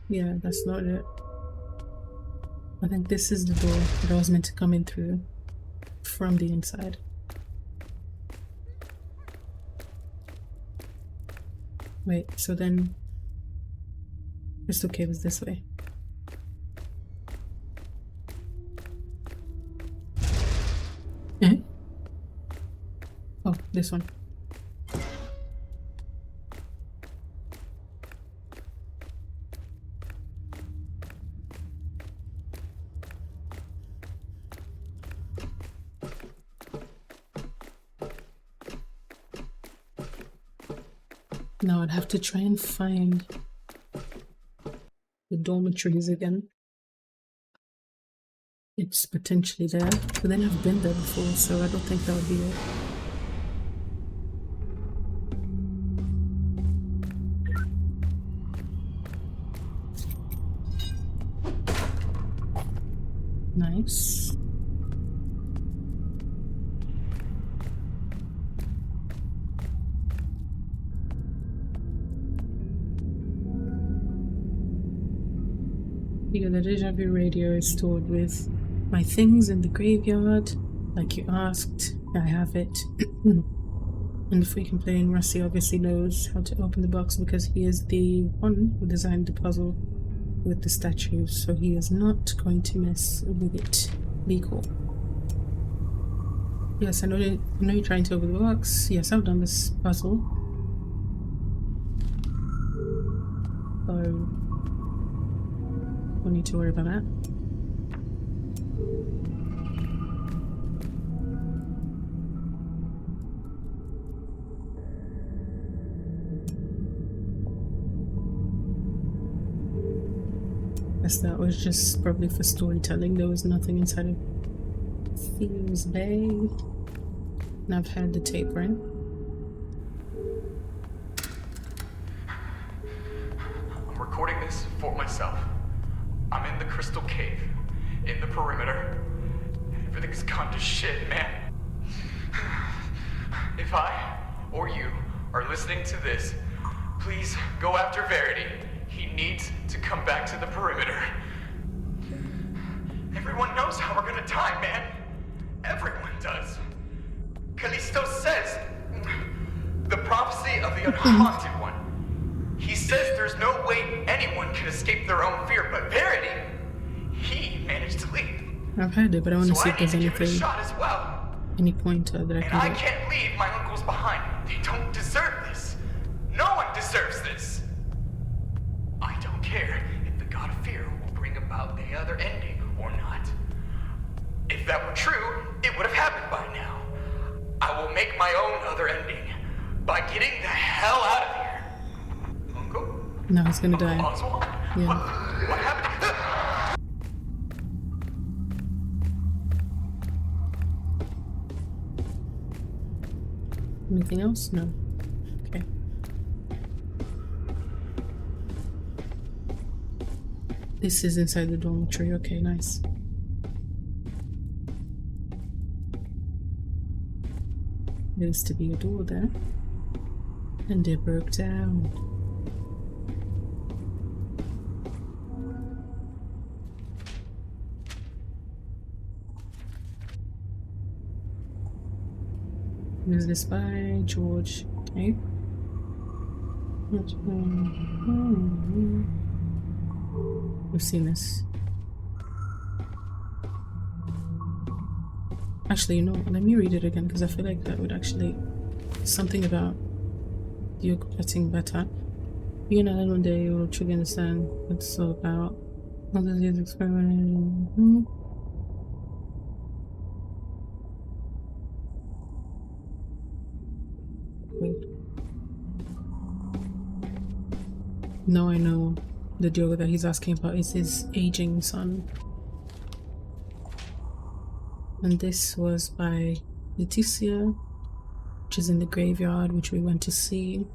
Yeah, that's not it. I think this is the door that I was meant to come in through from the inside. Wait, so then Crystal Cave is this way. Eh? Oh, this one. Now I'd have to try and find the dormitories again. It's potentially there, but then I've been there before, so I don't think that would be it. Nice. Here, the deja vu radio is stored with my things in the graveyard, like you asked. I have it. And the freaking playing Rusty obviously knows how to open the box because he is the one who designed the puzzle with the statues, so he is not going to mess with it. Be cool. Yes, I know you're trying to open the box. Yes, I've done this puzzle. So don't need to worry about that. Guess that was just probably for storytelling. There was nothing inside of Thieves Bay. And I've had the tape, right? I'm recording this for myself. I'm in the Crystal Cave, in the perimeter. Everything's gone to shit, man. If I, or you, are listening to this, please go after Verity. He needs to come back to the perimeter. Everyone knows how we're gonna die, man. Everyone does. Callisto says the prophecy of the unhaunted one. He says there's no way anyone can escape their own fear, but Verity, he managed to leave. I've heard it, but I want to see if there's anything, shot as well. any pointer that I can And I get. can't leave my uncles behind. They don't deserve this. No one deserves this. I don't care if the God of Fear will bring about the other ending or not. If that were true, it would have happened by now. I will make my own other ending by getting the hell out of here. Uncle? No, he's gonna die. Oswald? Yeah. What happened? Anything else? No. Okay. This is inside the dormitory. Okay, nice. There used to be a door there, and it broke down. Who's this by? George. Okay. We've seen this. Actually, you know, let me read it again because I feel like that would actually something about you getting better. Being an one day you'll truly understand what it's all about. All those years experimenting. Wait. Now I know the deal that he's asking about is his aging son. And this was by Leticia, which is in the graveyard, which we went to see.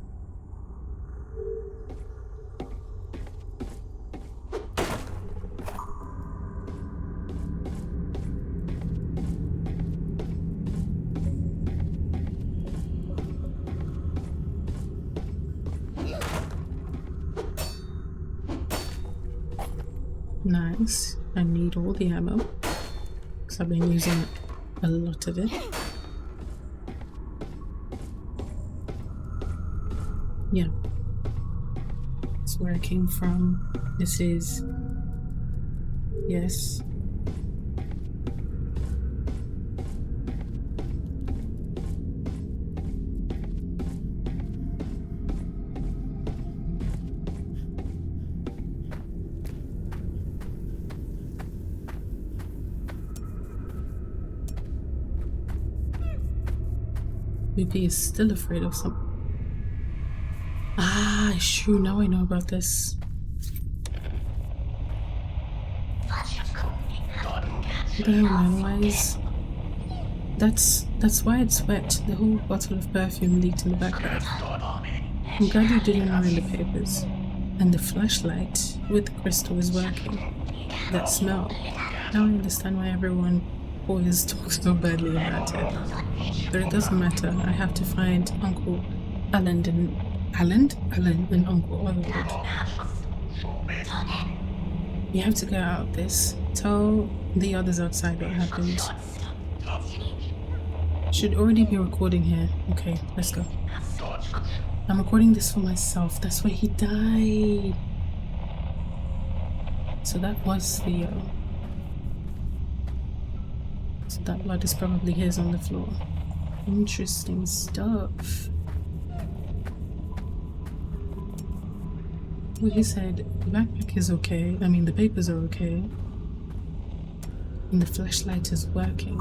Nice. I need all the ammo because I've been using a lot of it. Yeah. That's where I came from. This is... Yes. BP is still afraid of something. Ah, shoot, now I know about this. Wise. That's why it's wet. The whole bottle of perfume leaked in the backpack. I'm glad you didn't ruin the papers. And the flashlight with the crystal is working. That smell. Now I understand why everyone always talks so badly about it. But it doesn't matter. I have to find Uncle Alan and Uncle Oliver. You have to get out of this. Tell the others outside what happened. Should already be recording here. Okay, let's go. I'm recording this for myself. That's why he died. So that was Theo. So that blood is probably his on the floor. Interesting stuff. Well, he said the backpack is okay. I mean, the papers are okay. And the flashlight is working.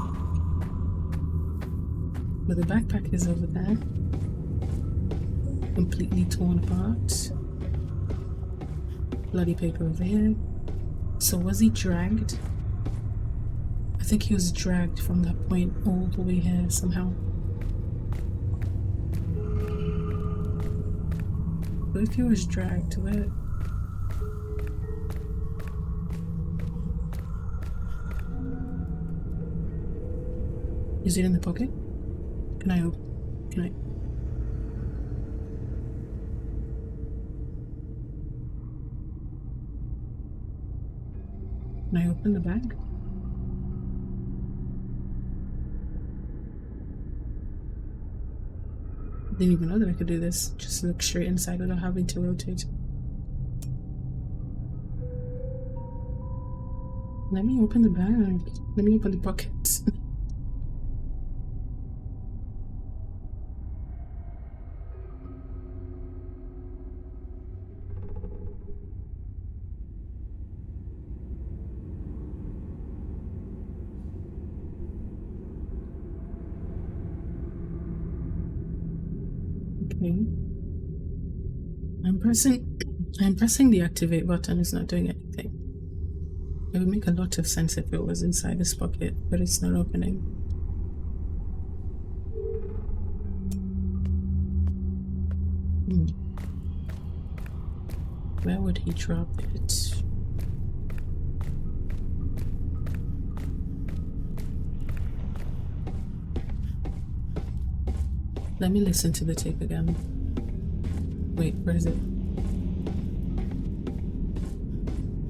But the backpack is over there. Completely torn apart. Bloody paper over here. So was he dragged? I think he was dragged from that point all the way here somehow. But if he was dragged, where? Is it in the pocket? Can I open? Can I? Can I open the bag? Didn't even know that I could do this. Just look straight inside without having to rotate. Let me open the bag. Let me open the pocket. I'm pressing the activate button. It's not doing anything. It would make a lot of sense if it was inside this pocket, but it's not opening. Where would he drop it? Let me listen to the tape again. Wait, where is it?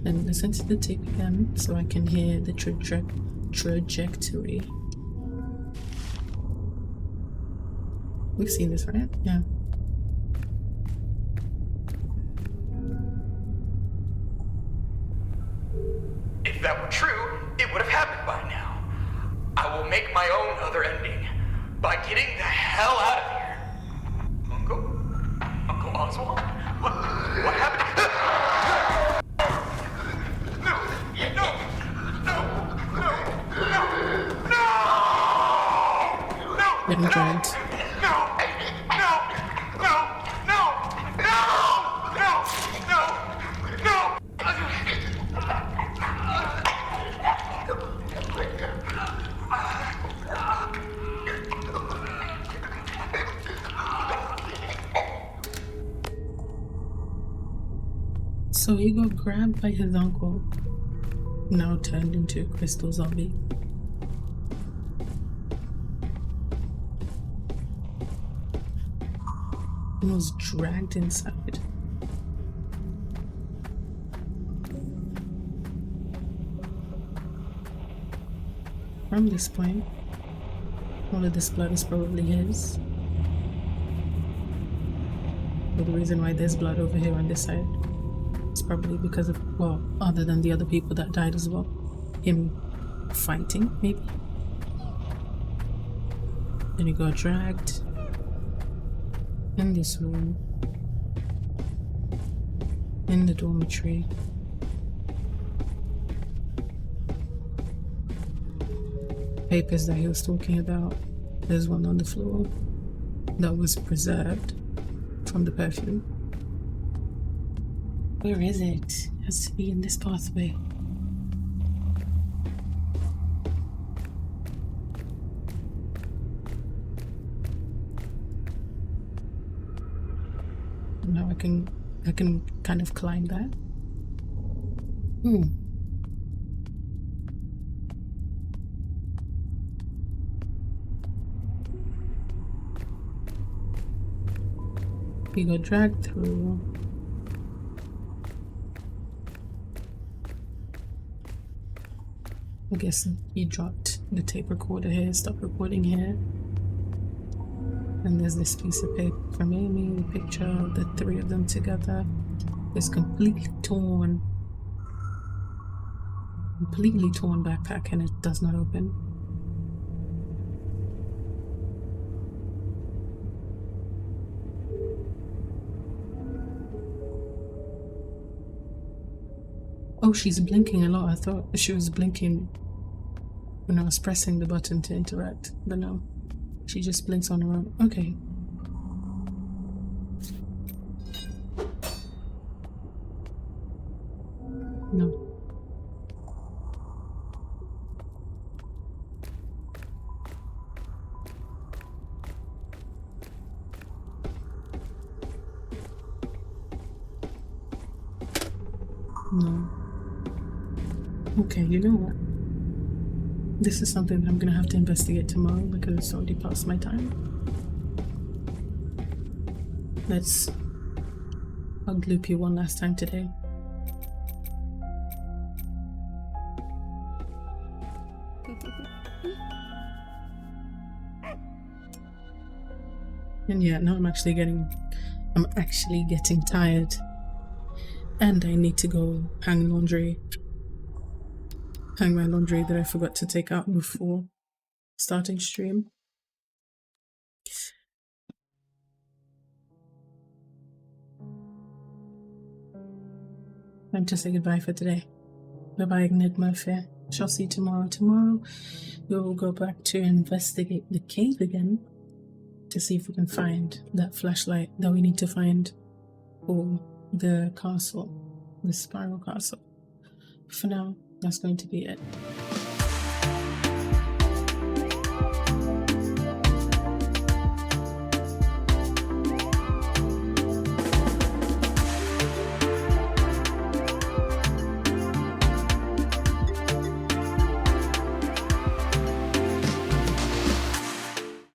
Let me listen to the tape again so I can hear the trajectory. We've seen this, right? Yeah. If that were true, it would have happened by now. I will make my own other ending by getting the hell out of here. Uncle Oswald? What happened? Getting dragged. So he got grabbed by his uncle, now turned into a crystal zombie. And was dragged inside. From this point, all of this blood is probably his. But the reason why there's blood over here on this side is probably because of, well, other than the other people that died as well. Him fighting, maybe. Then he got dragged in this room, in the dormitory. Papers that he was talking about. There's one on the floor that was preserved from the perfume. Where is it? It has to be in this pathway. Now I can kind of climb that. We got dragged through. I guess he dropped the tape recorder here, stopped recording here. And there's this piece of paper from Amy, the picture of the three of them together. This completely torn backpack, and it does not open. Oh, she's blinking a lot. I thought she was blinking when I was pressing the button to interact, but no. She just blinks on her own. Okay. No. No. Okay, you know what? This is something I'm gonna have to investigate tomorrow because it's already past my time. Let's ungloop you one last time today. And yeah, now I'm actually getting tired. And I need to go hang my laundry that I forgot to take out before starting stream. Time to say goodbye for today. Bye bye, Enigma Fair. Shall see you tomorrow. Tomorrow we will go back to investigate the cave again to see if we can find that flashlight that we need to find for the castle, the spiral castle. For now, that's going to be it.